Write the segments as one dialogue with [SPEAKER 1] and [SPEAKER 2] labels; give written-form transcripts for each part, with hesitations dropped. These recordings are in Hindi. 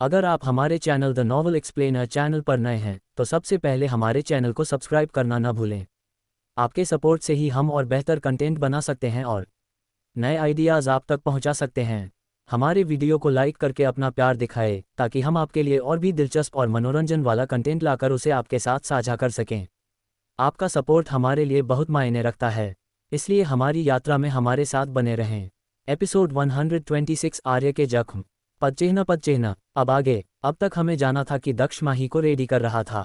[SPEAKER 1] अगर आप हमारे channel the novel explainer channel पर नए हैं तो सबसे पहले हमारे चैनल को सब्सक्राइब करना न भूलें। आपके सपोर्ट से ही हम और बेहतर कंटेंट बना सकते हैं और नए आइडियाज़ आप तक पहुंचा सकते हैं। हमारे वीडियो को लाइक करके अपना प्यार दिखाएं ताकि हम आपके लिए और भी दिलचस्प और मनोरंजन वाला कंटेंट लाकर उसे आपके साथ साझा कर सकें। आपका सपोर्ट हमारे लिए बहुत मायने रखता है, इसलिए हमारी यात्रा में हमारे साथ बने रहें। एपिसोड 126 आर्य के जख्म। पदचिह्न। अब आगे। अब तक हमें जाना था कि दक्ष माही को रेडी कर रहा था।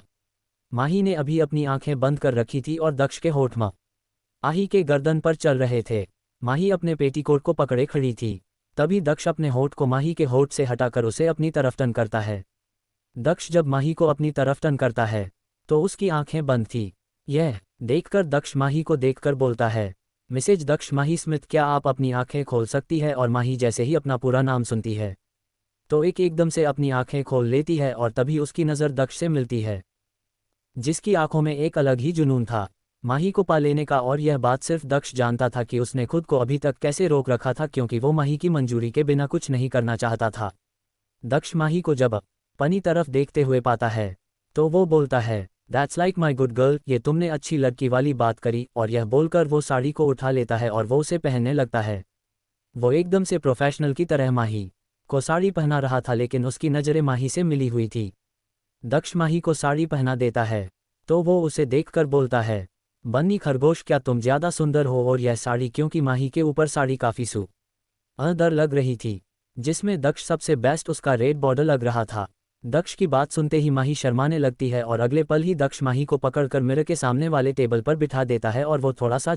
[SPEAKER 1] माही ने अभी अपनी आंखें बंद कर रखी थी और दक्ष के होठ माही के गर्दन पर चल रहे थे। माही अपने पेटीकोट को पकड़े खड़ी थी। तभी दक्ष अपने होठ को माही के होठ से हटाकर उसे अपनी तरफ टर्न करता है। दक्ष जब माही को अपनी तरफ टर्न करता है तो उसकी आंखें बंद थी। यह देखकर दक्ष माही को देखकर बोलता है, मिसेज दक्ष माही स्मिथ, क्या आप अपनी आंखें खोल सकती है? और माही जैसे ही अपना पूरा नाम सुनती है तो एकदम से अपनी आंखें खोल लेती है और तभी उसकी नज़र दक्ष से मिलती है, जिसकी आंखों में एक अलग ही जुनून था माही को पा लेने का। और यह बात सिर्फ दक्ष जानता था कि उसने खुद को अभी तक कैसे रोक रखा था, क्योंकि वो माही की मंजूरी के बिना कुछ नहीं करना चाहता था। दक्ष माही को जब अपनी तरफ देखते हुए पाता है तो वो बोलता है, that's like my good girl, ये तुमने अच्छी लड़की वाली बात करी। और यह बोलकर वो साड़ी को उठा लेता है और वो उसे पहनने लगता है। वो एकदम से प्रोफेशनल की तरह माही को साड़ी पहना रहा था, लेकिन उसकी नज़रें माही से मिली हुई थी। दक्ष माही को साड़ी पहना देता है तो वो उसे देखकर बोलता है, बन्नी खरगोश, क्या तुम ज़्यादा सुंदर हो? और यह साड़ी, क्योंकि माही के ऊपर साड़ी काफ़ी सुंदर लग रही थी, जिसमें दक्ष सबसे बेस्ट उसका रेड बॉर्डर लग रहा था। दक्ष की बात सुनते ही माही शर्माने लगती है और अगले पल ही दक्ष माही को पकड़कर मिरर के सामने वाले टेबल पर बिठा देता है और वो थोड़ा सा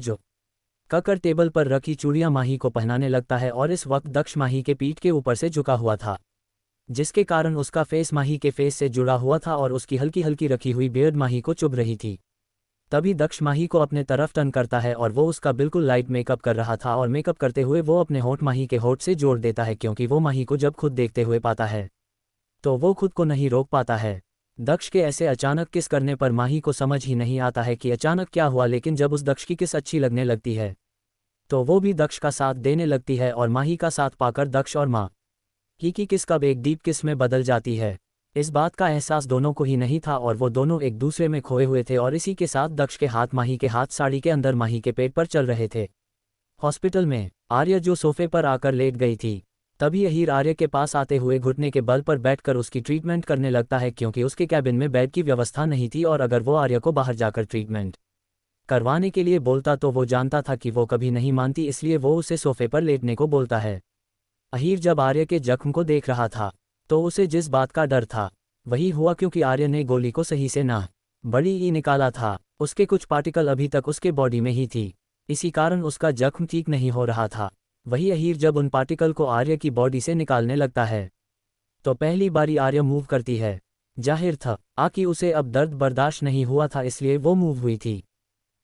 [SPEAKER 1] ककर टेबल पर रखी चूड़ियां माही को पहनाने लगता है। और इस वक्त दक्ष माही के पीठ के ऊपर से झुका हुआ था, जिसके कारण उसका फेस माही के फेस से जुड़ा हुआ था और उसकी हल्की हल्की रखी हुई बियर्ड माही को चुभ रही थी। तभी दक्ष माही को अपने तरफ टर्न करता है और वो उसका बिल्कुल लाइट मेकअप कर रहा था। और मेकअप करते हुए वो अपने होठ माही के होठ से जोड़ देता है, क्योंकि वो माही को जब खुद देखते हुए पाता है तो वो खुद को नहीं रोक पाता है। दक्ष के ऐसे अचानक किस करने पर माही को समझ ही नहीं आता है कि अचानक क्या हुआ, लेकिन जब उस दक्ष की किस अच्छी लगने लगती है तो वो भी दक्ष का साथ देने लगती है। और माही का साथ पाकर दक्ष और माही की किस कब एक डीप किस में बदल जाती है। इस बात का एहसास दोनों को ही नहीं था और वो दोनों एक दूसरे में खोए हुए थे। और इसी के साथ दक्ष के हाथ माही के हाथ साड़ी के अंदर माही के पेट पर चल रहे थे। हॉस्पिटल में आर्य जो सोफे पर आकर लेट गई थी, तभी अहीर आर्य के पास आते हुए घुटने के बल पर बैठकर उसकी ट्रीटमेंट करने लगता है, क्योंकि उसके कैबिन में बेड की व्यवस्था नहीं थी। और अगर वो आर्य को बाहर जाकर ट्रीटमेंट करवाने के लिए बोलता तो वो जानता था कि वो कभी नहीं मानती, इसलिए वो उसे सोफे पर लेटने को बोलता है। अहीर जब आर्य के जख्म को देख रहा था तो उसे जिस बात का डर था वही हुआ, क्योंकि आर्य ने गोली को सही से ना बड़ी ही निकाला था। उसके कुछ पार्टिकल अभी तक उसके बॉडी में ही थी, इसी कारण उसका जख्म ठीक नहीं हो रहा था। वही अहीर जब उन पार्टिकल को आर्य की बॉडी से निकालने लगता है तो पहली बारी आर्य मूव करती है। जाहिर था कि उसे अब दर्द बर्दाश्त नहीं हुआ था, इसलिए वो मूव हुई थी।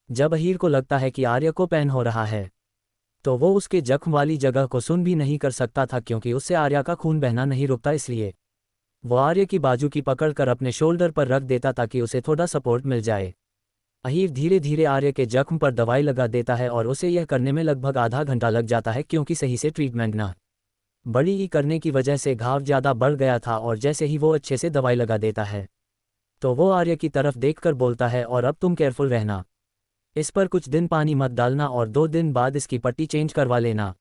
[SPEAKER 1] जब अहीर को लगता है कि आर्य को पेन हो रहा है तो वो उसके जख्म वाली जगह को सुन भी नहीं कर सकता था, क्योंकि उससे आर्य का खून बहना नहीं रुकता। इसलिए वो आर्य की बाजू की पकड़कर अपने शोल्डर पर रख देता ताकि उसे थोड़ा सपोर्ट मिल जाए। अहीर धीरे धीरे आर्य के जख्म पर दवाई लगा देता है और उसे यह करने में लगभग आधा घंटा लग जाता है, क्योंकि सही से ट्रीटमेंट ना बड़ी ही करने की वजह से घाव ज़्यादा बढ़ गया था। और जैसे ही वो अच्छे से दवाई लगा देता है तो वो आर्य की तरफ देखकर बोलता है, और अब तुम केयरफुल रहना, इस पर कुछ दिन पानी मत डालना और 2 दिन बाद इसकी पट्टी चेंज करवा लेना।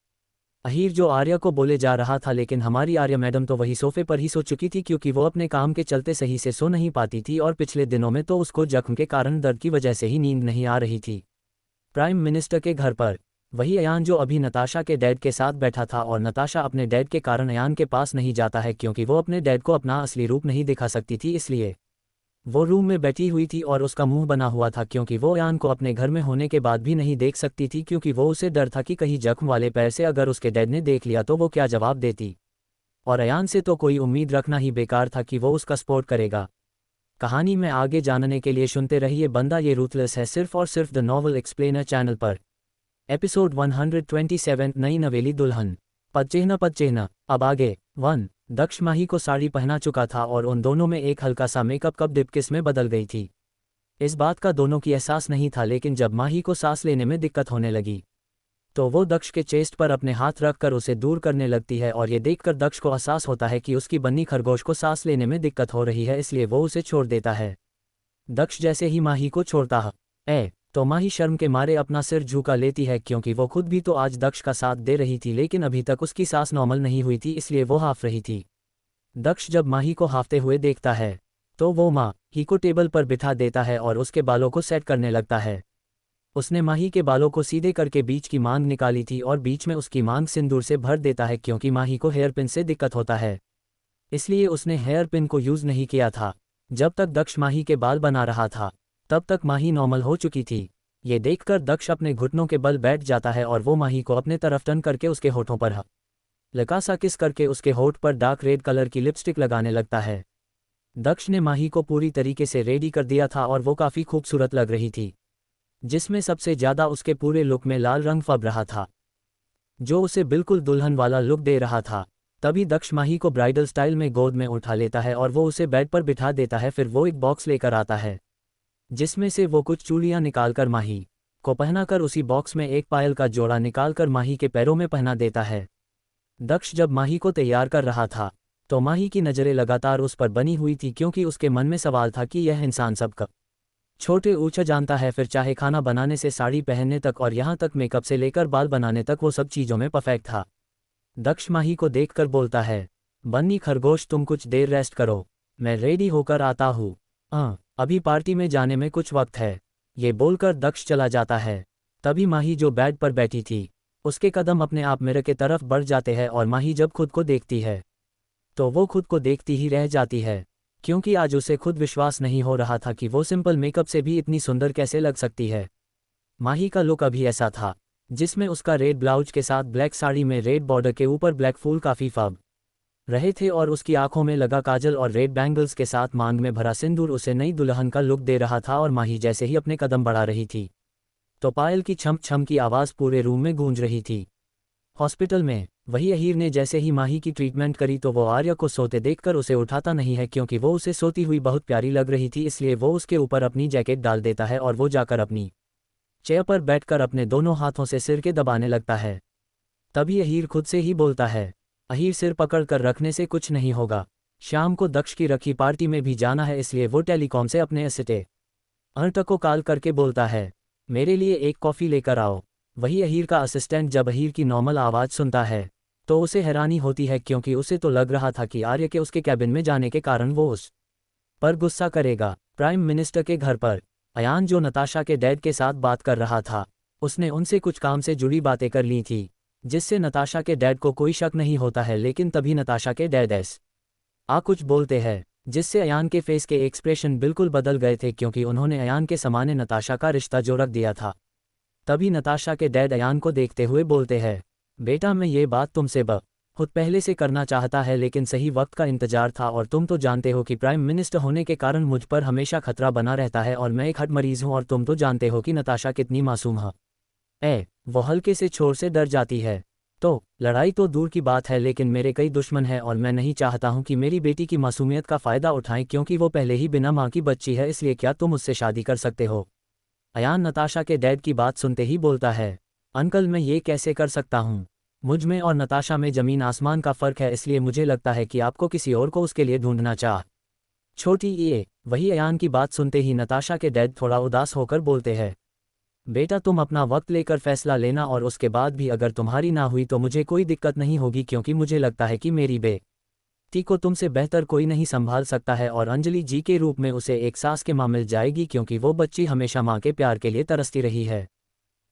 [SPEAKER 1] अहीर जो आर्य को बोले जा रहा था, लेकिन हमारी आर्य मैडम तो वही सोफे पर ही सो चुकी थी, क्योंकि वो अपने काम के चलते सही से सो नहीं पाती थी और पिछले दिनों में तो उसको जख्म के कारण दर्द की वजह से ही नींद नहीं आ रही थी। प्राइम मिनिस्टर के घर पर वही अयान जो अभी नताशा के डैड के साथ बैठा था, और नताशा अपने डैड के कारण अयान के पास नहीं जाता है, क्योंकि वो अपने डैड को अपना असली रूप नहीं दिखा सकती थी। इसलिए वो रूम में बैठी हुई थी और उसका मुंह बना हुआ था, क्योंकि वो अयान को अपने घर में होने के बाद भी नहीं देख सकती थी, क्योंकि वो उसे डर था कि कहीं जख्म वाले पैर से अगर उसके डैड ने देख लिया तो वो क्या जवाब देती। और अयान से तो कोई उम्मीद रखना ही बेकार था कि वो उसका सपोर्ट करेगा। कहानी में आगे जानने के लिए सुनते रहिए बंदा ये रूथलेस है, सिर्फ और सिर्फ द नॉवल एक्सप्लेनर चैनल पर। एपिसोड 127 नई नवेली दुल्हन। पदचिह्न। अब आगे। 1 दक्ष माही को साड़ी पहना चुका था और उन दोनों में एक हल्का सा मेकअप कब डिप किस में बदल गई थी। इस बात का दोनों की एहसास नहीं था, लेकिन जब माही को सांस लेने में दिक्कत होने लगी तो वो दक्ष के चेस्ट पर अपने हाथ रखकर उसे दूर करने लगती है और ये देखकर दक्ष को एहसास होता है कि उसकी बन्नी खरगोश को सांस लेने में दिक्कत हो रही है, इसलिए वो उसे छोड़ देता है। दक्ष जैसे ही माही को छोड़ता है तो माही शर्म के मारे अपना सिर झुका लेती है, क्योंकि वो खुद भी तो आज दक्ष का साथ दे रही थी, लेकिन अभी तक उसकी सांस नॉर्मल नहीं हुई थी, इसलिए वो हाफ रही थी। दक्ष जब माही को हाफते हुए देखता है तो वो माही को टेबल पर बिठा देता है और उसके बालों को सेट करने लगता है। उसने माही के बालों को सीधे करके बीच की मांग निकाली थी और बीच में उसकी मांग सिंदूर से भर देता है, क्योंकि माही को हेयर पिन से दिक्कत होता है, इसलिए उसने हेयर पिन को यूज़ नहीं किया था। जब तक दक्ष माही के बाल बना रहा था तब तक माही नॉर्मल हो चुकी थी। ये देखकर दक्ष अपने घुटनों के बल बैठ जाता है और वो माही को अपने तरफ टर्न करके उसके होठों पर हल्का सा किस करके उसके होठ पर डार्क रेड कलर की लिपस्टिक लगाने लगता है। दक्ष ने माही को पूरी तरीके से रेडी कर दिया था और वो काफ़ी खूबसूरत लग रही थी, जिसमें सबसे ज़्यादा उसके पूरे लुक में लाल रंग फब रहा था, जो उसे बिल्कुल दुल्हन वाला लुक दे रहा था। तभी दक्ष माही को ब्राइडल स्टाइल में गोद में उठा लेता है और वो उसे बेड पर बिठा देता है। फिर वो एक बॉक्स लेकर आता है, जिसमें से वो कुछ चूड़ियाँ निकालकर माही को पहनाकर उसी बॉक्स में एक पायल का जोड़ा निकालकर माही के पैरों में पहना देता है। दक्ष जब माही को तैयार कर रहा था तो माही की नज़रें लगातार उस पर बनी हुई थी, क्योंकि उसके मन में सवाल था कि यह इंसान सब कब छोटे ऊंचा जानता है, फिर चाहे खाना बनाने से साड़ी पहनने तक और यहाँ तक मेकअप से लेकर बाल बनाने तक वो सब चीज़ों में परफेक्ट था। दक्ष माही को देखकर बोलता है, बन्नी खरगोश तुम कुछ देर रेस्ट करो, मैं रेडी होकर आता हूँ, अभी पार्टी में जाने में कुछ वक्त है। ये बोलकर दक्ष चला जाता है। तभी माही जो बेड पर बैठी थी उसके कदम अपने आप मिरर के तरफ बढ़ जाते हैं और माही जब खुद को देखती है तो वो खुद को देखती ही रह जाती है, क्योंकि आज उसे खुद विश्वास नहीं हो रहा था कि वो सिंपल मेकअप से भी इतनी सुंदर कैसे लग सकती है। माही का लुक अभी ऐसा था जिसमें उसका रेड ब्लाउज के साथ ब्लैक साड़ी में रेड बॉर्डर के ऊपर ब्लैक फूल काफ़ी फब रहे थे और उसकी आंखों में लगा काजल और रेड बैंगल्स के साथ मांग में भरा सिंदूर उसे नई दुल्हन का लुक दे रहा था। और माही जैसे ही अपने कदम बढ़ा रही थी तो पायल की छम छम की आवाज़ पूरे रूम में गूंज रही थी। हॉस्पिटल में वही अहीर ने जैसे ही माही की ट्रीटमेंट करी तो वो आर्या को सोते देखकर उसे उठाता नहीं है, क्योंकि वो उसे सोती हुई बहुत प्यारी लग रही थी, इसलिए वो उसके ऊपर अपनी जैकेट डाल देता है और वो जाकर अपनी चेयर पर बैठकर अपने दोनों हाथों से सिर के दबाने लगता है। तभी अहीर खुद से ही बोलता है, अहीर सिर पकड़ कर रखने से कुछ नहीं होगा, शाम को दक्ष की रखी पार्टी में भी जाना है, इसलिए वो टेलीकॉम से अपने असिस्टेंट को कॉल करके बोलता है, मेरे लिए एक कॉफ़ी लेकर आओ। वही अहीर का असिस्टेंट जब अहीर की नॉर्मल आवाज़ सुनता है तो उसे हैरानी होती है, क्योंकि उसे तो लग रहा था कि आर्य के उसके कैबिन में जाने के कारण वो उस पर गुस्सा करेगा। प्राइम मिनिस्टर के घर पर अयान जो नताशा के डैड के साथ बात कर रहा था, उसने उनसे कुछ काम से जुड़ी बातें कर ली थी, जिससे नताशा के डैड को कोई शक नहीं होता है। लेकिन तभी नताशा के डैड कुछ बोलते हैं, जिससे अयान के फेस के एक्सप्रेशन बिल्कुल बदल गए थे, क्योंकि उन्होंने अयान के सामने नताशा का रिश्ता जो रख दिया था। तभी नताशा के डैड अयान को देखते हुए बोलते हैं, बेटा मैं ये बात तुमसे खुद पहले से करना चाहता है, लेकिन सही वक्त का इंतजार था, और तुम तो जानते हो कि प्राइम मिनिस्टर होने के कारण मुझ पर हमेशा खतरा बना रहता है और मैं एक हट मरीज हूँ, और तुम तो जानते हो कि नताशा कितनी मासूम है। वो हल्के से छोर से डर जाती है। तो लड़ाई तो दूर की बात है, लेकिन मेरे कई दुश्मन हैं और मैं नहीं चाहता हूँ कि मेरी बेटी की मासूमियत का फ़ायदा उठाएं, क्योंकि वो पहले ही बिना माँ की बच्ची है, इसलिए क्या तुम उससे शादी कर सकते हो? अयान नताशा के डैड की बात सुनते ही बोलता है, अंकल मैं ये कैसे कर सकता हूँ? मुझ में और नताशा में ज़मीन आसमान का फ़र्क है, इसलिए मुझे लगता है कि आपको किसी और को उसके लिए ढूंढना छोटी ये वही अयान की बात सुनते ही नताशा के डैड थोड़ा उदास होकर बोलते हैं, बेटा तुम अपना वक्त लेकर फैसला लेना, और उसके बाद भी अगर तुम्हारी ना हुई तो मुझे कोई दिक्कत नहीं होगी, क्योंकि मुझे लगता है कि मेरी बेटी को तुमसे बेहतर कोई नहीं संभाल सकता है, और अंजलि जी के रूप में उसे एक सास के माँ मिल जाएगी, क्योंकि वो बच्ची हमेशा माँ के प्यार के लिए तरसती रही है।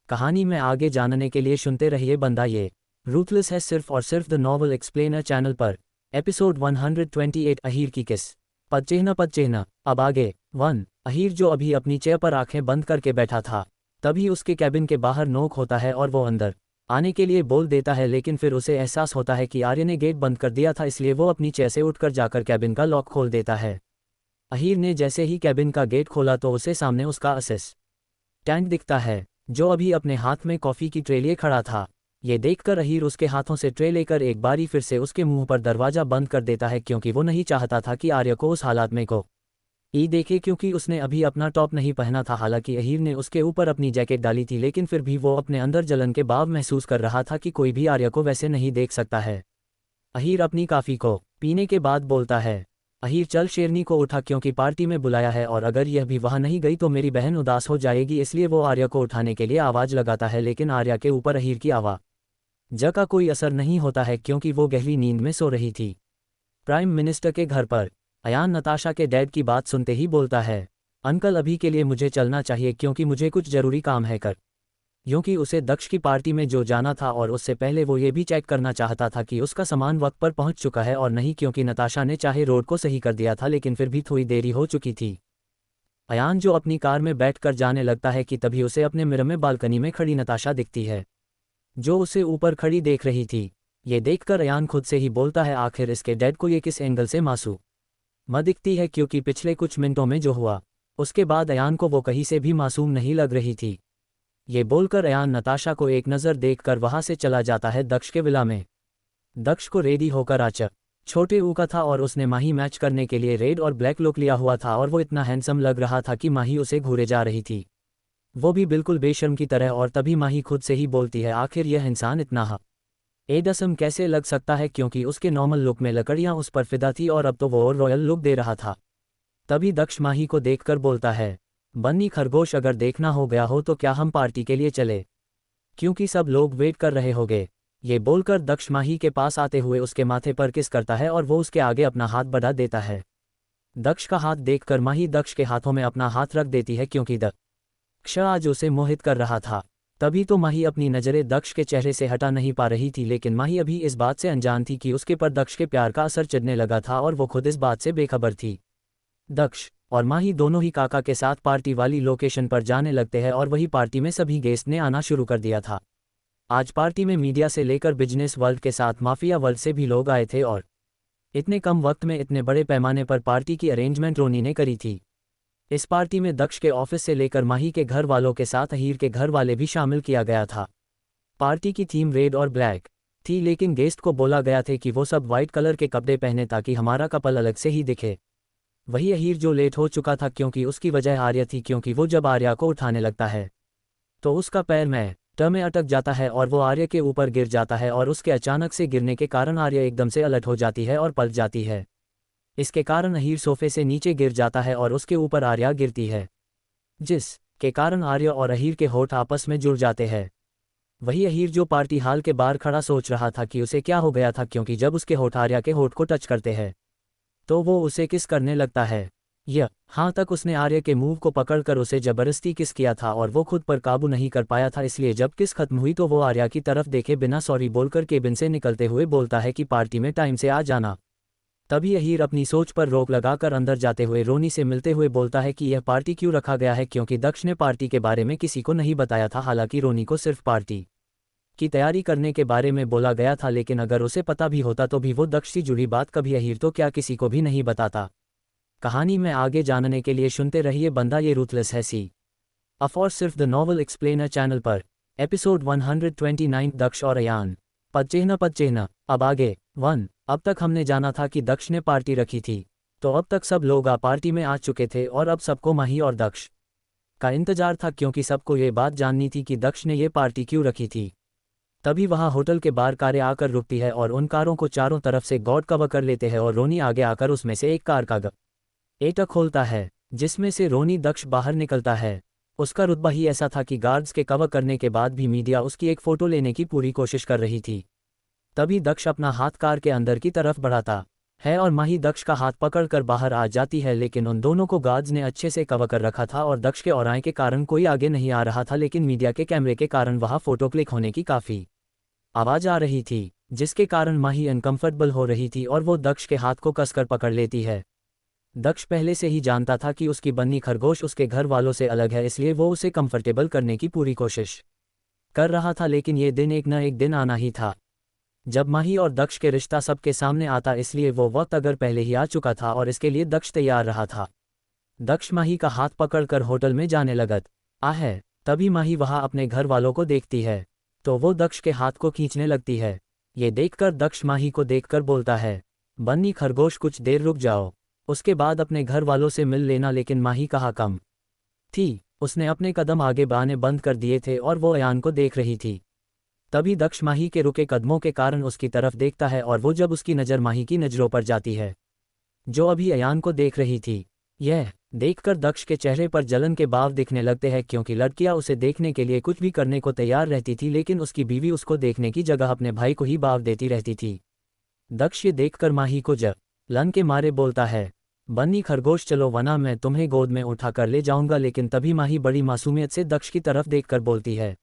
[SPEAKER 1] कहानी में आगे जानने के लिए सुनते रहिए बंदा ये रूथलेस है, सिर्फ और सिर्फ द नॉवल एक्सप्लेनर चैनल पर। एपिसोड 128 अहीर की किस पदचिह्न। अब आगे 1 अहीर जो अभी अपनी चेयर पर आंखें बंद करके बैठा था, तभी उसके कैबिन के बाहर नोक होता है और वो अंदर आने के लिए बोल देता है, लेकिन फिर उसे एहसास होता है कि आर्य ने गेट बंद कर दिया था, इसलिए वो अपनी चेयर से उठकर जाकर कैबिन का लॉक खोल देता है। अहीर ने जैसे ही कैबिन का गेट खोला तो उसे सामने उसका असिस्टेंट दिखता है, जो अभी अपने हाथ में कॉफ़ी की ट्रे लिए खड़ा था। ये देखकर अहीर उसके हाथों से ट्रे लेकर एक बारी फिर से उसके मुंह पर दरवाज़ा बंद कर देता है, क्योंकि वो नहीं चाहता था कि आर्य को उस हालात में को ई देखे क्योंकि उसने अभी अपना टॉप नहीं पहना था। हालांकि अहीर ने उसके ऊपर अपनी जैकेट डाली थी, लेकिन फिर भी वो अपने अंदर जलन के भाव महसूस कर रहा था कि कोई भी आर्या को वैसे नहीं देख सकता है। अहीर अपनी काफ़ी को पीने के बाद बोलता है, अहीर चल शेरनी को उठा क्योंकि पार्टी में बुलाया है और अगर यह भी वहाँ नहीं गई तो मेरी बहन उदास हो जाएगी। इसलिए वो आर्या को उठाने के लिए आवाज़ लगाता है, लेकिन आर्या के ऊपर अहीर की आवाज़ का कोई असर नहीं होता है क्योंकि वो गहरी नींद में सो रही थी। प्राइम मिनिस्टर के घर पर अयान नताशा के डैड की बात सुनते ही बोलता है, अंकल अभी के लिए मुझे चलना चाहिए क्योंकि मुझे कुछ ज़रूरी काम है कर। क्योंकि उसे दक्ष की पार्टी में जो जाना था और उससे पहले वो ये भी चेक करना चाहता था कि उसका सामान वक्त पर पहुंच चुका है और नहीं, क्योंकि नताशा ने चाहे रोड को सही कर दिया था लेकिन फिर भी थोड़ी देरी हो चुकी थी। अयान जो अपनी कार में बैठकर जाने लगता है कि तभी उसे अपने मिरर में बालकनी में खड़ी नताशा दिखती है, जो उसे ऊपर खड़ी देख रही थी। ये देखकर अयान खुद से ही बोलता है, आखिर इसके डैड को ये किस एंगल से मासूम दिखती है, क्योंकि पिछले कुछ मिनटों में जो हुआ उसके बाद अयान को वो कहीं से भी मासूम नहीं लग रही थी। ये बोलकर अयान नताशा को एक नज़र देखकर वहां से चला जाता है दक्ष के विला में। दक्ष को रेडी होकर आचक छोटे ऊ का था और उसने माही मैच करने के लिए रेड और ब्लैक लुक लिया हुआ था और वो इतना हैंडसम लग रहा था कि माही उसे घूरे जा रही थी, वो भी बिल्कुल बेशर्म की तरह। और तभी माही खुद से ही बोलती है, आखिर यह इंसान इतना एडसम कैसे लग सकता है, क्योंकि उसके नॉर्मल लुक में लकड़ियां उस पर फिदा थी और अब तो वो और रॉयल लुक दे रहा था। तभी दक्ष माही को देखकर बोलता है, बन्नी खरगोश अगर देखना हो गया हो तो क्या हम पार्टी के लिए चले, क्योंकि सब लोग वेट कर रहे होंगे। ये बोलकर दक्ष माही के पास आते हुए उसके माथे पर किस करता है और वो उसके आगे अपना हाथ बढ़ा देता है। दक्ष का हाथ देखकर माही दक्ष के हाथों में अपना हाथ रख देती है क्योंकि दक्ष आज उसे मोहित कर रहा था। तभी तो माही अपनी नज़रें दक्ष के चेहरे से हटा नहीं पा रही थी, लेकिन माही अभी इस बात से अनजान थी कि उसके पर दक्ष के प्यार का असर चढ़ने लगा था और वो खुद इस बात से बेखबर थी। दक्ष और माही दोनों ही काका के साथ पार्टी वाली लोकेशन पर जाने लगते हैं और वही पार्टी में सभी गेस्ट ने आना शुरू कर दिया था। आज पार्टी में मीडिया से लेकर बिजनेस वर्ल्ड के साथ माफिया वर्ल्ड से भी लोग आए थे और इतने कम वक्त में इतने बड़े पैमाने पर पार्टी की अरेंजमेंट रोनी ने करी थी। इस पार्टी में दक्ष के ऑफिस से लेकर माही के घर वालों के साथ अहीर के घर वाले भी शामिल किया गया था। पार्टी की थीम रेड और ब्लैक थी, लेकिन गेस्ट को बोला गया था कि वो सब वाइट कलर के कपड़े पहने ताकि हमारा कपल अलग से ही दिखे। वही अहीर जो लेट हो चुका था क्योंकि उसकी वजह आर्या थी, क्योंकि वो जब आर्या को उठाने लगता है तो उसका पैर में अटक जाता है और वो आर्या के ऊपर गिर जाता है और उसके अचानक से गिरने के कारण आर्या एकदम से अलर्ट हो जाती है और पलट जाती है। इसके कारण अहीर सोफे से नीचे गिर जाता है और उसके ऊपर आर्या गिरती है, जिस के कारण आर्या और अहीर के होठ आपस में जुड़ जाते हैं। वही अहीर जो पार्टी हॉल के बाहर खड़ा सोच रहा था कि उसे क्या हो गया था, क्योंकि जब उसके होठ आर्या के होठ को टच करते हैं तो वो उसे किस करने लगता है। हाँ तक उसने आर्या के मुंह को पकड़कर उसे जबरदस्ती किस किया था और वो खुद पर काबू नहीं कर पाया था, इसलिए जब किस खत्म हुई तो वो आर्या की तरफ देखे बिना सॉरी बोलकर केबिन से निकलते हुए बोलता है कि पार्टी में टाइम से आ जाना। तभी अहीर अपनी सोच पर रोक लगाकर अंदर जाते हुए रोनी से मिलते हुए बोलता है कि यह पार्टी क्यों रखा गया है, क्योंकि दक्ष ने पार्टी के बारे में किसी को नहीं बताया था। हालांकि रोनी को सिर्फ पार्टी की तैयारी करने के बारे में बोला गया था, लेकिन अगर उसे पता भी होता तो भी वो दक्ष से जुड़ी बात कभी अहीर तो क्या किसी को भी नहीं बताता। कहानी में आगे जानने के लिए सुनते रहिए बंदा ये रूथलेस है सी अफ और सिर्फ द नॉवल एक्सप्लेनर चैनल पर। एपिसोड 129 दक्ष और अयान पद चिन्ह। अब आगे 1। अब तक हमने जाना था कि दक्ष ने पार्टी रखी थी, तो अब तक सब लोग पार्टी में आ चुके थे और अब सबको माही और दक्ष का इंतजार था, क्योंकि सबको ये बात जाननी थी कि दक्ष ने ये पार्टी क्यों रखी थी। तभी वहाँ होटल के बाहर कारें आकर रुकती है और उन कारों को चारों तरफ से गॉड कवर कर लेते हैं और रोनी आगे आकर उसमें से एक कार का गेट खोलता है, जिसमें से रोनी दक्ष बाहर निकलता है। उसका रुतबा ही ऐसा था कि गार्ड्स के कवर करने के बाद भी मीडिया उसकी एक फ़ोटो लेने की पूरी कोशिश कर रही थी। तभी दक्ष अपना हाथ कार के अंदर की तरफ बढ़ाता है और माही दक्ष का हाथ पकड़कर बाहर आ जाती है, लेकिन उन दोनों को गार्ड्स ने अच्छे से कवर कर रखा था और दक्ष के औराएं के कारण कोई आगे नहीं आ रहा था, लेकिन मीडिया के कैमरे के कारण वहाँ फ़ोटो क्लिक होने की काफ़ी आवाज़ आ रही थी, जिसके कारण माही अनकंफर्टेबल हो रही थी और वो दक्ष के हाथ को कसकर पकड़ लेती है। दक्ष पहले से ही जानता था कि उसकी बन्नी खरगोश उसके घर वालों से अलग है, इसलिए वो उसे कंफर्टेबल करने की पूरी कोशिश कर रहा था, लेकिन ये दिन एक न एक दिन आना ही था जब माही और दक्ष के रिश्ता सबके सामने आता, इसलिए वो वक्त अगर पहले ही आ चुका था और इसके लिए दक्ष तैयार रहा था। दक्ष माही का हाथ पकड़कर होटल में जाने लगता है। तभी माही वहाँ अपने घर वालों को देखती है तो वो दक्ष के हाथ को खींचने लगती है। ये देखकर दक्ष माही को देखकर बोलता है, बन्नी खरगोश कुछ देर रुक जाओ। उसके बाद अपने घर वालों से मिल लेना, लेकिन माही कहाँ कम थी। उसने अपने कदम आगे बढ़ाने बंद कर दिए थे और वो अयान को देख रही थी। तभी दक्ष माही के रुके कदमों के कारण उसकी तरफ देखता है और वो जब उसकी नज़र माही की नज़रों पर जाती है जो अभी अयान को देख रही थी, यह देखकर दक्ष के चेहरे पर जलन के भाव दिखने लगते हैं, क्योंकि लड़कियां उसे देखने के लिए कुछ भी करने को तैयार रहती थी, लेकिन उसकी बीवी उसको देखने की जगह अपने भाई को ही भाव देती रहती थी। दक्ष ये देखकर माही को जलन के मारे बोलता है, बन्नी खरगोश चलो वरना मैं तुम्हें गोद में उठा कर ले जाऊंगा। लेकिन तभी माही बड़ी मासूमियत से दक्ष की तरफ देखकर बोलती है,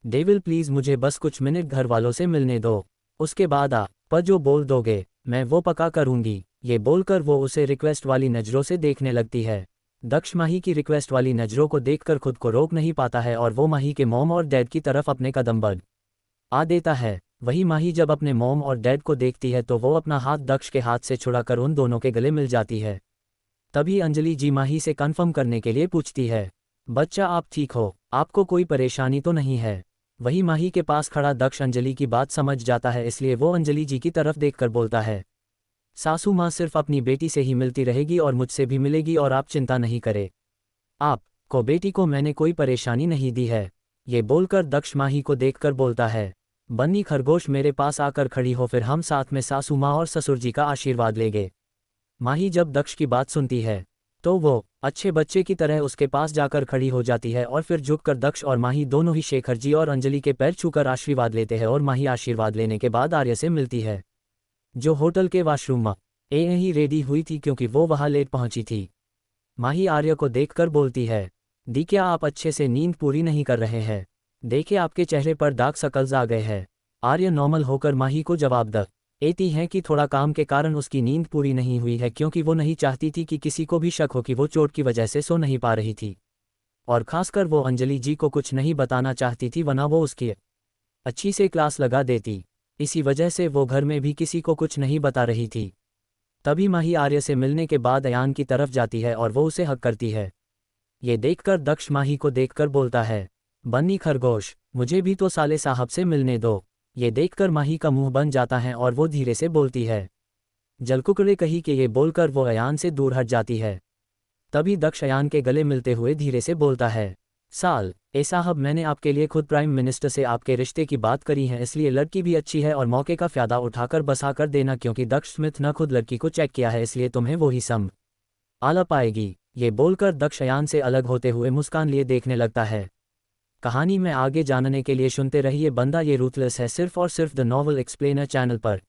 [SPEAKER 1] डेविल प्लीज मुझे बस कुछ मिनट घर वालों से मिलने दो, उसके बाद पर जो बोल दोगे मैं वो पक्का करूंगी। ये बोलकर वो उसे रिक्वेस्ट वाली नज़रों से देखने लगती है। दक्ष माही की रिक्वेस्ट वाली नज़रों को देखकर खुद को रोक नहीं पाता है और वो माही के मॉम और डैड की तरफ अपने कदम बढ़ा देता है। वही माही जब अपने मॉम और डैड को देखती है तो वो अपना हाथ दक्ष के हाथ से छुड़ाकर उन दोनों के गले मिल जाती है। तभी अंजलि जी माही से कन्फर्म करने के लिए पूछती है, बच्चा आप ठीक हो, आपको कोई परेशानी तो नहीं है। वही माही के पास खड़ा दक्ष अंजलि की बात समझ जाता है, इसलिए वो अंजलि जी की तरफ देखकर बोलता है, सासू माँ सिर्फ अपनी बेटी से ही मिलती रहेगी और मुझसे भी मिलेगी और आप चिंता नहीं करें, आपको बेटी को मैंने कोई परेशानी नहीं दी है। ये बोलकर दक्ष माही को देखकर बोलता है, बन्नी खरगोश मेरे पास आकर खड़ी हो, फिर हम साथ में सासू माँ और ससुर जी का आशीर्वाद लेंगे। माही जब दक्ष की बात सुनती है तो वो अच्छे बच्चे की तरह उसके पास जाकर खड़ी हो जाती है और फिर झुककर दक्ष और माही दोनों ही शेखर जी और अंजलि के पैर छूकर आशीर्वाद लेते हैं। और माही आशीर्वाद लेने के बाद आर्य से मिलती है जो होटल के वॉशरूम में ही रेडी हुई थी, क्योंकि वो वहां लेट पहुंची थी। माही आर्य को देखकर बोलती है, दी क्या आप अच्छे से नींद पूरी नहीं कर रहे हैं, देखे आपके चेहरे पर डार्क सर्कल्स आ गए हैं। आर्य नॉर्मल होकर माही को जवाब देती है कि थोड़ा काम के कारण उसकी नींद पूरी नहीं हुई है, क्योंकि वो नहीं चाहती थी कि किसी को भी शक हो कि वो चोट की वजह से सो नहीं पा रही थी, और खासकर वो अंजलि जी को कुछ नहीं बताना चाहती थी, वरना वो उसकी अच्छी से क्लास लगा देती। इसी वजह से वो घर में भी किसी को कुछ नहीं बता रही थी। तभी माही आर्य से मिलने के बाद अयान की तरफ जाती है और वो उसे हक करती है। ये देखकर दक्ष माही को देखकर बोलता है, बन्नी खरगोश मुझे भी तो साले साहब से मिलने दो। ये देखकर माही का मुंह बन जाता है और वो धीरे से बोलती है, जलकुकड़े कही कि ये बोलकर वो अयान से दूर हट जाती है। तभी दक्ष अयान के गले मिलते हुए धीरे से बोलता है, साहब मैंने आपके लिए खुद प्राइम मिनिस्टर से आपके रिश्ते की बात करी है, इसलिए लड़की भी अच्छी है और मौके का फ़ायदा उठाकर बसा कर देना, क्योंकि दक्ष स्मिथ न खुद लड़की को चेक किया है, इसलिए तुम्हें वो ही संभाल पाएगी। ये बोलकर दक्ष अयान से अलग होते हुए मुस्कान लिए देखने लगता है। कहानी में आगे जानने के लिए सुनते रहिए बंदा ये रूथलेस है, सिर्फ और सिर्फ द नॉवल एक्सप्लेनर चैनल पर।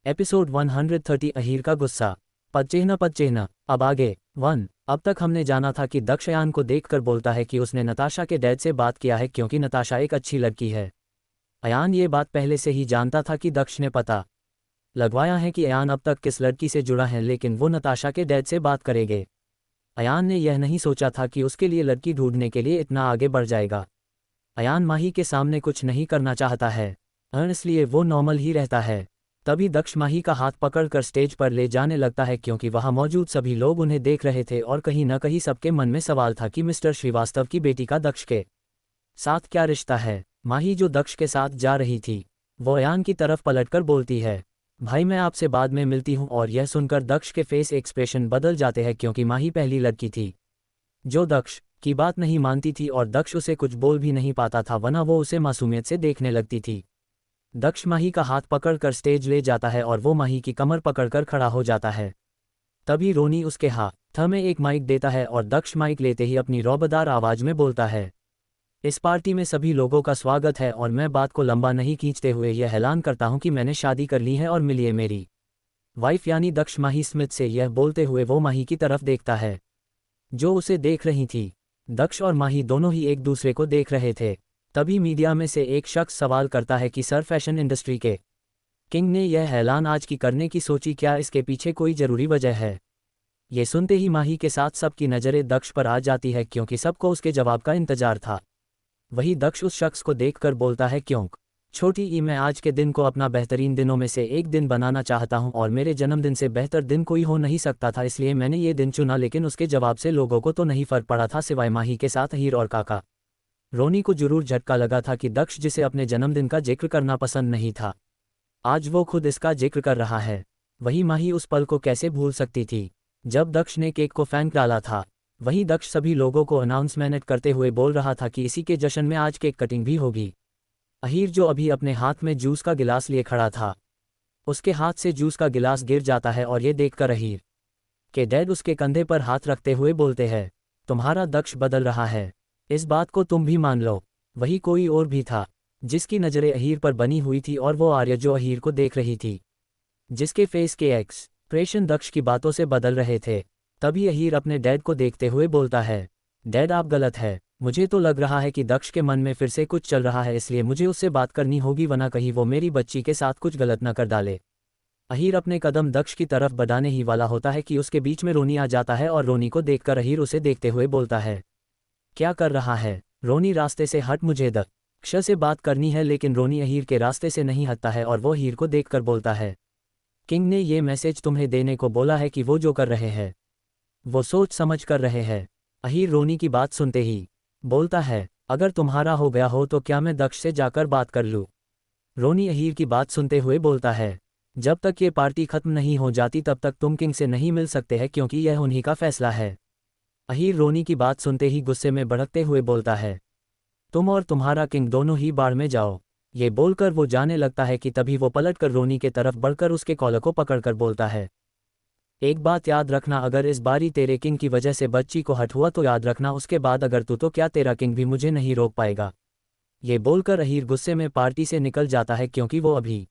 [SPEAKER 1] एपिसोड 130 अहीर का गुस्सा पद चिन्ह। अब आगे 1। अब तक हमने जाना था कि दक्ष अयान को देखकर बोलता है कि उसने नताशा के डैड से बात किया है, क्योंकि नताशा एक अच्छी लड़की है। अयान ये बात पहले से ही जानता था कि दक्ष ने पता लगवाया है कि अयान अब तक किस लड़की से जुड़ा है, लेकिन वो नताशा के डैड से बात करेंगे। अयान ने यह नहीं सोचा था कि उसके लिए लड़की ढूंढने के लिए इतना आगे बढ़ जाएगा। अयान माही के सामने कुछ नहीं करना चाहता है, इसलिए वो नॉर्मल ही रहता है। तभी दक्ष माही का हाथ पकड़कर स्टेज पर ले जाने लगता है, क्योंकि वहां मौजूद सभी लोग उन्हें देख रहे थे और कहीं न कहीं सबके मन में सवाल था कि मिस्टर श्रीवास्तव की बेटी का दक्ष के साथ क्या रिश्ता है। माही जो दक्ष के साथ जा रही थी वो अयान की तरफ पलटकर बोलती है, भाई मैं आपसे बाद में मिलती हूं। और यह सुनकर दक्ष के फेस एक्सप्रेशन बदल जाते हैं, क्योंकि माही पहली लड़की थी जो दक्ष की बात नहीं मानती थी और दक्ष उसे कुछ बोल भी नहीं पाता था, वरना वो उसे मासूमियत से देखने लगती थी। दक्ष माही का हाथ पकड़कर स्टेज ले जाता है और वो माही की कमर पकड़कर खड़ा हो जाता है। तभी रोनी उसके हाथ में एक माइक देता है और दक्ष माइक लेते ही अपनी रौबदार आवाज में बोलता है, इस पार्टी में सभी लोगों का स्वागत है और मैं बात को लंबा नहीं खींचते हुए यह ऐलान करता हूं कि मैंने शादी कर ली है और मिलिए मेरी वाइफ यानी दक्ष माही स्मिथ से। यह बोलते हुए वो माही की तरफ देखता है जो उसे देख रही थी। दक्ष और माही दोनों ही एक दूसरे को देख रहे थे। तभी मीडिया में से एक शख्स सवाल करता है कि सर फैशन इंडस्ट्री के किंग ने यह ऐलान आज की करने की सोची, क्या इसके पीछे कोई ज़रूरी वजह है। ये सुनते ही माही के साथ सबकी नज़रें दक्ष पर आ जाती है, क्योंकि सबको उसके जवाब का इंतजार था। वही दक्ष उस शख्स को देखकर बोलता है, क्योंकि छोटी ई मैं आज के दिन को अपना बेहतरीन दिनों में से एक दिन बनाना चाहता हूं और मेरे जन्मदिन से बेहतर दिन कोई हो नहीं सकता था, इसलिए मैंने ये दिन चुना। लेकिन उसके जवाब से लोगों को तो नहीं फर्क पड़ा था, सिवाय माही के साथ हीर और काका रोनी को जरूर झटका लगा था कि दक्ष जिसे अपने जन्मदिन का जिक्र करना पसंद नहीं था, आज वो खुद इसका जिक्र कर रहा है। वही माही उस पल को कैसे भूल सकती थी जब दक्ष ने केक को फेंक डाला था, वहीं दक्ष सभी लोगों को अनाउंसमेंट करते हुए बोल रहा था कि इसी के जश्न में आज केक कटिंग भी होगी। अहीर जो अभी अपने हाथ में जूस का गिलास लिए खड़ा था, उसके हाथ से जूस का गिलास गिर जाता है और ये देखकर अहीर के डैड उसके कंधे पर हाथ रखते हुए बोलते हैं, तुम्हारा दक्ष बदल रहा है, इस बात को तुम भी मान लो। वही कोई और भी था जिसकी नज़रें अहीर पर बनी हुई थी, और वो आर्या जो अहीर को देख रही थी, जिसके फेस के एक्सप्रेशन दक्ष की बातों से बदल रहे थे। तभी अहीर अपने डैड को देखते हुए बोलता है, डैड आप गलत है, मुझे तो लग रहा है कि दक्ष के मन में फिर से कुछ चल रहा है, इसलिए मुझे उससे बात करनी होगी, वरना कहीं वो मेरी बच्ची के साथ कुछ गलत न कर डाले। अहीर अपने कदम दक्ष की तरफ बढ़ाने ही वाला होता है कि उसके बीच में रोनी आ जाता है, और रोनी को देखकर अहीर उसे देखते हुए बोलता है, क्या कर रहा है रोनी, रास्ते से हट, मुझे दक्ष से बात करनी है। लेकिन रोनी अहीर के रास्ते से नहीं हटता है और वो अहीर को देखकर बोलता है, किंग ने ये मैसेज तुम्हें देने को बोला है कि वो जो कर रहे हैं वो सोच समझ कर रहे हैं। अहीर रोनी की बात सुनते ही बोलता है, अगर तुम्हारा हो गया हो तो क्या मैं दक्ष से जाकर बात कर लूँ। रोनी अहीर की बात सुनते हुए बोलता है, जब तक ये पार्टी खत्म नहीं हो जाती तब तक तुम किंग से नहीं मिल सकते हैं, क्योंकि यह उन्हीं का फैसला है। अहीर रोनी की बात सुनते ही गुस्से में भड़कते हुए बोलता है, तुम और तुम्हारा किंग दोनों ही बाढ़ में जाओ। ये बोलकर वो जाने लगता है कि तभी वो पलटकर रोनी के तरफ बढ़कर उसके कॉलर को पकड़कर बोलता है, एक बात याद रखना, अगर इस बारी तेरे किंग की वजह से बच्ची को हट हुआ तो याद रखना, उसके बाद अगर तू तो क्या तेरा किंग भी मुझे नहीं रोक पाएगा। ये बोलकर अहीर गुस्से में पार्टी से निकल जाता है, क्योंकि वो अभी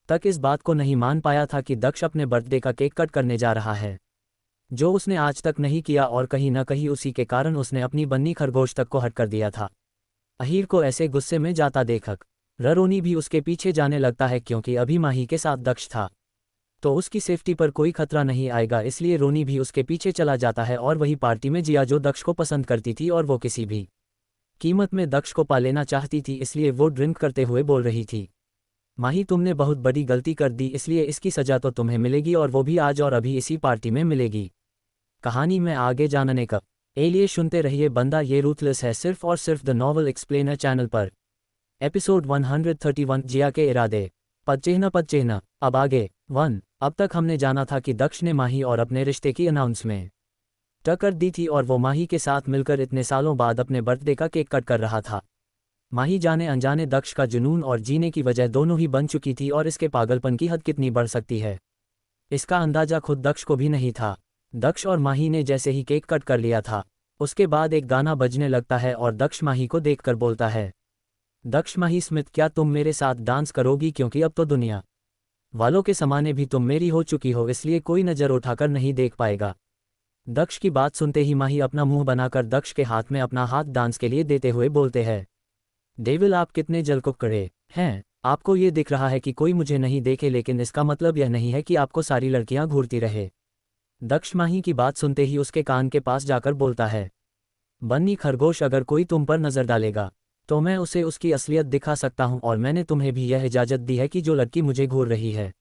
[SPEAKER 1] तक इस बात को नहीं मान पाया था कि दक्ष अपने बर्थडे का केक कट करने जा रहा है, जो उसने आज तक नहीं किया, और कहीं न कहीं उसी के कारण उसने अपनी बन्नी खरगोश तक को हट कर दिया था। अहीर को ऐसे गुस्से में जाता देखकर रोनी भी उसके पीछे जाने लगता है, क्योंकि अभी माही के साथ दक्ष था तो उसकी सेफ्टी पर कोई खतरा नहीं आएगा, इसलिए रोनी भी उसके पीछे चला जाता है। और वही पार्टी में जिया जो दक्ष को पसंद करती थी और वो किसी भी कीमत में दक्ष को पा लेना चाहती थी, इसलिए वो ड्रिंक करते हुए बोल रही थी, माही तुमने बहुत बड़ी गलती कर दी, इसलिए इसकी सजा तो तुम्हें मिलेगी, और वो भी आज और अभी इसी पार्टी में मिलेगी। कहानी में आगे जानने का लिए सुनते रहिए बंदा ये रूथलेस है, सिर्फ और सिर्फ द नॉवल एक्सप्लेनर चैनल पर। एपिसोड 131 जिया के इरादे पदचिह्न। अब आगे 1। अब तक हमने जाना था कि दक्ष ने माही और अपने रिश्ते की अनाउंसमेंट कर दी थी, और वो माही के साथ मिलकर इतने सालों बाद अपने बर्थडे का केक कट कर रहा था। माही जाने अनजाने दक्ष का जुनून और जीने की वजह दोनों ही बन चुकी थी, और इसके पागलपन की हद कितनी बढ़ सकती है इसका अंदाजा खुद दक्ष को भी नहीं था। दक्ष और माही ने जैसे ही केक कट कर लिया था, उसके बाद एक गाना बजने लगता है और दक्ष माही को देखकर बोलता है, दक्ष माही स्मिथ क्या तुम मेरे साथ डांस करोगी, क्योंकि अब तो दुनिया वालों के समाने भी तुम मेरी हो चुकी हो, इसलिए कोई नज़र उठाकर नहीं देख पाएगा। दक्ष की बात सुनते ही माही अपना मुंह बनाकर दक्ष के हाथ में अपना हाथ डांस के लिए देते हुए बोलते हैं, डेविल आप कितने जलकुक्कड़े हैं, आपको ये दिख रहा है कि कोई मुझे नहीं देखे, लेकिन इसका मतलब यह नहीं है कि आपको सारी लड़कियां घूरती रहे। दक्ष माही की बात सुनते ही उसके कान के पास जाकर बोलता है, बन्नी खरगोश अगर कोई तुम पर नज़र डालेगा तो मैं उसे उसकी असलियत दिखा सकता हूं, और मैंने तुम्हें भी यह इजाज़त दी है कि जो लड़की मुझे घूर रही है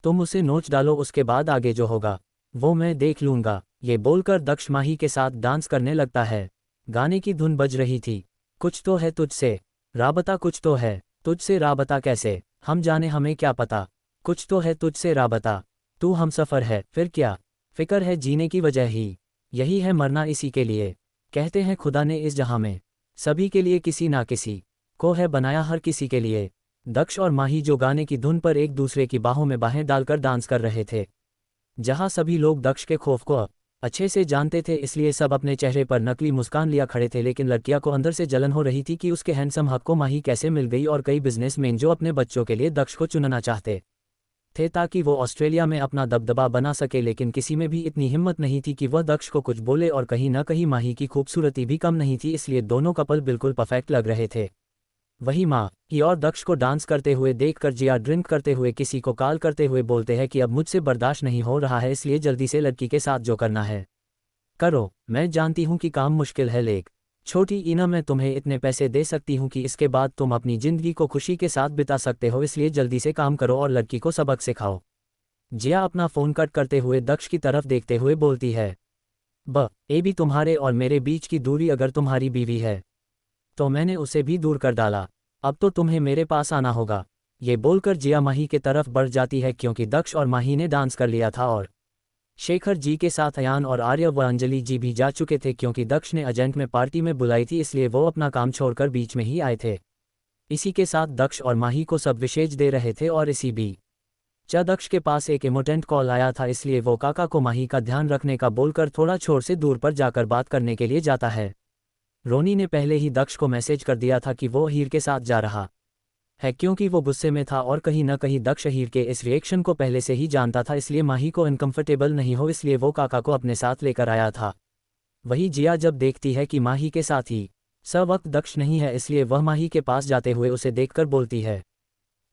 [SPEAKER 1] तुम उसे नोच डालो, उसके बाद आगे जो होगा वो मैं देख लूँगा। ये बोलकर दक्ष माही के साथ डांस करने लगता है। गाने की धुन बज रही थी, कुछ तो है तुझसे राबता, कुछ तो है तुझसे राबता, कैसे हम जाने हमें क्या पता, कुछ तो है तुझसे राबता, तू हमसफ़र है फिर क्या फिक्र है जीने की वजह ही यही है, मरना इसी के लिए, कहते हैं खुदा ने इस जहां में सभी के लिए किसी ना किसी को है बनाया, हर किसी के लिए। दक्ष और माही जो गाने की धुन पर एक दूसरे की बाहों में बाहें डालकर डांस कर रहे थे, जहां सभी लोग दक्ष के खौफ को अच्छे से जानते थे, इसलिए सब अपने चेहरे पर नकली मुस्कान लिया खड़े थे। लेकिन लड़कियां को अंदर से जलन हो रही थी कि उसके हैंडसम हक को माही कैसे मिल गई, और कई बिजनेसमैन जो अपने बच्चों के लिए दक्ष को चुनना चाहते थे ताकि वो ऑस्ट्रेलिया में अपना दबदबा बना सके, लेकिन किसी में भी इतनी हिम्मत नहीं थी कि वह दक्ष को कुछ बोले, और कहीं ना कहीं माही की खूबसूरती भी कम नहीं थी, इसलिए दोनों कपल बिल्कुल परफेक्ट लग रहे थे। वही माही और दक्ष को डांस करते हुए देखकर जिया ड्रिंक करते हुए किसी को कॉल करते हुए बोलते हैं कि अब मुझसे बर्दाश्त नहीं हो रहा है, इसलिए जल्दी से लड़की के साथ जो करना है करो, मैं जानती हूँ कि काम मुश्किल है, लेकिन छोटी ईना मैं तुम्हें इतने पैसे दे सकती हूँ कि इसके बाद तुम अपनी ज़िंदगी को खुशी के साथ बिता सकते हो, इसलिए जल्दी से काम करो और लड़की को सबक सिखाओ। जिया अपना फ़ोन कट करते हुए दक्ष की तरफ देखते हुए बोलती है, ए भी तुम्हारे और मेरे बीच की दूरी अगर तुम्हारी बीवी है तो मैंने उसे भी दूर कर डाला, अब तो तुम्हें मेरे पास आना होगा। ये बोलकर जिया माही के तरफ बढ़ जाती है, क्योंकि दक्ष और माही ने डांस कर लिया था और शेखर जी के साथ अयान और आर्य व अंजलि जी भी जा चुके थे क्योंकि दक्ष ने एजेंट में पार्टी में बुलाई थी, इसलिए वो अपना काम छोड़कर बीच में ही आए थे। इसी के साथ दक्ष और माही को सब विशेष दे रहे थे और इसी बीच दक्ष के पास एक इम्पोर्टेंट कॉल आया था, इसलिए वो काका को माही का ध्यान रखने का बोलकर थोड़ा छोर से दूर पर जाकर बात करने के लिए जाता है। रोनी ने पहले ही दक्ष को मैसेज कर दिया था कि वो हीर के साथ जा रहा है क्योंकि वो गुस्से में था और कहीं न कहीं दक्ष हीर के इस रिएक्शन को पहले से ही जानता था, इसलिए माही को अनकंफर्टेबल नहीं हो इसलिए वो काका को अपने साथ लेकर आया था। वही जिया जब देखती है कि माही के साथ ही वक्त दक्ष नहीं है, इसलिए वह माही के पास जाते हुए उसे देखकर बोलती है,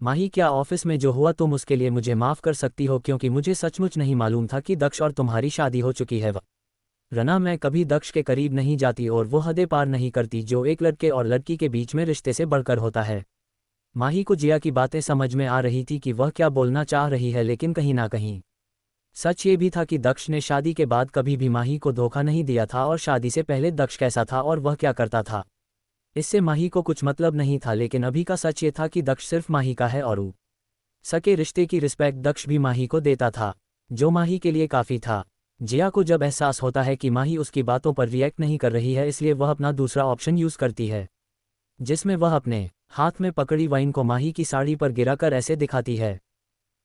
[SPEAKER 1] माही क्या ऑफिस में जो हुआ तुम उसके लिए मुझे माफ़ कर सकती हो क्योंकि मुझे सचमुच नहीं मालूम था कि दक्ष और तुम्हारी शादी हो चुकी है। रना मैं कभी दक्ष के करीब नहीं जाती और वो हदें पार नहीं करती जो एक लड़के और लड़की के बीच में रिश्ते से बढ़कर होता है। माही को जिया की बातें समझ में आ रही थी कि वह क्या बोलना चाह रही है, लेकिन कहीं ना कहीं सच ये भी था कि दक्ष ने शादी के बाद कभी भी माही को धोखा नहीं दिया था और शादी से पहले दक्ष कैसा था और वह क्या करता था इससे माही को कुछ मतलब नहीं था। लेकिन अभी का सच ये था कि दक्ष सिर्फ माही का है और सके रिश्ते की रिस्पेक्ट दक्ष भी माही को देता था, जो माही के लिए काफ़ी था। जिया को जब एहसास होता है कि माही उसकी बातों पर रिएक्ट नहीं कर रही है, इसलिए वह अपना दूसरा ऑप्शन यूज़ करती है, जिसमें वह अपने हाथ में पकड़ी वाइन को माही की साड़ी पर गिराकर ऐसे दिखाती है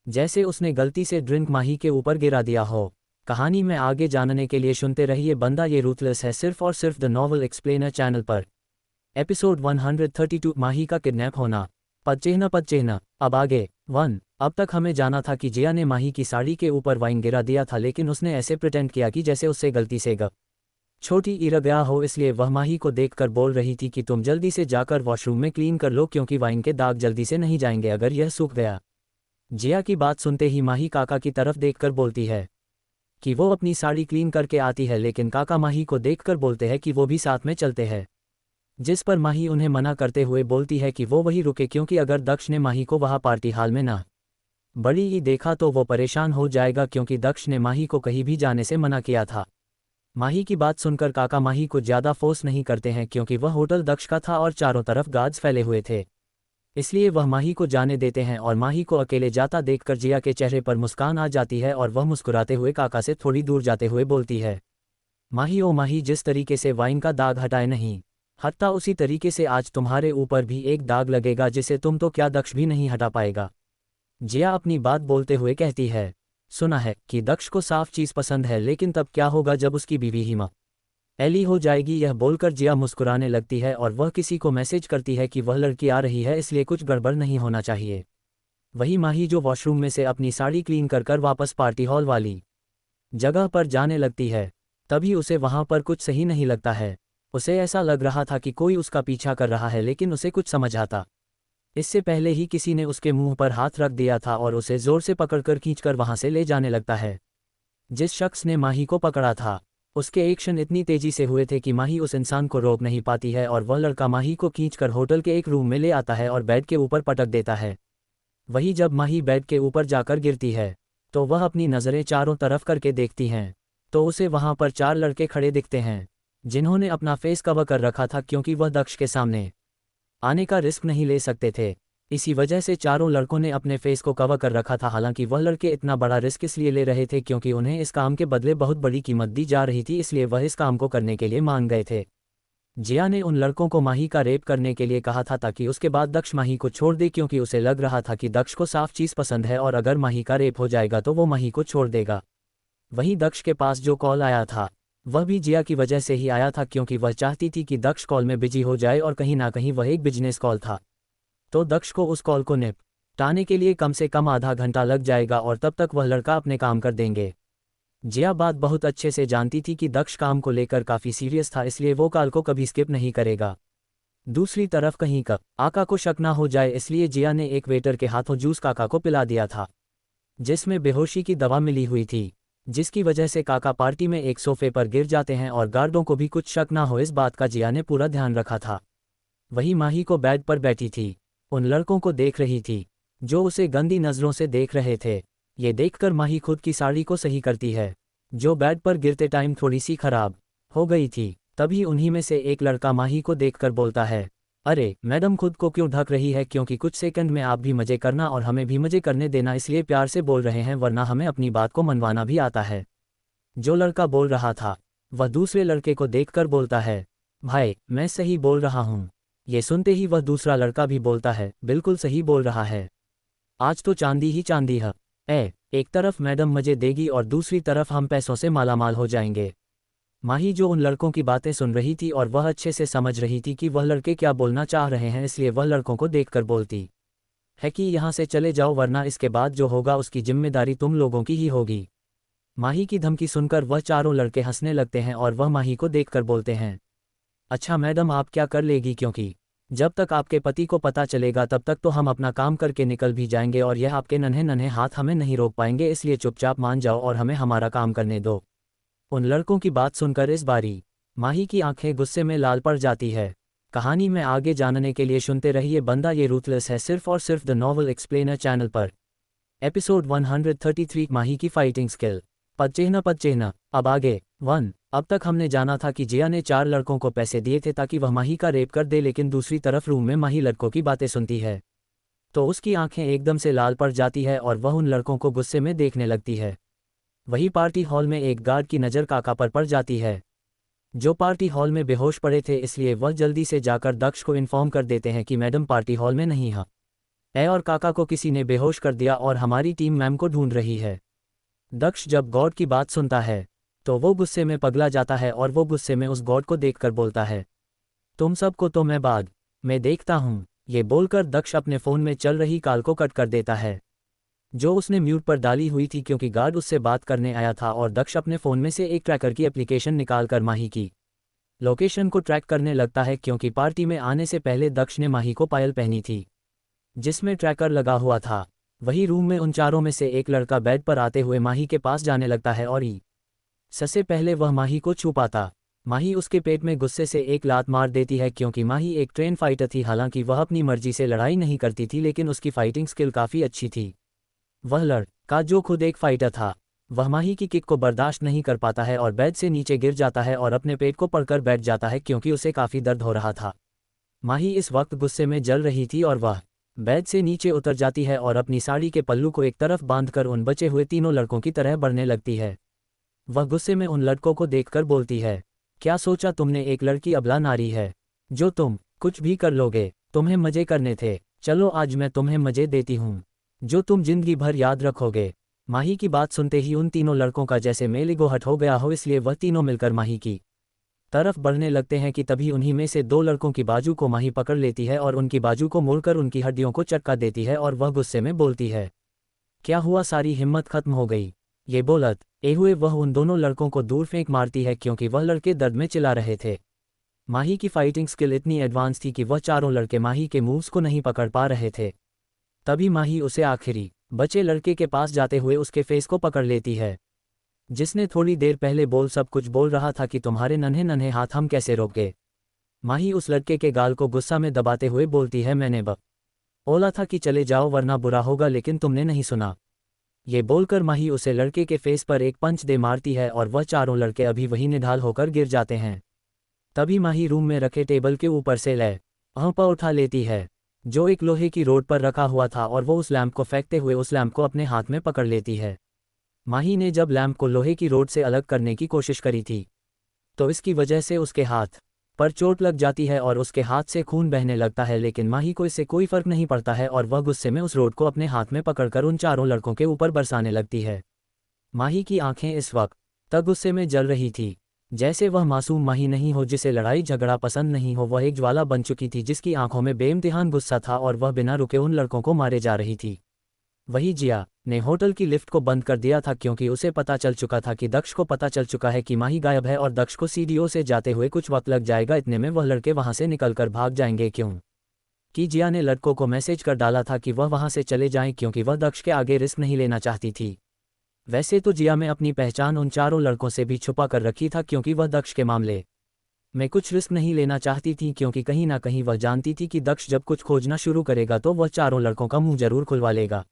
[SPEAKER 1] जैसे उसने गलती से ड्रिंक माही के ऊपर गिरा दिया हो। कहानी में आगे जानने के लिए सुनते रहिए बंदा ये रूथलेस है, सिर्फ और सिर्फ द नॉवल एक्सप्लेनर चैनल पर। एपिसोड 132 माही का किडनैप होना। पद चिन्ह। अब आगे 1। अब तक हमें जाना था कि जिया ने माही की साड़ी के ऊपर वाइन गिरा दिया था, लेकिन उसने ऐसे प्रिटेंड किया कि जैसे उससे गलती से छोटी इरा गया हो, इसलिए वह माही को देखकर बोल रही थी कि तुम जल्दी से जाकर वॉशरूम में क्लीन कर लो क्योंकि वाइन के दाग जल्दी से नहीं जाएंगे अगर यह सूख गया। जिया की बात सुनते ही माही काका की तरफ देखकर बोलती है कि वो अपनी साड़ी क्लीन करके आती है, लेकिन काका माही को देखकर बोलते हैं कि वो भी साथ में चलते हैं, जिस पर माही उन्हें मना करते हुए बोलती है कि वो वहीं रुके क्योंकि अगर दक्ष ने माही को वहाँ पार्टी हाल में ना बड़ी ही देखा तो वो परेशान हो जाएगा क्योंकि दक्ष ने माही को कहीं भी जाने से मना किया था। माही की बात सुनकर काका माही को ज़्यादा फोर्स नहीं करते हैं क्योंकि वह होटल दक्ष का था और चारों तरफ गार्ड्स फैले हुए थे, इसलिए वह माही को जाने देते हैं और माही को अकेले जाता देखकर जिया के चेहरे पर मुस्कान आ जाती है और वह मुस्कुराते हुए काका से थोड़ी दूर जाते हुए बोलती है, माही ओ माही, जिस तरीके से वाइन का दाग हटाए नहीं हटता उसी तरीके से आज तुम्हारे ऊपर भी एक दाग लगेगा जिसे तुम तो क्या दक्ष भी नहीं हटा पाएगा। जिया अपनी बात बोलते हुए कहती है, सुना है कि दक्ष को साफ चीज़ पसंद है, लेकिन तब क्या होगा जब उसकी बीवी ही एली हो जाएगी। यह बोलकर जिया मुस्कुराने लगती है और वह किसी को मैसेज करती है कि वह लड़की आ रही है, इसलिए कुछ गड़बड़ नहीं होना चाहिए। वही माही जो वॉशरूम में से अपनी साड़ी क्लीन कर वापस पार्टी हॉल वाली जगह पर जाने लगती है, तभी उसे वहाँ पर कुछ सही नहीं लगता है। उसे ऐसा लग रहा था कि कोई उसका पीछा कर रहा है, लेकिन उसे कुछ समझ आता इससे पहले ही किसी ने उसके मुंह पर हाथ रख दिया था और उसे जोर से पकड़कर खींचकर वहां से ले जाने लगता है। जिस शख्स ने माही को पकड़ा था उसके एक्शन इतनी तेजी से हुए थे कि माही उस इंसान को रोक नहीं पाती है और वह लड़का माही को खींचकर होटल के एक रूम में ले आता है और बेड के ऊपर पटक देता है। वही जब माही बेड के ऊपर जाकर गिरती है तो वह अपनी नज़रें चारों तरफ करके देखती हैं तो उसे वहां पर 4 लड़के खड़े दिखते हैं जिन्होंने अपना फेस कवर कर रखा था क्योंकि वह दक्ष के सामने आने का रिस्क नहीं ले सकते थे। इसी वजह से चारों लड़कों ने अपने फेस को कवर कर रखा था। हालांकि वह लड़के इतना बड़ा रिस्क इसलिए ले रहे थे क्योंकि उन्हें इस काम के बदले बहुत बड़ी कीमत दी जा रही थी, इसलिए वह इस काम को करने के लिए मान गए थे। जिया ने उन लड़कों को माही का रेप करने के लिए कहा था ताकि उसके बाद दक्ष माही को छोड़ दे क्योंकि उसे लग रहा था कि दक्ष को साफ चीज़ पसंद है और अगर माही का रेप हो जाएगा तो वो माही को छोड़ देगा। वहीं दक्ष के पास जो कॉल आया था वह भी जिया की वजह से ही आया था क्योंकि वह चाहती थी कि दक्ष कॉल में बिजी हो जाए और कहीं ना कहीं वह एक बिजनेस कॉल था, तो दक्ष को उस कॉल को निपटाने के लिए कम से कम आधा घंटा लग जाएगा और तब तक वह लड़का अपने काम कर देंगे। जिया बात बहुत अच्छे से जानती थी कि दक्ष काम को लेकर काफ़ी सीरियस था, इसलिए वो कॉल को कभी स्किप नहीं करेगा। दूसरी तरफ कहीं आका को शक ना हो जाए, इसलिए जिया ने एक वेटर के हाथों जूस काका को पिला दिया था जिसमें बेहोशी की दवा मिली हुई थी, जिसकी वजह से काका पार्टी में एक सोफे पर गिर जाते हैं और गार्डों को भी कुछ शक ना हो इस बात का जिया ने पूरा ध्यान रखा था। वही माही को बेड पर बैठी थी उन लड़कों को देख रही थी जो उसे गंदी नज़रों से देख रहे थे। ये देखकर माही खुद की साड़ी को सही करती है जो बेड पर गिरते टाइम थोड़ी सी खराब हो गई थी। तभी उन्हीं में से एक लड़का माही को देखकर बोलता है, अरे मैडम खुद को क्यों ढक रही है, क्योंकि कुछ सेकंड में आप भी मज़े करना और हमें भी मज़े करने देना, इसलिए प्यार से बोल रहे हैं वरना हमें अपनी बात को मनवाना भी आता है। जो लड़का बोल रहा था वह दूसरे लड़के को देखकर बोलता है, भाई मैं सही बोल रहा हूँ। ये सुनते ही वह दूसरा लड़का भी बोलता है, बिल्कुल सही बोल रहा है, आज तो चांदी ही चांदी है। एक तरफ मैडम मजे देगी और दूसरी तरफ हम पैसों से मालामाल हो जाएंगे। माही जो उन लड़कों की बातें सुन रही थी और वह अच्छे से समझ रही थी कि वह लड़के क्या बोलना चाह रहे हैं, इसलिए वह लड़कों को देखकर बोलती है कि यहाँ से चले जाओ वरना इसके बाद जो होगा उसकी जिम्मेदारी तुम लोगों की ही होगी। माही की धमकी सुनकर वह चारों लड़के हंसने लगते हैं और वह माही को देखकर बोलते हैं, अच्छा मैडम आप क्या कर लेगी, क्योंकि जब तक आपके पति को पता चलेगा तब तक तो हम अपना काम करके निकल भी जाएंगे और यह आपके नन्हे नन्हे हाथ हमें नहीं रोक पाएंगे, इसलिए चुपचाप मान जाओ और हमें हमारा काम करने दो। उन लड़कों की बात सुनकर इस बारी माही की आंखें गुस्से में लाल पड़ जाती है। कहानी में आगे जानने के लिए सुनते रहिए बंदा ये रूथलेस है, सिर्फ और सिर्फ द नॉवल एक्सप्लेनर चैनल पर। एपिसोड 133 माही की फाइटिंग स्किल। पदचिह्न। अब आगे 1। अब तक हमने जाना था कि जिया ने 4 लड़कों को पैसे दिए थे ताकि वह माही का रेप कर दे, लेकिन दूसरी तरफ रूम में माही लड़कों की बातें सुनती है तो उसकी आंखें एकदम से लाल पड़ जाती है और वह उन लड़कों को गुस्से में देखने लगती है। वही पार्टी हॉल में एक गार्ड की नज़र काका पर पड़ जाती है, जो पार्टी हॉल में बेहोश पड़े थे, इसलिए वह जल्दी से जाकर दक्ष को इन्फॉर्म कर देते हैं कि मैडम पार्टी हॉल में नहीं है और काका को किसी ने बेहोश कर दिया और हमारी टीम मैम को ढूंढ रही है। दक्ष जब गॉड की बात सुनता है तो वो गुस्से में पगला जाता है और वो गुस्से में उस गॉड को देखकर बोलता है, तुम सबको तो मैं बाद में देखता हूँ। ये बोलकर दक्ष अपने फ़ोन में चल रही कॉल को कट कर देता है जो उसने म्यूट पर डाली हुई थी, क्योंकि गार्ड उससे बात करने आया था और दक्ष अपने फ़ोन में से एक ट्रैकर की एप्लीकेशन निकालकर माही की लोकेशन को ट्रैक करने लगता है, क्योंकि पार्टी में आने से पहले दक्ष ने माही को पायल पहनी थी जिसमें ट्रैकर लगा हुआ था। वही रूम में उन चारों में से एक लड़का बेड पर आते हुए माही के पास जाने लगता है और सबसे पहले वह माही को छू पाता। माही उसके पेट में गुस्से से एक लात मार देती है, क्योंकि माही एक ट्रेन फाइटर थी। हालांकि वह अपनी मर्जी से लड़ाई नहीं करती थी, लेकिन उसकी फाइटिंग स्किल काफ़ी अच्छी थी। वह लड़का जो खुद एक फाइटर था वह माही की किक को बर्दाश्त नहीं कर पाता है और बेड से नीचे गिर जाता है और अपने पेट को पकड़कर बैठ जाता है, क्योंकि उसे काफ़ी दर्द हो रहा था। माही इस वक्त गुस्से में जल रही थी और वह बेड से नीचे उतर जाती है और अपनी साड़ी के पल्लू को एक तरफ बांधकर उन बचे हुए तीनों लड़कों की तरह बढ़ने लगती है। वह गुस्से में उन लड़कों को देखकर बोलती है, क्या सोचा तुमने, एक लड़की अबला नारी है जो तुम कुछ भी कर लोगे, तुम्हें मजे करने थे, चलो आज मैं तुम्हें मजे देती हूँ जो तुम जिंदगी भर याद रखोगे। माही की बात सुनते ही उन तीनों लड़कों का जैसे मेलिगो हट हो गया हो, इसलिए वह तीनों मिलकर माही की तरफ बढ़ने लगते हैं कि तभी उन्हीं में से 2 लड़कों की बाजू को माही पकड़ लेती है और उनकी बाजू को मोड़कर उनकी हड्डियों को चटका देती है और वह गुस्से में बोलती है, क्या हुआ, सारी हिम्मत खत्म हो गई। ये बोलत ए हुए वह उन दोनों लड़कों को दूर फेंक मारती है, क्योंकि वह लड़के दर्द में चिल्ला रहे थे। माही की फाइटिंग स्किल इतनी एडवांस थी कि वह चारों लड़के माही के मूव्स को नहीं पकड़ पा रहे थे। तभी माही उसे आखिरी बचे लड़के के पास जाते हुए उसके फेस को पकड़ लेती है, जिसने थोड़ी देर पहले सब कुछ बोल रहा था कि तुम्हारे नन्हे नन्हे हाथ हम कैसे रोके। माही उस लड़के के गाल को गुस्सा में दबाते हुए बोलती है, मैंने बोला था कि चले जाओ वरना बुरा होगा, लेकिन तुमने नहीं सुना। ये बोलकर माही उसे लड़के के फेस पर एक पंच दे मारती है और वह चारों लड़के अभी वही निढाल होकर गिर जाते हैं। तभी माही रूम में रखे टेबल के ऊपर से लैंप उठा लेती है जो एक लोहे की रोड पर रखा हुआ था और वो उस लैंप को फेंकते हुए उस लैंप को अपने हाथ में पकड़ लेती है। माही ने जब लैंप को लोहे की रोड से अलग करने की कोशिश करी थी तो इसकी वजह से उसके हाथ पर चोट लग जाती है और उसके हाथ से खून बहने लगता है, लेकिन माही को इससे कोई फर्क नहीं पड़ता है और वह गुस्से में उस रोड को अपने हाथ में पकड़कर उन चारों लड़कों के ऊपर बरसाने लगती है। माही की आंखें इस वक्त तक गुस्से में जल रही थी जैसे वह मासूम माही नहीं हो जिसे लड़ाई झगड़ा पसंद नहीं हो। वह एक ज्वाला बन चुकी थी जिसकी आंखों में बेइम्तिहान गुस्सा था और वह बिना रुके उन लड़कों को मारे जा रही थी। वही जिया ने होटल की लिफ्ट को बंद कर दिया था, क्योंकि उसे पता चल चुका था कि दक्ष को पता चल चुका है कि माही गायब है और दक्ष को सीडीओ से जाते हुए कुछ वक्त लग जाएगा। इतने में वह लड़के वहां से निकलकर भाग जाएंगे, क्योंकि जिया ने लड़कों को मैसेज कर डाला था कि वह वहां से चले जाएं, क्योंकि वह दक्ष के आगे रिस्क नहीं लेना चाहती थी। वैसे तो जिया में अपनी पहचान उन चारों लड़कों से भी छुपा कर रखी था, क्योंकि वह दक्ष के मामले में कुछ रिस्क नहीं लेना चाहती थी, क्योंकि कहीं ना कहीं वह जानती थी कि दक्ष जब कुछ खोजना शुरू करेगा तो वह चारों लड़कों का मुंह जरूर खुलवा लेगा।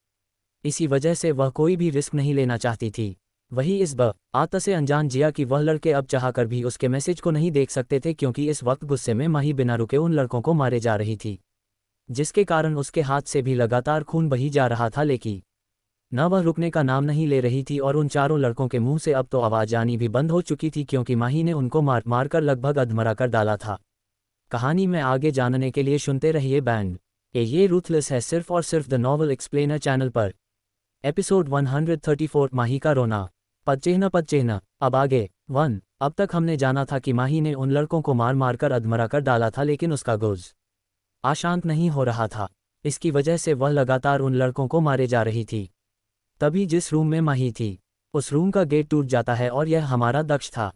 [SPEAKER 1] इसी वजह से वह कोई भी रिस्क नहीं लेना चाहती थी। वही इस बात से अनजान जिया कि वह लड़के अब चाहकर भी उसके मैसेज को नहीं देख सकते थे, क्योंकि इस वक्त गुस्से में माही बिना रुके उन लड़कों को मारे जा रही थी, जिसके कारण उसके हाथ से भी लगातार खून बही जा रहा था। लेकिन न वह रुकने का नाम नहीं ले रही थी और उन चारों लड़कों के मुंह से अब तो आवाज़ आनी भी बंद हो चुकी थी क्योंकि माही ने उनको मार मार कर लगभग अधमरा कर डाला था। कहानी में आगे जानने के लिए सुनते रहिए बैंड ये रूथलेस है सिर्फ और सिर्फ द नॉवल एक्सप्लेनर चैनल पर। एपिसोड 134 माही का रोना। पदचिह्न। अब आगे 1। अब तक हमने जाना था कि माही ने उन लड़कों को मार मार कर अधमरा कर डाला था, लेकिन उसका गुज अशांत नहीं हो रहा था। इसकी वजह से वह लगातार उन लड़कों को मारे जा रही थी। तभी जिस रूम में माही थी उस रूम का गेट टूट जाता है और यह हमारा दक्ष था,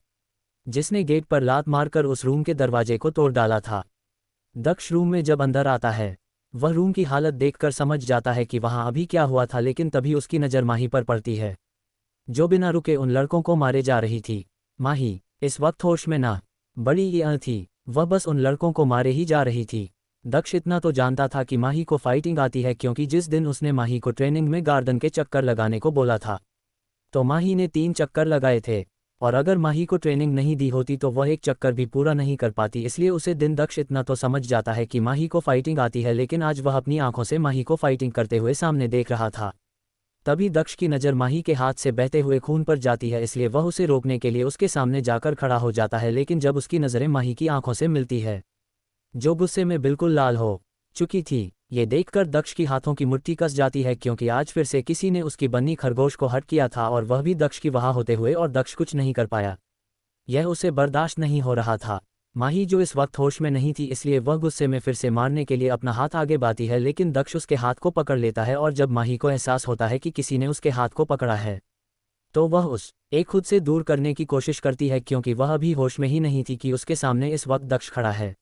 [SPEAKER 1] जिसने गेट पर लात मारकर उस रूम के दरवाजे को तोड़ डाला था। दक्ष रूम में जब अंदर आता है वह रूम की हालत देखकर समझ जाता है कि वहां अभी क्या हुआ था, लेकिन तभी उसकी नज़र माही पर पड़ती है जो बिना रुके उन लड़कों को मारे जा रही थी। माही इस वक्त होश में ना बड़ी ये थी, वह बस उन लड़कों को मारे ही जा रही थी। दक्ष इतना तो जानता था कि माही को फाइटिंग आती है क्योंकि जिस दिन उसने माही को ट्रेनिंग में गार्डन के चक्कर लगाने को बोला था तो माही ने 3 चक्कर लगाए थे, और अगर माही को ट्रेनिंग नहीं दी होती तो वह एक चक्कर भी पूरा नहीं कर पाती। इसलिए उसे दिन दक्ष इतना तो समझ जाता है कि माही को फाइटिंग आती है, लेकिन आज वह अपनी आंखों से माही को फाइटिंग करते हुए सामने देख रहा था। तभी दक्ष की नज़र माही के हाथ से बहते हुए खून पर जाती है, इसलिए वह उसे रोकने के लिए उसके सामने जाकर खड़ा हो जाता है। लेकिन जब उसकी नज़रें माही की आंखों से मिलती है जो गुस्से में बिल्कुल लाल हो चुकी थी, ये देखकर दक्ष की हाथों की मुट्ठी कस जाती है क्योंकि आज फिर से किसी ने उसकी बन्नी खरगोश को हट किया था और वह भी दक्ष की वहाँ होते हुए, और दक्ष कुछ नहीं कर पाया। यह उसे बर्दाश्त नहीं हो रहा था। माही जो इस वक्त होश में नहीं थी, इसलिए वह गुस्से में फिर से मारने के लिए अपना हाथ आगे बढ़ाती है, लेकिन दक्ष उसके हाथ को पकड़ लेता है और जब माही को एहसास होता है कि किसी ने उसके हाथ को पकड़ा है तो वह उस एक खुद से दूर करने की कोशिश करती है क्योंकि वह अभी होश में ही नहीं थी कि उसके सामने इस वक्त दक्ष खड़ा है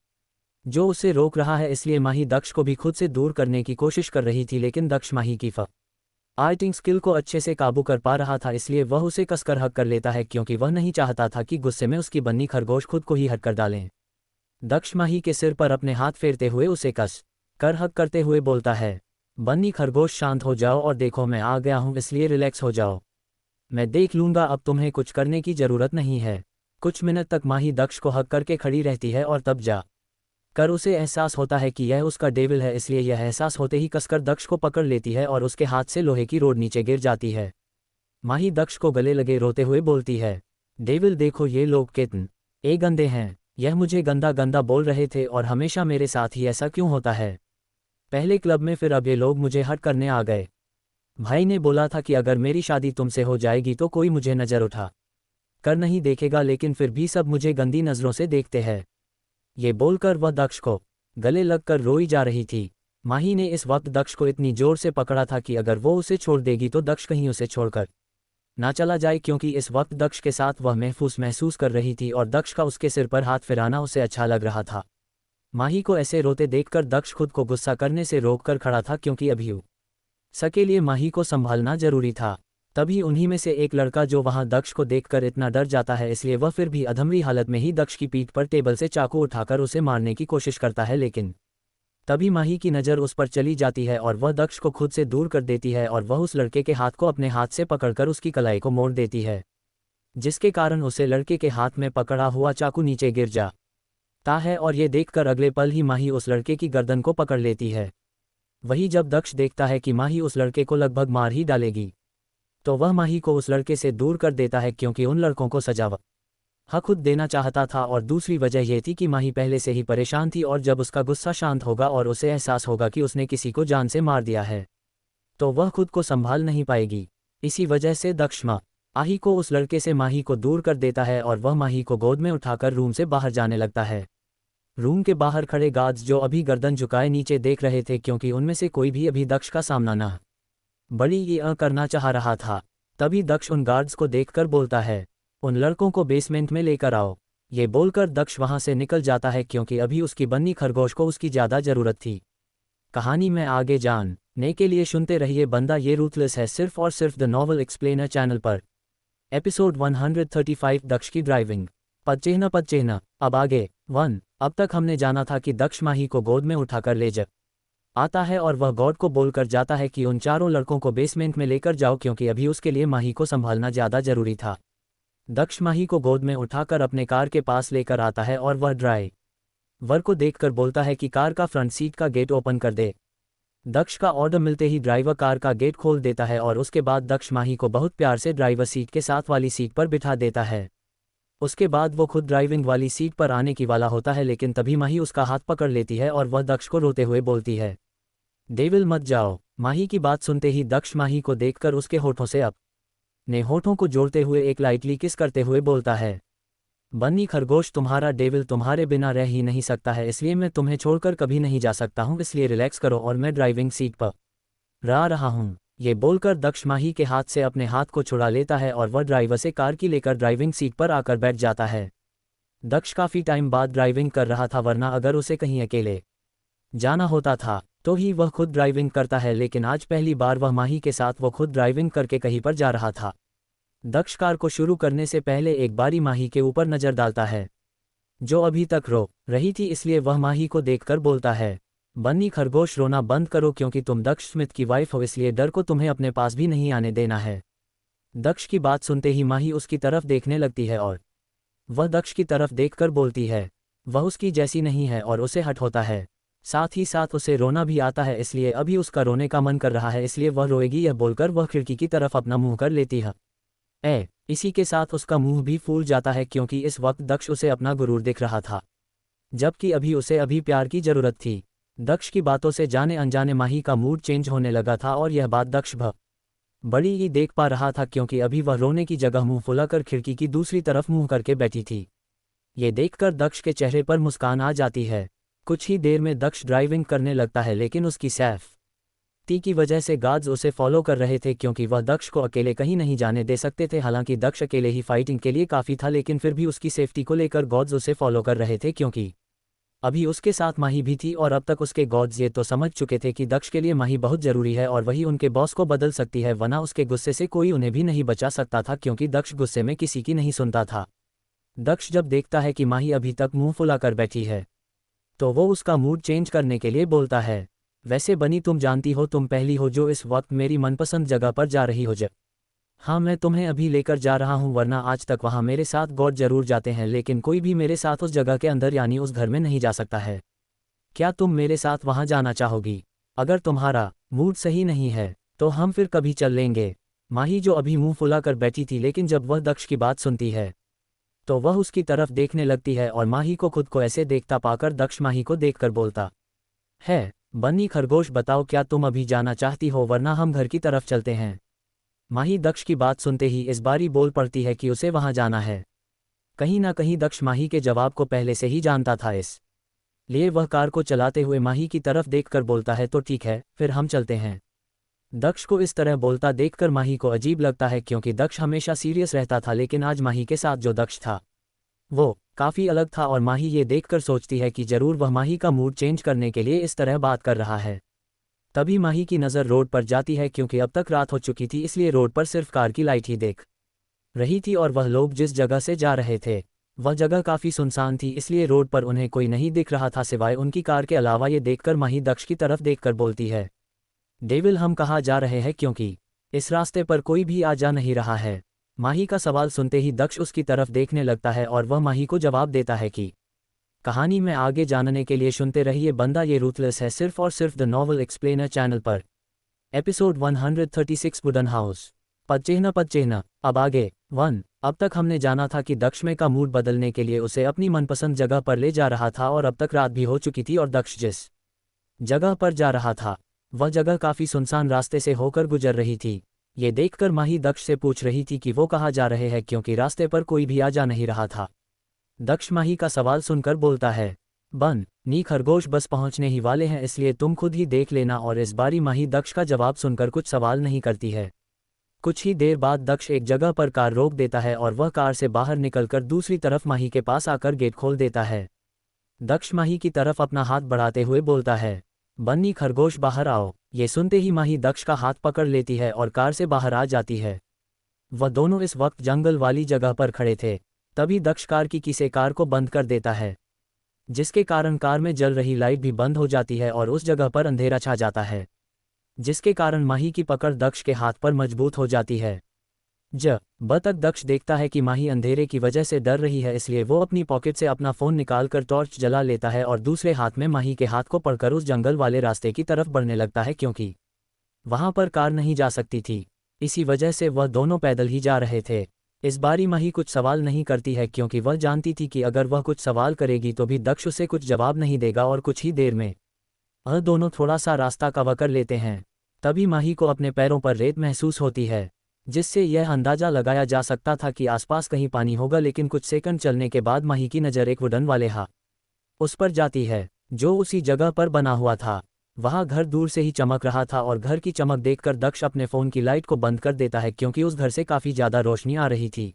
[SPEAKER 1] जो उसे रोक रहा है। इसलिए माही दक्ष को भी खुद से दूर करने की कोशिश कर रही थी, लेकिन दक्ष माही की फाइटिंग स्किल को अच्छे से काबू कर पा रहा था, इसलिए वह उसे कसकर हक कर लेता है क्योंकि वह नहीं चाहता था कि गुस्से में उसकी बन्नी खरगोश खुद को ही हक कर डालें। दक्ष माही के सिर पर अपने हाथ फेरते हुए उसे कस कर हक करते हुए बोलता है, बन्नी खरगोश शांत हो जाओ और देखो मैं आ गया हूँ, इसलिए रिलैक्स हो जाओ, मैं देख लूँगा, अब तुम्हें कुछ करने की ज़रूरत नहीं है। कुछ मिनट तक माही दक्ष को हक करके खड़ी रहती है और तब जा कर उसे एहसास होता है कि यह उसका डेविल है, इसलिए यह एहसास होते ही कसकर दक्ष को पकड़ लेती है और उसके हाथ से लोहे की रोड नीचे गिर जाती है। माही दक्ष को गले लगे रोते हुए बोलती है, डेविल देखो ये लोग कितने गंदे हैं, यह मुझे गंदा गंदा बोल रहे थे और हमेशा मेरे साथ ही ऐसा क्यों होता है। पहले क्लब में, फिर अब ये लोग मुझे हट करने आ गए। भाई ने बोला था कि अगर मेरी शादी तुमसे हो जाएगी तो कोई मुझे नज़र उठा कर नहीं देखेगा, लेकिन फिर भी सब मुझे गंदी नज़रों से देखते हैं। ये बोलकर वह दक्ष को गले लगकर रोई जा रही थी। माही ने इस वक्त दक्ष को इतनी जोर से पकड़ा था कि अगर वो उसे छोड़ देगी तो दक्ष कहीं उसे छोड़कर ना चला जाए, क्योंकि इस वक्त दक्ष के साथ वह महसूस कर रही थी और दक्ष का उसके सिर पर हाथ फिराना उसे अच्छा लग रहा था। माही को ऐसे रोते देखकर दक्ष खुद को गुस्सा करने से रोककर खड़ा था क्योंकि अभी उसके लिए माही को संभालना जरूरी था। तभी उन्हीं में से एक लड़का जो वहां दक्ष को देखकर इतना डर जाता है, इसलिए वह फिर भी अधमरी हालत में ही दक्ष की पीठ पर टेबल से चाकू उठाकर उसे मारने की कोशिश करता है, लेकिन तभी माही की नज़र उस पर चली जाती है और वह दक्ष को खुद से दूर कर देती है और वह उस लड़के के हाथ को अपने हाथ से पकड़कर उसकी कलाई को मोड़ देती है, जिसके कारण उसे लड़के के हाथ में पकड़ा हुआ चाकू नीचे गिर जाता है और ये देखकर अगले पल ही माही उस लड़के की गर्दन को पकड़ लेती है। वही जब दक्ष देखता है कि माही उस लड़के को लगभग मार ही डालेगी तो वह माही को उस लड़के से दूर कर देता है क्योंकि उन लड़कों को सजा वह खुद देना चाहता था, और दूसरी वजह यह थी कि माही पहले से ही परेशान थी और जब उसका गुस्सा शांत होगा और उसे एहसास होगा कि उसने किसी को जान से मार दिया है तो वह खुद को संभाल नहीं पाएगी। इसी वजह से दक्ष माही को उस लड़के से माही को दूर कर देता है और वह माही को गोद में उठाकर रूम से बाहर जाने लगता है। रूम के बाहर खड़े गार्ड्स जो अभी गर्दन झुकाए नीचे देख रहे थे क्योंकि उनमें से कोई भी अभी दक्ष का सामना न बड़ी ये करना चाह रहा था। तभी दक्ष उन गार्ड्स को देखकर बोलता है, उन लड़कों को बेसमेंट में लेकर आओ। ये बोलकर दक्ष वहां से निकल जाता है क्योंकि अभी उसकी बन्नी खरगोश को उसकी ज़्यादा ज़रूरत थी। कहानी में आगे जानने के लिए सुनते रहिए बंदा ये रूथलेस है सिर्फ और सिर्फ द नॉवल एक्सप्लेनर चैनल पर। एपिसोड 135 दक्ष की ड्राइविंग। पदचिह्न। अब आगे 1। अब तक हमने जाना था कि दक्ष माही को गोद में उठाकर ले जा आता है और वह गॉड को बोलकर जाता है कि उन चारों लड़कों को बेसमेंट में लेकर जाओ क्योंकि अभी उसके लिए माही को संभालना ज़्यादा जरूरी था। दक्ष माही को गोद में उठाकर अपने कार के पास लेकर आता है और वह ड्राइवर को देखकर बोलता है कि कार का फ्रंट सीट का गेट ओपन कर दे। दक्ष का ऑर्डर मिलते ही ड्राइवर कार का गेट खोल देता है और उसके बाद दक्ष माही को बहुत प्यार से ड्राइवर सीट के साथ वाली सीट पर बिठा देता है। उसके बाद वो खुद ड्राइविंग वाली सीट पर आने की वाला होता है, लेकिन तभी माही उसका हाथ पकड़ लेती है और वह दक्ष को रोते हुए बोलती है, डेविल मत जाओ। माही की बात सुनते ही दक्ष माही को देखकर उसके होठों से अपने होठों को जोड़ते हुए एक लाइटली किस करते हुए बोलता है, बन्नी खरगोश, तुम्हारा डेविल तुम्हारे बिना रह ही नहीं सकता है, इसलिए मैं तुम्हें छोड़कर कभी नहीं जा सकता हूँ, इसलिए रिलैक्स करो और मैं ड्राइविंग सीट पर आ रहा हूँ। ये बोलकर दक्ष माही के हाथ से अपने हाथ को छुड़ा लेता है और वह ड्राइवर से कार की लेकर ड्राइविंग सीट पर आकर बैठ जाता है। दक्ष काफ़ी टाइम बाद ड्राइविंग कर रहा था, वरना अगर उसे कहीं अकेले जाना होता था तो ही वह खुद ड्राइविंग करता है, लेकिन आज पहली बार वह माही के साथ वो खुद ड्राइविंग करके कहीं पर जा रहा था। दक्ष कार को शुरू करने से पहले एक बारी माही के ऊपर नज़र डालता है, जो अभी तक रो रही थी, इसलिए वह माही को देखकर बोलता है, बन्नी खरगोश रोना बंद करो, क्योंकि तुम दक्ष स्मिथ की वाइफ हो, इसलिए डर को तुम्हें अपने पास भी नहीं आने देना है। दक्ष की बात सुनते ही माही उसकी तरफ देखने लगती है और वह दक्ष की तरफ देखकर बोलती है, वह उसकी जैसी नहीं है, और उसे हट होता है। साथ ही साथ उसे रोना भी आता है, इसलिए अभी उसका रोने का मन कर रहा है, इसलिए वह रोएगी। यह बोलकर वह खिड़की की तरफ अपना मुंह कर लेती है। इसी के साथ उसका मुंह भी फूल जाता है, क्योंकि इस वक्त दक्ष उसे अपना गुरूर दिख रहा था, जबकि अभी उसे अभी प्यार की जरूरत थी। दक्ष की बातों से जाने अनजाने माही का मूड चेंज होने लगा था, और यह बात दक्ष बड़ी ही देख पा रहा था, क्योंकि अभी वह रोने की जगह मुंह फुलाकर खिड़की की दूसरी तरफ मुंह करके बैठी थी। ये देखकर दक्ष के चेहरे पर मुस्कान आ जाती है। कुछ ही देर में दक्ष ड्राइविंग करने लगता है, लेकिन उसकी सेफ्टी की वजह से गार्ड्स उसे फॉलो कर रहे थे, क्योंकि वह दक्ष को अकेले कहीं नहीं जाने दे सकते थे। हालांकि दक्ष अकेले ही फाइटिंग के लिए काफ़ी था, लेकिन फिर भी उसकी सेफ्टी को लेकर गार्ड्स उसे फॉलो कर रहे थे, क्योंकि अभी उसके साथ माही भी थी, और अब तक उसके गार्ड्स ये तो समझ चुके थे कि दक्ष के लिए माही बहुत ज़रूरी है और वही उनके बॉस को बदल सकती है, वरना उसके गुस्से से कोई उन्हें भी नहीं बचा सकता था, क्योंकि दक्ष गुस्से में किसी की नहीं सुनता था। दक्ष जब देखता है कि माही अभी तक मुंह फुलाकर बैठी है, तो वो उसका मूड चेंज करने के लिए बोलता है, वैसे बनी, तुम जानती हो तुम पहली हो जो इस वक्त मेरी मनपसंद जगह पर जा रही हो। जब हाँ, मैं तुम्हें अभी लेकर जा रहा हूँ, वरना आज तक वहाँ मेरे साथ गॉड जरूर जाते हैं, लेकिन कोई भी मेरे साथ उस जगह के अंदर यानी उस घर में नहीं जा सकता है। क्या तुम मेरे साथ वहाँ जाना चाहोगी? अगर तुम्हारा मूड सही नहीं है तो हम फिर कभी चल लेंगे। माही जो अभी मुंह फुलाकर बैठी थी, लेकिन जब वह दक्ष की बात सुनती है तो वह उसकी तरफ देखने लगती है, और माही को खुद को ऐसे देखता पाकर दक्ष माही को देखकर बोलता है, बन्नी खरगोश, बताओ क्या तुम अभी जाना चाहती हो, वरना हम घर की तरफ चलते हैं। माही दक्ष की बात सुनते ही इस बारी बोल पड़ती है कि उसे वहां जाना है। कहीं ना कहीं दक्ष माही के जवाब को पहले से ही जानता था, इसलिए वह कार को चलाते हुए माही की तरफ देखकर बोलता है, तो ठीक है, फिर हम चलते हैं। दक्ष को इस तरह बोलता देखकर माही को अजीब लगता है, क्योंकि दक्ष हमेशा सीरियस रहता था, लेकिन आज माही के साथ जो दक्ष था वो काफ़ी अलग था, और माही ये देखकर सोचती है कि जरूर वह माही का मूड चेंज करने के लिए इस तरह बात कर रहा है। तभी माही की नज़र रोड पर जाती है, क्योंकि अब तक रात हो चुकी थी, इसलिए रोड पर सिर्फ कार की लाइट ही देख रही थी, और वह लोग जिस जगह से जा रहे थे वह जगह काफ़ी सुनसान थी, इसलिए रोड पर उन्हें कोई नहीं दिख रहा था सिवाय उनकी कार के अलावा। ये देखकर माही दक्ष की तरफ देखकर बोलती है, डेविल, हम कहाँ जा रहे हैं, क्योंकि इस रास्ते पर कोई भी आ जा नहीं रहा है। माही का सवाल सुनते ही दक्ष उसकी तरफ देखने लगता है, और वह माही को जवाब देता है कि कहानी में आगे जानने के लिए सुनते रहिए बंदा ये रूथलेस है, सिर्फ और सिर्फ द नॉवल एक्सप्लेनर चैनल पर। Episode 136 wooden house. पदचिह्न। अब आगे 1। अब तक हमने जाना था कि दक्ष में का मूड बदलने के लिए उसे अपनी मनपसंद जगह पर ले जा रहा था, और अब तक रात भी हो चुकी थी, और दक्ष जिस जगह पर जा रहा था वह जगह काफ़ी सुनसान रास्ते से होकर गुजर रही थी। ये देखकर माही दक्ष से पूछ रही थी कि वो कहाँ जा रहे हैं, क्योंकि रास्ते पर कोई भी आ जा नहीं रहा था। दक्ष माही का सवाल सुनकर बोलता है, नी खरगोश, बस पहुंचने ही वाले हैं, इसलिए तुम खुद ही देख लेना। और इस बारी माही दक्ष का जवाब सुनकर कुछ सवाल नहीं करती है। कुछ ही देर बाद दक्ष एक जगह पर कार रोक देता है, और वह कार से बाहर निकलकर दूसरी तरफ माही के पास आकर गेट खोल देता है। दक्ष माही की तरफ अपना हाथ बढ़ाते हुए बोलता है, बन्नी खरगोश, बाहर आओ। ये सुनते ही माही दक्ष का हाथ पकड़ लेती है और कार से बाहर आ जाती है। वह दोनों इस वक्त जंगल वाली जगह पर खड़े थे। तभी दक्ष कार की की से कार को बंद कर देता है, जिसके कारण कार में जल रही लाइट भी बंद हो जाती है और उस जगह पर अंधेरा छा जाता है, जिसके कारण माही की पकड़ दक्ष के हाथ पर मजबूत हो जाती है। ब तक दक्ष देखता है कि माही अंधेरे की वजह से डर रही है, इसलिए वो अपनी पॉकेट से अपना फ़ोन निकालकर टॉर्च जला लेता है और दूसरे हाथ में माही के हाथ को पकड़कर उस जंगल वाले रास्ते की तरफ बढ़ने लगता है, क्योंकि वहां पर कार नहीं जा सकती थी। इसी वजह से वह दोनों पैदल ही जा रहे थे। इस बारी माही कुछ सवाल नहीं करती है, क्योंकि वह जानती थी कि अगर वह कुछ सवाल करेगी तो भी दक्ष उसे कुछ जवाब नहीं देगा और कुछ ही देर में दोनों थोड़ा सा रास्ता कवर कर लेते हैं। तभी माही को अपने पैरों पर रेत महसूस होती है, जिससे यह अंदाजा लगाया जा सकता था कि आसपास कहीं पानी होगा। लेकिन कुछ सेकंड चलने के बाद माही की नज़र एक वुडन वाले उस पर जाती है, जो उसी जगह पर बना हुआ था। वहां घर दूर से ही चमक रहा था और घर की चमक देखकर दक्ष अपने फ़ोन की लाइट को बंद कर देता है, क्योंकि उस घर से काफ़ी ज़्यादा रोशनी आ रही थी,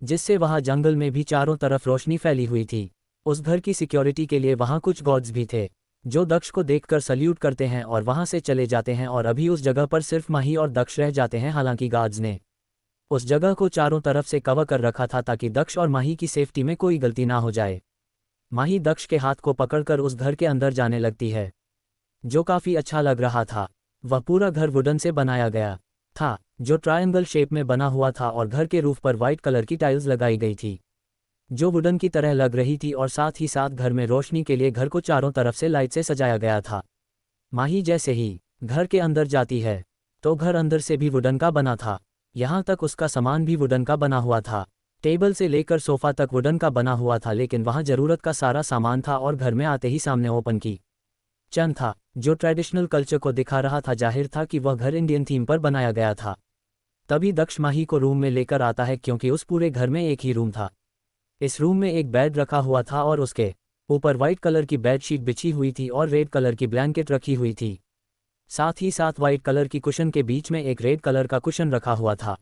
[SPEAKER 1] जिससे वहां जंगल में भी चारों तरफ रोशनी फैली हुई थी। उस घर की सिक्योरिटी के लिए वहां कुछ गार्ड्स भी थे, जो दक्ष को देखकर सल्यूट करते हैं और वहां से चले जाते हैं। और अभी उस जगह पर सिर्फ माही और दक्ष रह जाते हैं। हालांकि गार्ड्स ने उस जगह को चारों तरफ से कवर कर रखा था ताकि दक्ष और माही की सेफ्टी में कोई गलती ना हो जाए। माही दक्ष के हाथ को पकड़कर उस घर के अंदर जाने लगती है, जो काफ़ी अच्छा लग रहा था। वह पूरा घर वुडन से बनाया गया था, जो ट्रायंगल शेप में बना हुआ था, और घर के रूफ पर वाइट कलर की टाइल्स लगाई गई थी, जो वुडन की तरह लग रही थी। और साथ ही साथ घर में रोशनी के लिए घर को चारों तरफ से लाइट से सजाया गया था। माही जैसे ही घर के अंदर जाती है तो घर अंदर से भी वुडन का बना था। यहाँ तक उसका सामान भी वुडन का बना हुआ था। टेबल से लेकर सोफ़ा तक वुडन का बना हुआ था, लेकिन वहाँ ज़रूरत का सारा सामान था। और घर में आते ही सामने ओपन किचन था, जो ट्रेडिशनल कल्चर को दिखा रहा था। जाहिर था कि वह घर इंडियन थीम पर बनाया गया था। तभी दक्ष माही को रूम में लेकर आता है, क्योंकि उस पूरे घर में एक ही रूम था। इस रूम में एक बेड रखा हुआ था और उसके ऊपर वाइट कलर की बेडशीट बिछी हुई थी और रेड कलर की ब्लैंकेट रखी हुई थी। साथ ही साथ वाइट कलर की कुशन के बीच में एक रेड कलर का कुशन रखा हुआ था,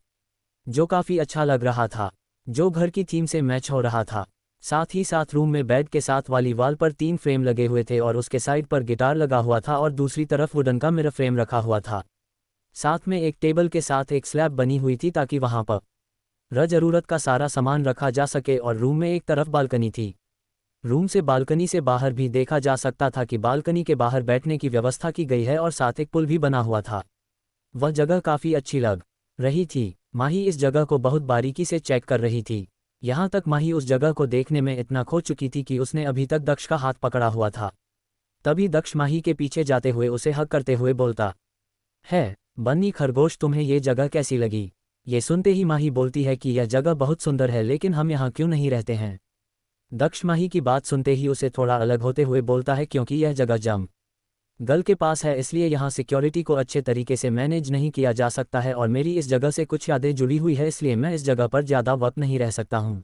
[SPEAKER 1] जो काफ़ी अच्छा लग रहा था, जो घर की थीम से मैच हो रहा था। साथ ही साथ रूम में बेड के साथ वाली वाल पर 3 फ्रेम लगे हुए थे और उसके साइड पर गिटार लगा हुआ था और दूसरी तरफ वुडन का मिरर फ्रेम रखा हुआ था। साथ में एक टेबल के साथ एक स्लैब बनी हुई थी, ताकि वहां पर ज़रूरत का सारा सामान रखा जा सके। और रूम में एक तरफ बालकनी थी। रूम से बालकनी से बाहर भी देखा जा सकता था कि बालकनी के बाहर बैठने की व्यवस्था की गई है और साथ एक पुल भी बना हुआ था। वह जगह काफ़ी अच्छी लग रही थी। माही इस जगह को बहुत बारीकी से चेक कर रही थी। यहाँ तक माही उस जगह को देखने में इतना खो चुकी थी कि उसने अभी तक दक्ष का हाथ पकड़ा हुआ था। तभी दक्ष माही के पीछे जाते हुए उसे हक करते हुए बोलता है, बन्नी खरगोश, तुम्हें ये जगह कैसी लगी? ये सुनते ही माही बोलती है कि यह जगह बहुत सुंदर है, लेकिन हम यहाँ क्यों नहीं रहते हैं? दक्ष माही की बात सुनते ही उसे थोड़ा अलग होते हुए बोलता है, क्योंकि यह जगह जंगल के पास है, इसलिए यहाँ सिक्योरिटी को अच्छे तरीके से मैनेज नहीं किया जा सकता है। और मेरी इस जगह से कुछ यादें जुड़ी हुई है, इसलिए मैं इस जगह पर ज़्यादा वक्त नहीं रह सकता हूँ।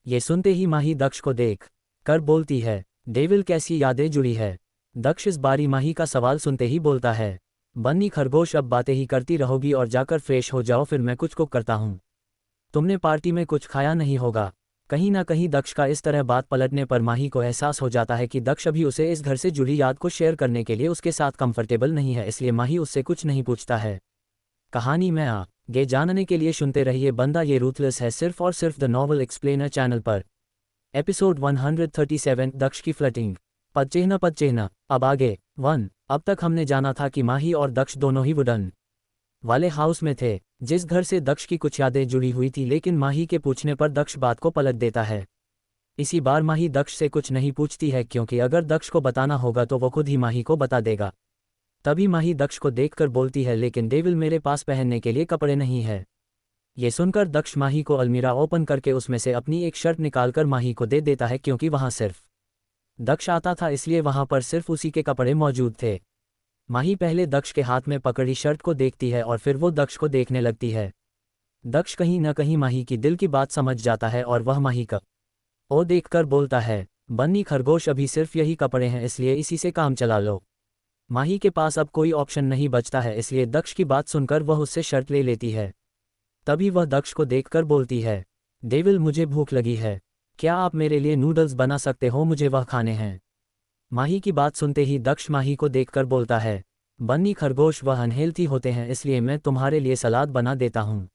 [SPEAKER 1] ये सुनते ही माही दक्ष को देख कर बोलती है, डेविल, कैसी यादें जुड़ी है? दक्ष इस बारी माही का सवाल सुनते ही बोलता है, बन्नी खरगोश, अब बातें ही करती रहोगी और जाकर फ्रेश हो जाओ, फिर मैं कुछ कुक करता हूँ। तुमने पार्टी में कुछ खाया नहीं होगा। कहीं ना कहीं दक्ष का इस तरह बात पलटने पर माही को एहसास हो जाता है कि दक्ष अभी उसे इस घर से जुड़ी याद को शेयर करने के लिए उसके साथ कंफर्टेबल नहीं है, इसलिए माही उससे कुछ नहीं पूछता है। कहानी में आगे जानने के लिए सुनते रहिए बंदा ये रूथलेस है, सिर्फ और सिर्फ द नॉवल एक्सप्लेनर चैनल पर। एपिसोड 137, दक्ष की फ्लर्टिंग। पदचिह्न। अब आगे 1। अब तक हमने जाना था कि माही और दक्ष दोनों ही वुडन वाले हाउस में थे, जिस घर से दक्ष की कुछ यादें जुड़ी हुई थी। लेकिन माही के पूछने पर दक्ष बात को पलट देता है। इसी बार माही दक्ष से कुछ नहीं पूछती है, क्योंकि अगर दक्ष को बताना होगा तो वो खुद ही माही को बता देगा। तभी माही दक्ष को देखकर बोलती है, लेकिन डेविल, मेरे पास पहनने के लिए कपड़े नहीं है। ये सुनकर दक्ष माही को अलमीरा ओपन करके उसमें से अपनी एक शर्ट निकालकर माही को दे देता है, क्योंकि वहाँ सिर्फ दक्ष आता था, इसलिए वहाँ पर सिर्फ उसी के कपड़े मौजूद थे। माही पहले दक्ष के हाथ में पकड़ी शर्ट को देखती है और फिर वो दक्ष को देखने लगती है। दक्ष कहीं न कहीं माही की दिल की बात समझ जाता है और वह माही का ओ देखकर बोलता है, बन्नी खरगोश, अभी सिर्फ यही कपड़े हैं, इसलिए इसी से काम चला लो। माही के पास अब कोई ऑप्शन नहीं बचता है, इसलिए दक्ष की बात सुनकर वह उससे शर्ट ले लेती है। तभी वह दक्ष को देखकर बोलती है, डेविल, मुझे भूख लगी है, क्या आप मेरे लिए नूडल्स बना सकते हो? मुझे वह खाने हैं। माही की बात सुनते ही दक्ष माही को देखकर बोलता है, बन्नी खरगोश, वह अनहेल्थी होते हैं, इसलिए मैं तुम्हारे लिए सलाद बना देता हूँ।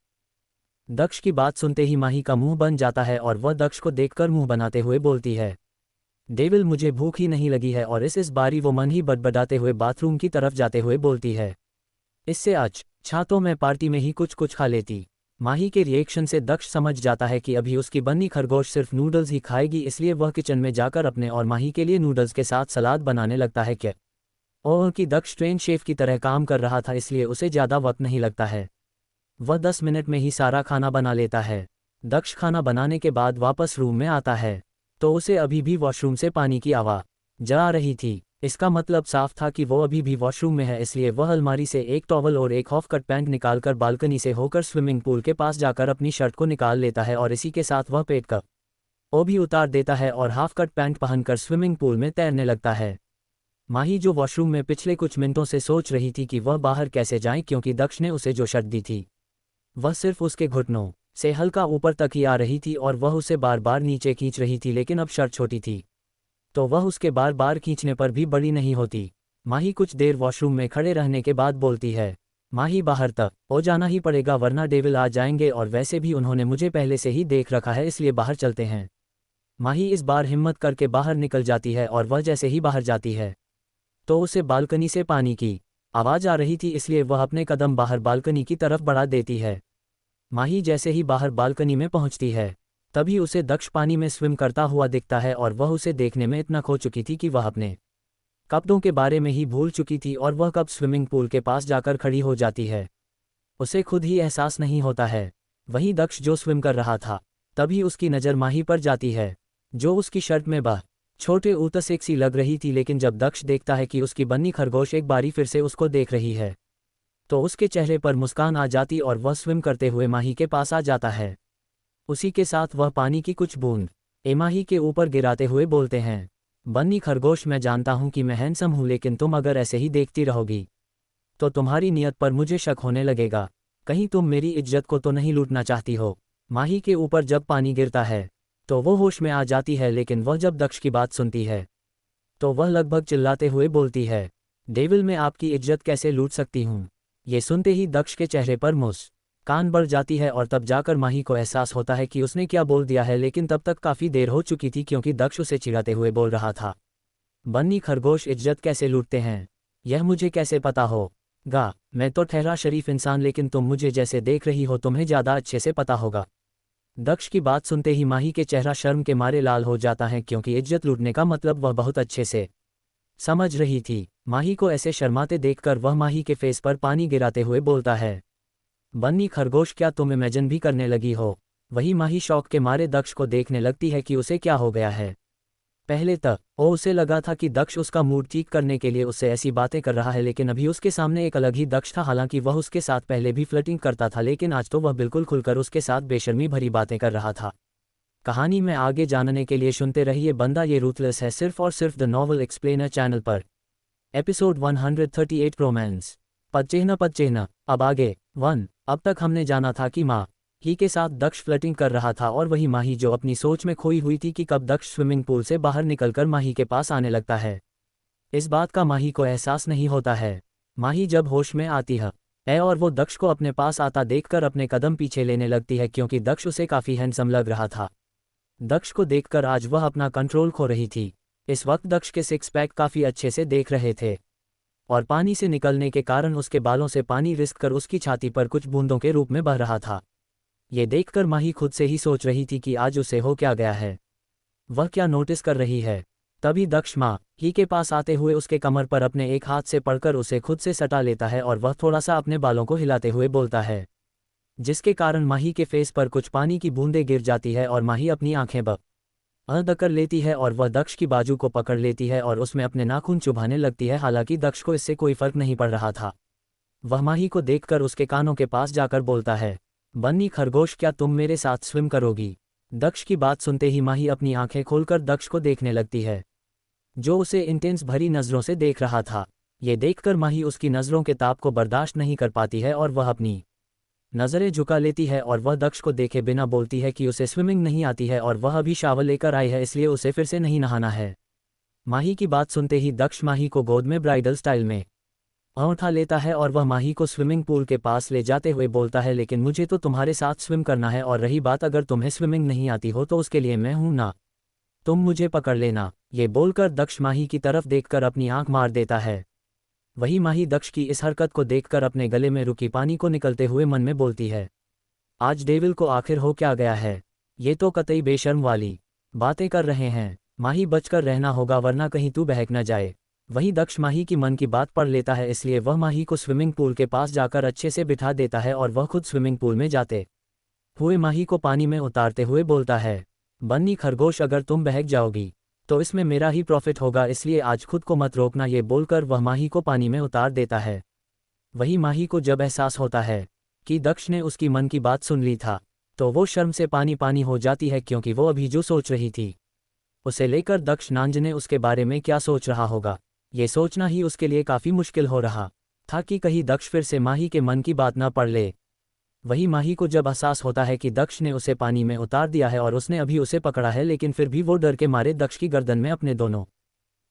[SPEAKER 1] दक्ष की बात सुनते ही माही का मुंह बन जाता है और वह दक्ष को देखकर मुंह बनाते हुए बोलती है, डेविल, मुझे भूख ही नहीं लगी है। और इस बारी वो मन ही बड़बड़ाते हुए बाथरूम की तरफ जाते हुए बोलती है, इससे अच्छा तो मैं पार्टी में ही कुछ खा लेती। माही के रिएक्शन से दक्ष समझ जाता है कि अभी उसकी बन्नी खरगोश सिर्फ नूडल्स ही खाएगी, इसलिए वह किचन में जाकर अपने और माही के लिए नूडल्स के साथ सलाद बनाने लगता है। क्या और कि दक्ष ट्रेन शेफ की तरह काम कर रहा था, इसलिए उसे ज़्यादा वक्त नहीं लगता है। वह 10 मिनट में ही सारा खाना बना लेता है। दक्ष खाना बनाने के बाद वापस रूम में आता है तो उसे अभी भी वॉशरूम से पानी की आवाज़ जा रही थी। इसका मतलब साफ था कि वो अभी भी वॉशरूम में है, इसलिए वह अलमारी से एक टॉवल और एक हाफ कट पैंट निकालकर बालकनी से होकर स्विमिंग पूल के पास जाकर अपनी शर्ट को निकाल लेता है और इसी के साथ वह पेट का वो भी उतार देता है और हाफ कट पैंट पहनकर स्विमिंग पूल में तैरने लगता है। माही जो वॉशरूम में पिछले कुछ मिनटों से सोच रही थी कि वह बाहर कैसे जाए, क्योंकि दक्ष ने उसे जो शर्ट दी थी वह सिर्फ उसके घुटनों से हल्का ऊपर तक ही आ रही थी और वह उसे बार बार नीचे खींच रही थी, लेकिन अब शर्ट छोटी थी तो वह उसके बार बार खींचने पर भी बड़ी नहीं होती। माही कुछ देर वॉशरूम में खड़े रहने के बाद बोलती है, माही बाहर तक हो जाना ही पड़ेगा वरना डेविल आ जाएंगे, और वैसे भी उन्होंने मुझे पहले से ही देख रखा है, इसलिए बाहर चलते हैं। माही इस बार हिम्मत करके बाहर निकल जाती है और वह जैसे ही बाहर जाती है तो उसे बालकनी से पानी की आवाज़ आ रही थी, इसलिए वह अपने कदम बाहर बालकनी की तरफ बढ़ा देती है। माही जैसे ही बाहर बालकनी में पहुंचती है तभी उसे दक्ष पानी में स्विम करता हुआ दिखता है और वह उसे देखने में इतना खो चुकी थी कि वह अपने कपड़ों के बारे में ही भूल चुकी थी और वह कब स्विमिंग पूल के पास जाकर खड़ी हो जाती है उसे खुद ही एहसास नहीं होता है। वहीं दक्ष जो स्विम कर रहा था तभी उसकी नज़र माही पर जाती है जो उसकी शर्ट में छोटे ऊतक सी लग रही थी, लेकिन जब दक्ष देखता है कि उसकी बन्नी खरगोश एक बारी फिर से उसको देख रही है तो उसके चेहरे पर मुस्कान आ जाती और वह स्विम करते हुए माही के पास आ जाता है। उसी के साथ वह पानी की कुछ बूंद माही के ऊपर गिराते हुए बोलते हैं, बन्नी खरगोश, मैं जानता हूं कि मैं हैंडसम हूं, लेकिन तुम अगर ऐसे ही देखती रहोगी तो तुम्हारी नियत पर मुझे शक होने लगेगा। कहीं तुम मेरी इज्जत को तो नहीं लूटना चाहती हो। माही के ऊपर जब पानी गिरता है तो वो होश में आ जाती है, लेकिन वह जब दक्ष की बात सुनती है तो वह लगभग चिल्लाते हुए बोलती है, डेविल, मैं आपकी इज्जत कैसे लूट सकती हूँ। ये सुनते ही दक्ष के चेहरे पर मुस्कान बढ़ जाती है और तब जाकर माही को एहसास होता है कि उसने क्या बोल दिया है, लेकिन तब तक काफ़ी देर हो चुकी थी क्योंकि दक्ष उसे चिढ़ाते हुए बोल रहा था, बन्नी खरगोश, इज्जत कैसे लूटते हैं यह मुझे कैसे पता होगा। मैं तो ठहरा शरीफ इंसान, लेकिन तुम मुझे जैसे देख रही हो तुम्हें ज़्यादा अच्छे से पता होगा। दक्ष की बात सुनते ही माही के चेहरा शर्म के मारे लाल हो जाता है, क्योंकि इज्जत लूटने का मतलब वह बहुत अच्छे से समझ रही थी। माही को ऐसे शर्माते देखकर वह माही के फेस पर पानी गिराते हुए बोलता है, बन्नी खरगोश, क्या तुम इमेजिन भी करने लगी हो। वही माही शौक के मारे दक्ष को देखने लगती है कि उसे क्या हो गया है। पहले तक उसे लगा था कि दक्ष उसका मूड ठीक करने के लिए उससे ऐसी बातें कर रहा है, लेकिन अभी उसके सामने एक अलग ही दक्ष था। हालांकि वह उसके साथ पहले भी फ्लर्टिंग करता था, लेकिन आज तो वह बिल्कुल खुलकर उसके साथ बेशर्मी भरी बातें कर रहा था। कहानी में आगे जानने के लिए सुनते रहिए बंदा ये रूथलेस है, सिर्फ और सिर्फ द नॉवल एक्सप्लेनर चैनल पर। एपिसोड 138 रोमांस पदचिह्न। अब आगे 1। अब तक हमने जाना था कि माही के साथ दक्ष फ्लर्टिंग कर रहा था और वही माही जो अपनी सोच में खोई हुई थी कि कब दक्ष स्विमिंग पूल से बाहर निकलकर माही के पास आने लगता है। इस बात का माही को एहसास नहीं होता है। माही जब होश में आती है और वो दक्ष को अपने पास आता देखकर अपने कदम पीछे लेने लगती है, क्योंकि दक्ष उसे काफ़ी हैंडसम लग रहा था। दक्ष को देखकर आज वह अपना कंट्रोल खो रही थी। इस वक्त दक्ष के सिक्स पैक काफ़ी अच्छे से देख रहे थे और पानी से निकलने के कारण उसके बालों से पानी रिश्क कर उसकी छाती पर कुछ बूंदों के रूप में बह रहा था। ये देखकर माही खुद से ही सोच रही थी कि आज उसे हो क्या गया है, वह क्या नोटिस कर रही है। तभी दक्ष माही के पास आते हुए उसके कमर पर अपने एक हाथ से पकड़कर उसे खुद से सटा लेता है और वह थोड़ा सा अपने बालों को हिलाते हुए बोलता है, जिसके कारण माही के फेस पर कुछ पानी की बूंदें गिर जाती है और माही अपनी आंखें बंद कर लेती है और वह दक्ष की बाजू को पकड़ लेती है और उसमें अपने नाखून चुभाने लगती है। हालांकि दक्ष को इससे कोई फर्क नहीं पड़ रहा था। वह माही को देखकर उसके कानों के पास जाकर बोलता है, बन्नी खरगोश, क्या तुम मेरे साथ स्विम करोगी। दक्ष की बात सुनते ही माही अपनी आंखें खोलकर दक्ष को देखने लगती है, जो उसे इंटेंस भरी नज़रों से देख रहा था। ये देखकर माही उसकी नज़रों के ताप को बर्दाश्त नहीं कर पाती है और वह अपनी नज़रें झुका लेती है और वह दक्ष को देखे बिना बोलती है कि उसे स्विमिंग नहीं आती है और वह अभी शावर लेकर आई है, इसलिए उसे फिर से नहीं नहाना है। माही की बात सुनते ही दक्ष माही को गोद में ब्राइडल स्टाइल में उठा लेता है और वह माही को स्विमिंग पूल के पास ले जाते हुए बोलता है, लेकिन मुझे तो तुम्हारे साथ स्विम करना है, और रही बात अगर तुम्हें स्विमिंग नहीं आती हो तो उसके लिए मैं हूं ना, तुम मुझे पकड़ लेना। ये बोलकर दक्ष माही की तरफ देखकर अपनी आंख मार देता है। वही माही दक्ष की इस हरकत को देखकर अपने गले में रुकी पानी को निकलते हुए मन में बोलती है, आज डेविल को आखिर हो क्या गया है? ये तो कतई बेशर्म वाली बातें कर रहे हैं। माही बचकर रहना होगा वरना कहीं तू बहक न जाए। वहीं दक्ष माही की मन की बात पढ़ लेता है, इसलिए वह माही को स्विमिंग पूल के पास जाकर अच्छे से बिठा देता है और वह खुद स्विमिंग पूल में जाते हुए माही को पानी में उतारते हुए बोलता है, बन्नी खरगोश, अगर तुम बहक जाओगी तो इसमें मेरा ही प्रॉफिट होगा, इसलिए आज खुद को मत रोकना। ये बोलकर वह माही को पानी में उतार देता है। वही माही को जब एहसास होता है कि दक्ष ने उसकी मन की बात सुन ली था, तो वो शर्म से पानी पानी हो जाती है, क्योंकि वो अभी जो सोच रही थी उसे लेकर दक्ष नांजने उसके बारे में क्या सोच रहा होगा, ये सोचना ही उसके लिए काफ़ी मुश्किल हो रहा था कि कहीं दक्ष फिर से माही के मन की बात ना पढ़ ले। वही माही को जब एहसास होता है कि दक्ष ने उसे पानी में उतार दिया है और उसने अभी उसे पकड़ा है, लेकिन फिर भी वो डर के मारे दक्ष की गर्दन में अपने दोनों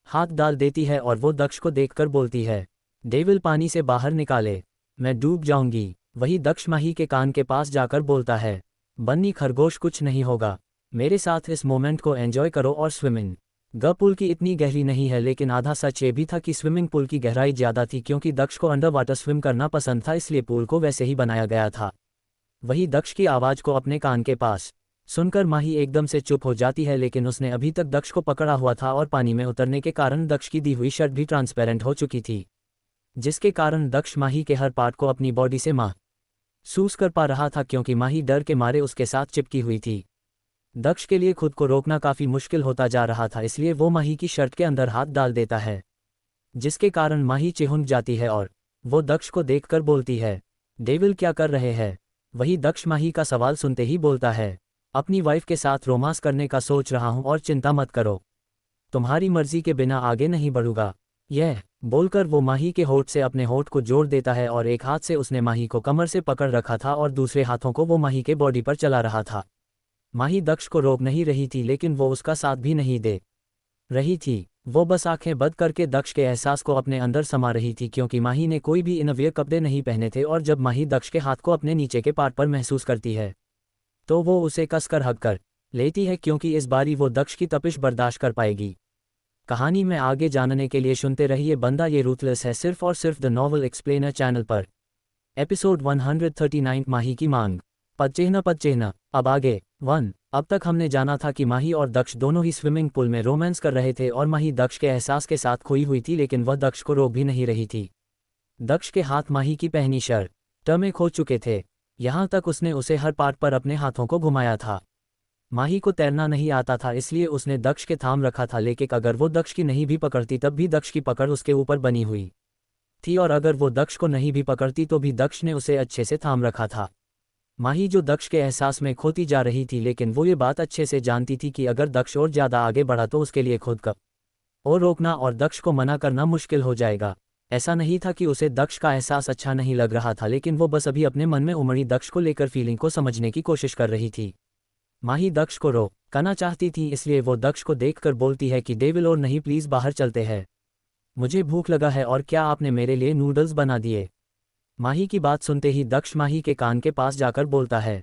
[SPEAKER 1] हाथ डाल देती है और वो दक्ष को देखकर बोलती है, डेविल पानी से बाहर निकाले, मैं डूब जाऊंगी। वही दक्ष माही के कान के पास जाकर बोलता है, बन्नी खरगोश, कुछ नहीं होगा, मेरे साथ इस मोमेंट को एंजॉय करो। और स्विमिंग पूल की इतनी गहरी नहीं है, लेकिन आधा सच ये भी था कि स्विमिंग पूल की गहराई ज़्यादा थी, क्योंकि दक्ष को अंडर वाटर स्विम करना पसंद था, इसलिए पूल को वैसे ही बनाया गया था। वही दक्ष की आवाज़ को अपने कान के पास सुनकर माही एकदम से चुप हो जाती है, लेकिन उसने अभी तक दक्ष को पकड़ा हुआ था और पानी में उतरने के कारण दक्ष की दी हुई शर्ट भी ट्रांसपेरेंट हो चुकी थी, जिसके कारण दक्ष माही के हर पार्ट को अपनी बॉडी से महसूस कर पा रहा था, क्योंकि माही डर के मारे उसके साथ चिपकी हुई थी। दक्ष के लिए खुद को रोकना काफ़ी मुश्किल होता जा रहा था, इसलिए वो माही की शर्ट के अंदर हाथ डाल देता है, जिसके कारण माही चिहुंक जाती है और वो दक्ष को देखकर बोलती है, डेविल क्या कर रहे हैं? वही दक्ष माही का सवाल सुनते ही बोलता है, अपनी वाइफ के साथ रोमांस करने का सोच रहा हूं और चिंता मत करो, तुम्हारी मर्जी के बिना आगे नहीं बढ़ूंगा। यह बोलकर वो माही के होठ से अपने होठ को जोड़ देता है और एक हाथ से उसने माही को कमर से पकड़ रखा था और दूसरे हाथों को वो माही के बॉडी पर चला रहा था। माही दक्ष को रोक नहीं रही थी, लेकिन वो उसका साथ भी नहीं दे रही थी। वो बस आंखें बंद करके दक्ष के एहसास को अपने अंदर समा रही थी, क्योंकि माही ने कोई भी इनवियर कपड़े नहीं पहने थे, और जब माही दक्ष के हाथ को अपने नीचे के पार्ट पर महसूस करती है तो वो उसे कसकर हग कर लेती है, क्योंकि इस बारी वो दक्ष की तपिश बर्दाश्त कर पाएगी। कहानी में आगे जानने के लिए सुनते रहिए बंदा ये रूथलेस है, सिर्फ और सिर्फ द नॉवल एक्सप्लेनर चैनल पर। एपिसोड 139 माही की मांग। पद चिह्न। अब आगे 1। अब तक हमने जाना था कि माही और दक्ष दोनों ही स्विमिंग पूल में रोमांस कर रहे थे और माही दक्ष के एहसास के साथ खोई हुई थी, लेकिन वह दक्ष को रोक भी नहीं रही थी। दक्ष के हाथ माही की पहनी शर्ट में खो चुके थे, यहाँ तक उसने उसे हर पार्ट पर अपने हाथों को घुमाया था। माही को तैरना नहीं आता था, इसलिए उसने दक्ष के थाम रखा था, लेकिन अगर वो दक्ष की नहीं भी पकड़ती तब भी दक्ष की पकड़ उसके ऊपर बनी हुई थी, और अगर वो दक्ष को नहीं भी पकड़ती तो भी दक्ष ने उसे अच्छे से थाम रखा था। माही जो दक्ष के एहसास में खोती जा रही थी, लेकिन वो ये बात अच्छे से जानती थी कि अगर दक्ष और ज़्यादा आगे बढ़ा तो उसके लिए खुद को और रोकना और दक्ष को मना करना मुश्किल हो जाएगा। ऐसा नहीं था कि उसे दक्ष का एहसास अच्छा नहीं लग रहा था, लेकिन वो बस अभी अपने मन में उमड़ी दक्ष को लेकर फीलिंग को समझने की कोशिश कर रही थी। माही दक्ष को रोकना चाहती थी, इसलिए वो दक्ष को देखकर बोलती है कि डेविल और नहीं, प्लीज़ बाहर चलते हैं, मुझे भूख लगा है और क्या आपने मेरे लिए नूडल्स बना दिए? माही की बात सुनते ही दक्ष माही के कान के पास जाकर बोलता है,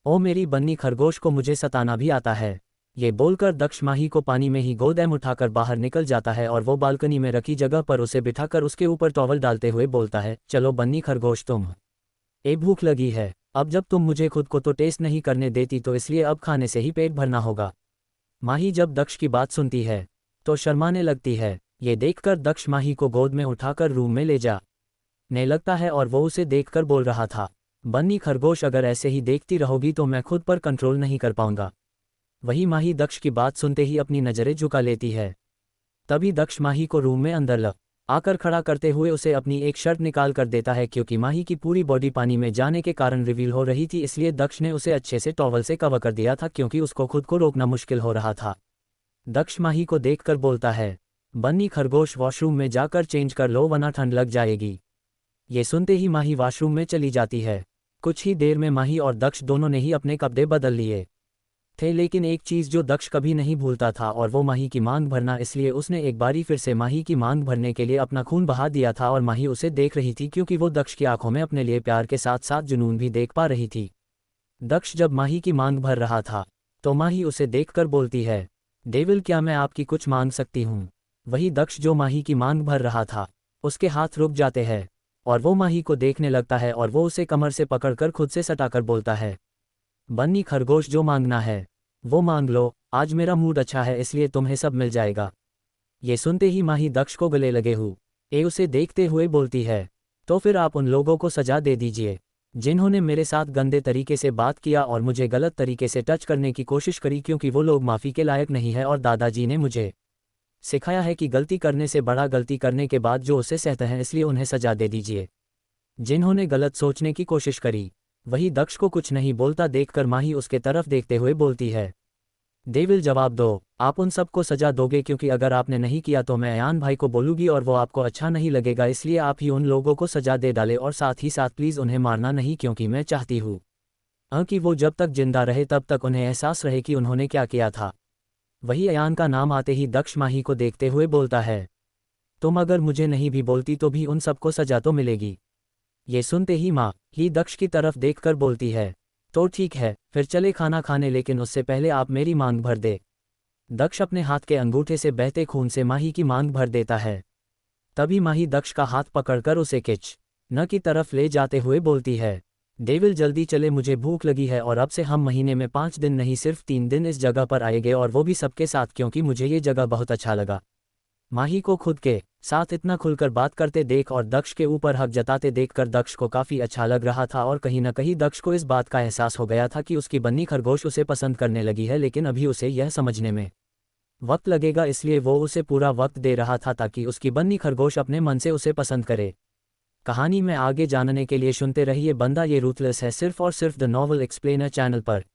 [SPEAKER 1] ओ मेरी बन्नी खरगोश को मुझे सताना भी आता है। ये बोलकर दक्ष माही को पानी में ही गोदम उठाकर बाहर निकल जाता है और वो बालकनी में रखी जगह पर उसे बिठाकर उसके ऊपर टॉवल डालते हुए बोलता है, चलो बन्नी खरगोश, तुम भूख लगी है, अब जब तुम मुझे खुद को तो टेस्ट नहीं करने देती तो इसलिए अब खाने से ही पेट भरना होगा। माही जब दक्ष की बात सुनती है तो शर्माने लगती है। ये देखकर दक्ष माही को गोद में उठाकर रूम में ले जाने लगता है और वो उसे देखकर बोल रहा था, बन्नी खरगोश, अगर ऐसे ही देखती रहोगी तो मैं खुद पर कंट्रोल नहीं कर पाऊंगा। वही माही दक्ष की बात सुनते ही अपनी नज़रें झुका लेती है। तभी दक्ष माही को रूम में अंदर आकर खड़ा करते हुए उसे अपनी एक शर्ट निकाल कर देता है, क्योंकि माही की पूरी बॉडी पानी में जाने के कारण रिवील हो रही थी, इसलिए दक्ष ने उसे अच्छे से टॉवल से कवर कर दिया था, क्योंकि उसको खुद को रोकना मुश्किल हो रहा था। दक्ष माही को देखकर बोलता है, बन्नी खरगोश, वॉशरूम में जाकर चेंज कर लो वरना ठंड लग जाएगी। ये सुनते ही माही वॉशरूम में चली जाती है। कुछ ही देर में माही और दक्ष दोनों ने ही अपने कपड़े बदल लिए थे, लेकिन एक चीज़ जो दक्ष कभी नहीं भूलता था और वो माही की मांग भरना, इसलिए उसने एक बारी फिर से माही की मांग भरने के लिए अपना खून बहा दिया था और माही उसे देख रही थी, क्योंकि वो दक्ष की आंखों में अपने लिए प्यार के साथ साथ जुनून भी देख पा रही थी। दक्ष जब माही की मांग भर रहा था तो माही उसे देखकर बोलती है, डेविल, क्या मैं आपकी कुछ मांग सकती हूँ? वही दक्ष जो माही की मांग भर रहा था उसके हाथ रुक जाते हैं और वो माही को देखने लगता है और वो उसे कमर से पकड़कर खुद से सटाकर बोलता है, बन्नी खरगोश, जो मांगना है वो मांग लो, आज मेरा मूड अच्छा है इसलिए तुम्हें सब मिल जाएगा। ये सुनते ही माही दक्ष को गले लगे हुए उसे देखते हुए बोलती है, तो फिर आप उन लोगों को सजा दे दीजिए जिन्होंने मेरे साथ गंदे तरीके से बात किया और मुझे गलत तरीके से टच करने की कोशिश करी, क्योंकि वो लोग माफ़ी के लायक नहीं है और दादाजी ने मुझे सिखाया है कि गलती करने से बड़ा गलती करने के बाद जो उसे सहते हैं, इसलिए उन्हें सजा दे दीजिए। जिन्होंने गलत सोचने की कोशिश करी। वही दक्ष को कुछ नहीं बोलता देखकर माही उसके तरफ देखते हुए बोलती है, डेविल जवाब दो, आप उन सबको सजा दोगे, क्योंकि अगर आपने नहीं किया तो मैं अयान भाई को बोलूँगी और वो आपको अच्छा नहीं लगेगा, इसलिए आप ही उन लोगों को सजा दे डाले और साथ ही साथ प्लीज़ उन्हें मारना नहीं, क्योंकि मैं चाहती हूँ कि वो जब तक जिंदा रहे तब तक उन्हें एहसास रहे कि उन्होंने क्या किया था। वही अयान का नाम आते ही दक्ष माही को देखते हुए बोलता है, तुम अगर मुझे नहीं भी बोलती तो भी उन सबको सजा तो मिलेगी। ये सुनते ही माँ ही दक्ष की तरफ देखकर बोलती है, तो ठीक है फिर चले खाना खाने, लेकिन उससे पहले आप मेरी मांग भर दे। दक्ष अपने हाथ के अंगूठे से बहते खून से माही की मांग भर देता है। तभी माही दक्ष का हाथ पकड़कर उसे किच न की तरफ ले जाते हुए बोलती है, डेविल जल्दी चले, मुझे भूख लगी है और अब से हम महीने में 5 दिन नहीं सिर्फ 3 दिन इस जगह पर आएंगे और वो भी सबके साथ, क्योंकि मुझे ये जगह बहुत अच्छा लगा। माही को खुद के साथ इतना खुलकर बात करते देख और दक्ष के ऊपर हक जताते देखकर दक्ष को काफ़ी अच्छा लग रहा था और कहीं न कहीं दक्ष को इस बात का एहसास हो गया था कि उसकी बन्नी खरगोश उसे पसंद करने लगी है, लेकिन अभी उसे यह समझने में वक्त लगेगा, इसलिए वो उसे पूरा वक्त दे रहा था ताकि उसकी बन्नी खरगोश अपने मन से उसे पसंद करे। कहानी में आगे जानने के लिए सुनते रहिए बंदा ये रूथलेस है, सिर्फ और सिर्फ द नॉवल एक्सप्लेनर चैनल पर।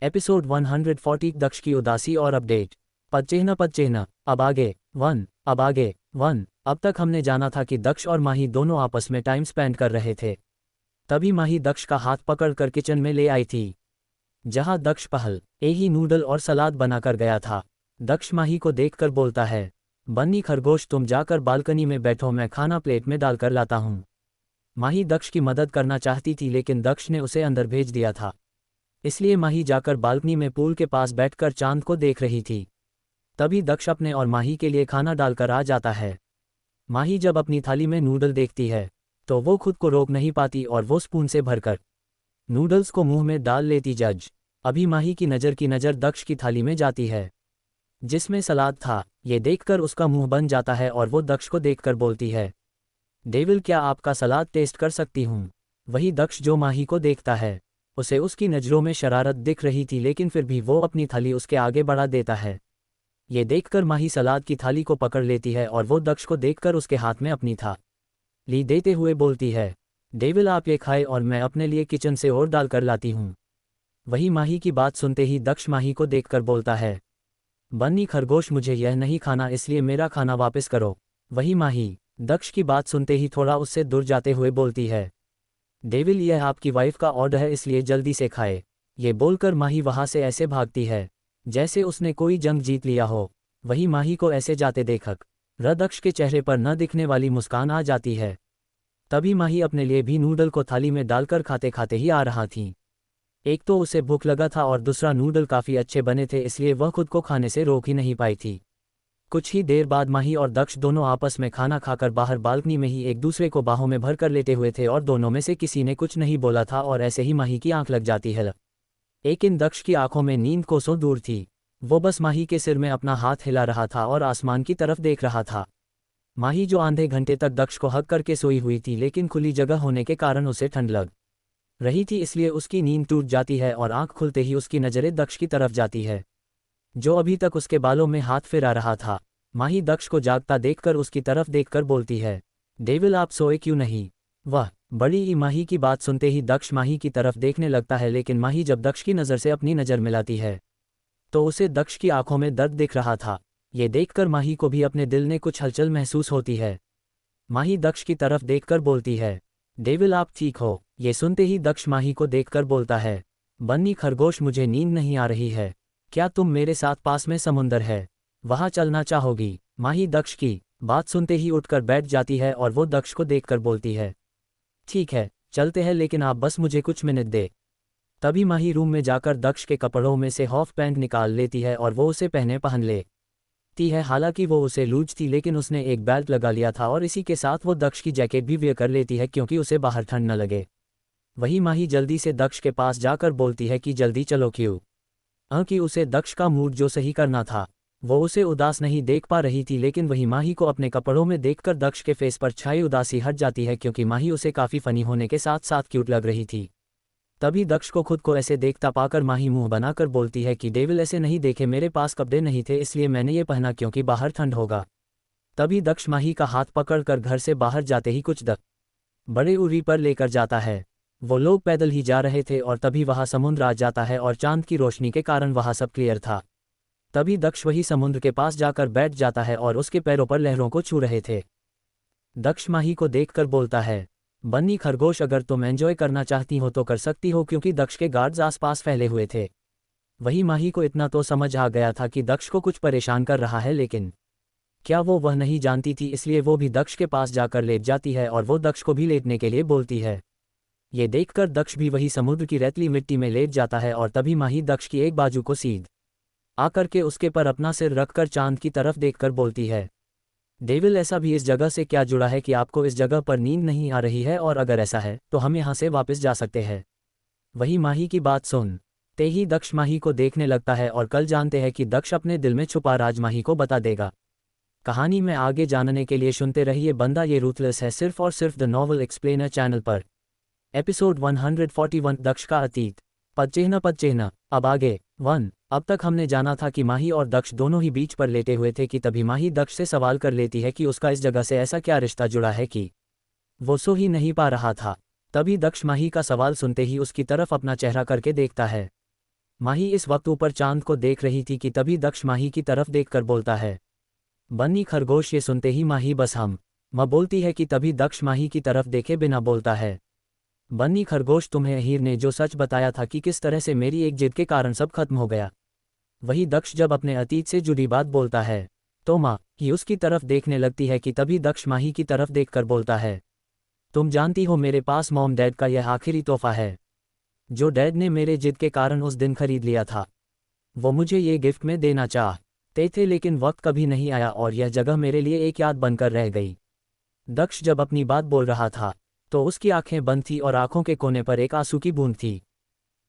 [SPEAKER 1] एपिसोड 140 दक्ष की उदासी और अपडेट। पदचिह्न अब आगे 1। अब तक हमने जाना था कि दक्ष और माही दोनों आपस में टाइम स्पेंड कर रहे थे। तभी माही दक्ष का हाथ पकड़कर किचन में ले आई थी, जहां दक्ष पहले ही नूडल और सलाद बनाकर गया था। दक्ष माही को देखकर बोलता है, बन्नी खरगोश तुम जाकर बालकनी में बैठो, मैं खाना प्लेट में डालकर लाता हूँ। माही दक्ष की मदद करना चाहती थी, लेकिन दक्ष ने उसे अंदर भेज दिया था, इसलिए माही जाकर बालकनी में पूल के पास बैठकर चांद को देख रही थी। तभी दक्ष अपने और माही के लिए खाना डालकर आ जाता है। माही जब अपनी थाली में नूडल देखती है तो वो खुद को रोक नहीं पाती और वो स्पून से भरकर नूडल्स को मुंह में डाल लेती। अभी माही की नज़र दक्ष की थाली में जाती है जिसमें सलाद था। ये देखकर उसका मुंह बन जाता है और वो दक्ष को देखकर बोलती है, डेविल क्या आपका सलाद टेस्ट कर सकती हूँ। वही दक्ष जो माही को देखता है, उसे उसकी नज़रों में शरारत दिख रही थी, लेकिन फिर भी वो अपनी थाली उसके आगे बढ़ा देता है। ये देखकर माही सलाद की थाली को पकड़ लेती है और वो दक्ष को देखकर उसके हाथ में अपनी थाली देते हुए बोलती है, डेविल आप ये खाए और मैं अपने लिए किचन से और डालकर लाती हूँ। वही माही की बात सुनते ही दक्ष माही को देखकर बोलता है, बन्नी खरगोश मुझे यह नहीं खाना, इसलिए मेरा खाना वापस करो। वही माही दक्ष की बात सुनते ही थोड़ा उससे दूर जाते हुए बोलती है, डेविल यह आपकी वाइफ का ऑर्डर है, इसलिए जल्दी से खाए। ये बोलकर माही वहाँ से ऐसे भागती है जैसे उसने कोई जंग जीत लिया हो। वही माही को ऐसे जाते देखकर दक्ष के चेहरे पर न दिखने वाली मुस्कान आ जाती है। तभी माही अपने लिए भी नूडल को थाली में डालकर खाते खाते ही आ रहा थी। एक तो उसे भूख लगा था और दूसरा नूडल काफ़ी अच्छे बने थे, इसलिए वह खुद को खाने से रोक ही नहीं पाई थी। कुछ ही देर बाद माही और दक्ष दोनों आपस में खाना खाकर बाहर बालकनी में ही एक दूसरे को बाहों में भर कर लेटे हुए थे और दोनों में से किसी ने कुछ नहीं बोला था और ऐसे ही माही की आंख लग जाती है। लेकिन दक्ष की आंखों में नींद कोसों दूर थी। वो बस माही के सिर में अपना हाथ हिला रहा था और आसमान की तरफ देख रहा था। माही जो आधे घंटे तक दक्ष को हक करके सोई हुई थी, लेकिन खुली जगह होने के कारण उसे ठंड लग रही थी, इसलिए उसकी नींद टूट जाती है और आंख खुलते ही उसकी नज़रें दक्ष की तरफ जाती है, जो अभी तक उसके बालों में हाथ फिरा रहा था। माही दक्ष को जागता देखकर उसकी तरफ देखकर बोलती है, डेविल आप सोए क्यों नहीं। वह बड़ी माही की बात सुनते ही दक्ष माही की तरफ देखने लगता है, लेकिन माही जब दक्ष की नज़र से अपनी नज़र मिलाती है तो उसे दक्ष की आंखों में दर्द दिख रहा था। ये देखकर माही को भी अपने दिल में कुछ हलचल महसूस होती है। माही दक्ष की तरफ देखकर बोलती है, डेविल आप ठीक हो। ये सुनते ही दक्ष माही को देखकर बोलता है, बन्नी खरगोश मुझे नींद नहीं आ रही है, क्या तुम मेरे साथ पास में समुंदर है, वहाँ चलना चाहोगी। माही दक्ष की बात सुनते ही उठकर बैठ जाती है और वो दक्ष को देखकर बोलती है, ठीक है चलते हैं, लेकिन आप बस मुझे कुछ मिनट दे। तभी माही रूम में जाकर दक्ष के कपड़ों में से हाफ पैंट निकाल लेती है और वो उसे पहन ले ती है। हालांकि वो उसे लूझती, लेकिन उसने एक बेल्ट लगा लिया था और इसी के साथ वो दक्ष की जैकेट भी वेयर कर लेती है क्योंकि उसे बाहर ठंड न लगे। वही माही जल्दी से दक्ष के पास जाकर बोलती है कि जल्दी चलो क्यों। कि उसे दक्ष का मूड जो सही करना था। वो उसे उदास नहीं देख पा रही थी, लेकिन वही माही को अपने कपड़ों में देखकर दक्ष के फेस पर छाई उदासी हट जाती है क्योंकि माही उसे काफ़ी फनी होने के साथ साथ क्यूट लग रही थी। तभी दक्ष को खुद को ऐसे देखता पाकर माही मुंह बनाकर बोलती है कि डेविल ऐसे नहीं देखे, मेरे पास कपड़े नहीं थे इसलिए मैंने ये पहना क्योंकि बाहर ठंड होगा। तभी दक्ष माही का हाथ पकड़कर घर से बाहर जाते ही कुछ बड़े उरी पर लेकर जाता है। वो लोग पैदल ही जा रहे थे और तभी वहाँ समुद्र आ जाता है और चांद की रोशनी के कारण वहाँ सब क्लियर था। तभी दक्ष वही समुद्र के पास जाकर बैठ जाता है और उसके पैरों पर लहरों को छू रहे थे। दक्ष माही को देखकर बोलता है, बन्नी खरगोश अगर तुम एंजॉय करना चाहती हो तो कर सकती हो, क्योंकि दक्ष के गार्ड्स आसपास फैले हुए थे। वही माही को इतना तो समझ आ गया था कि दक्ष को कुछ परेशान कर रहा है, लेकिन क्या वो वह नहीं जानती थी, इसलिए वो भी दक्ष के पास जाकर लेट जाती है और वो दक्ष को भी लेटने के लिए बोलती है। ये देखकर दक्ष भी वही समुद्र की रेतली मिट्टी में लेट जाता है और तभी माही दक्ष की एक बाजू को सीध आकर के उसके पर अपना सिर रखकर चांद की तरफ देखकर बोलती है, डेविल ऐसा भी इस जगह से क्या जुड़ा है कि आपको इस जगह पर नींद नहीं आ रही है, और अगर ऐसा है तो हम यहाँ से वापस जा सकते हैं। वही माही की बात सुनते ही दक्ष माही को देखने लगता है और कल जानते हैं कि दक्ष अपने दिल में छुपा राज माही को बता देगा। कहानी में आगे जानने के लिए सुनते रहिए बंदा ये रूथलेस है, सिर्फ और सिर्फ द नॉवल एक्सप्लेनर चैनल पर। एपिसोड 141 दक्ष का अतीत। पदचिह्न। अब आगे 1। अब तक हमने जाना था कि माही और दक्ष दोनों ही बीच पर लेटे हुए थे कि तभी माही दक्ष से सवाल कर लेती है कि उसका इस जगह से ऐसा क्या रिश्ता जुड़ा है कि वो सो ही नहीं पा रहा था। तभी दक्ष माही का सवाल सुनते ही उसकी तरफ अपना चेहरा करके देखता है। माही इस वक्त ऊपर चांद को देख रही थी कि तभी दक्ष माही की तरफ देखकर बोलता है, बन्नी खरगोश। ये सुनते ही माही बस माँ बोलती है कि तभी दक्ष माही की तरफ देखे बिना बोलता है, बन्नी खरगोश तुम्हें अहीर ने जो सच बताया था कि किस तरह से मेरी एक जिद के कारण सब खत्म हो गया। वही दक्ष जब अपने अतीत से जुड़ी बात बोलता है तो माँ ही उसकी तरफ देखने लगती है कि तभी दक्ष माही की तरफ देखकर बोलता है, तुम जानती हो मेरे पास मॉम डैड का यह आखिरी तोहफा है जो डैड ने मेरे जिद के कारण उस दिन खरीद लिया था। वो मुझे ये गिफ्ट में देना चाहते थे, लेकिन वक्त कभी नहीं आया और यह जगह मेरे लिए एक याद बनकर रह गई। दक्ष जब अपनी बात बोल रहा था तो उसकी आंखें बंद थी और आंखों के कोने पर एक आंसू की बूंद थी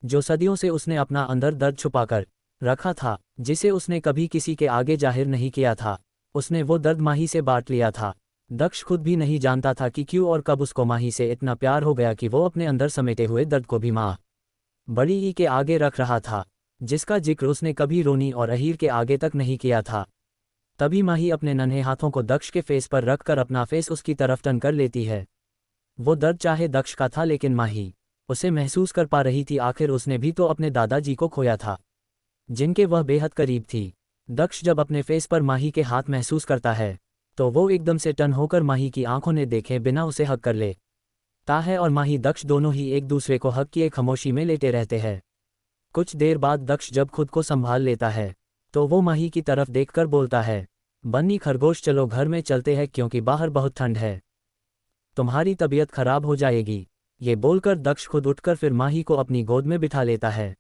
[SPEAKER 1] जो सदियों से उसने अपना अंदर दर्द छुपाकर रखा था, जिसे उसने कभी किसी के आगे जाहिर नहीं किया था। उसने वो दर्द माही से बांट लिया था। दक्ष खुद भी नहीं जानता था कि क्यों और कब उसको माही से इतना प्यार हो गया कि वो अपने अंदर समेटे हुए दर्द को भी माँ बड़ी ही के आगे रख रहा था, जिसका जिक्र उसने कभी रोनी और अहीर के आगे तक नहीं किया था। तभी माही अपने नन्हे हाथों को दक्ष के फेस पर रखकर अपना फेस उसकी तरफ टर्न कर लेती है। वो दर्द चाहे दक्ष का था, लेकिन माही उसे महसूस कर पा रही थी। आखिर उसने भी तो अपने दादाजी को खोया था जिनके वह बेहद करीब थी। दक्ष जब अपने फेस पर माही के हाथ महसूस करता है तो वो एकदम से टर्न होकर माही की आंखों ने देखे बिना उसे हक कर लेता है और माही दक्ष दोनों ही एक दूसरे को हक किए खामोशी में लेटे रहते हैं। कुछ देर बाद दक्ष जब खुद को संभाल लेता है तो वो माही की तरफ देखकर बोलता है, बन्नी खरगोश चलो घर में चलते हैं क्योंकि बाहर बहुत ठंड है, तुम्हारी तबीयत खराब हो जाएगी। ये बोलकर दक्ष खुद उठकर फिर माही को अपनी गोद में बिठा लेता है।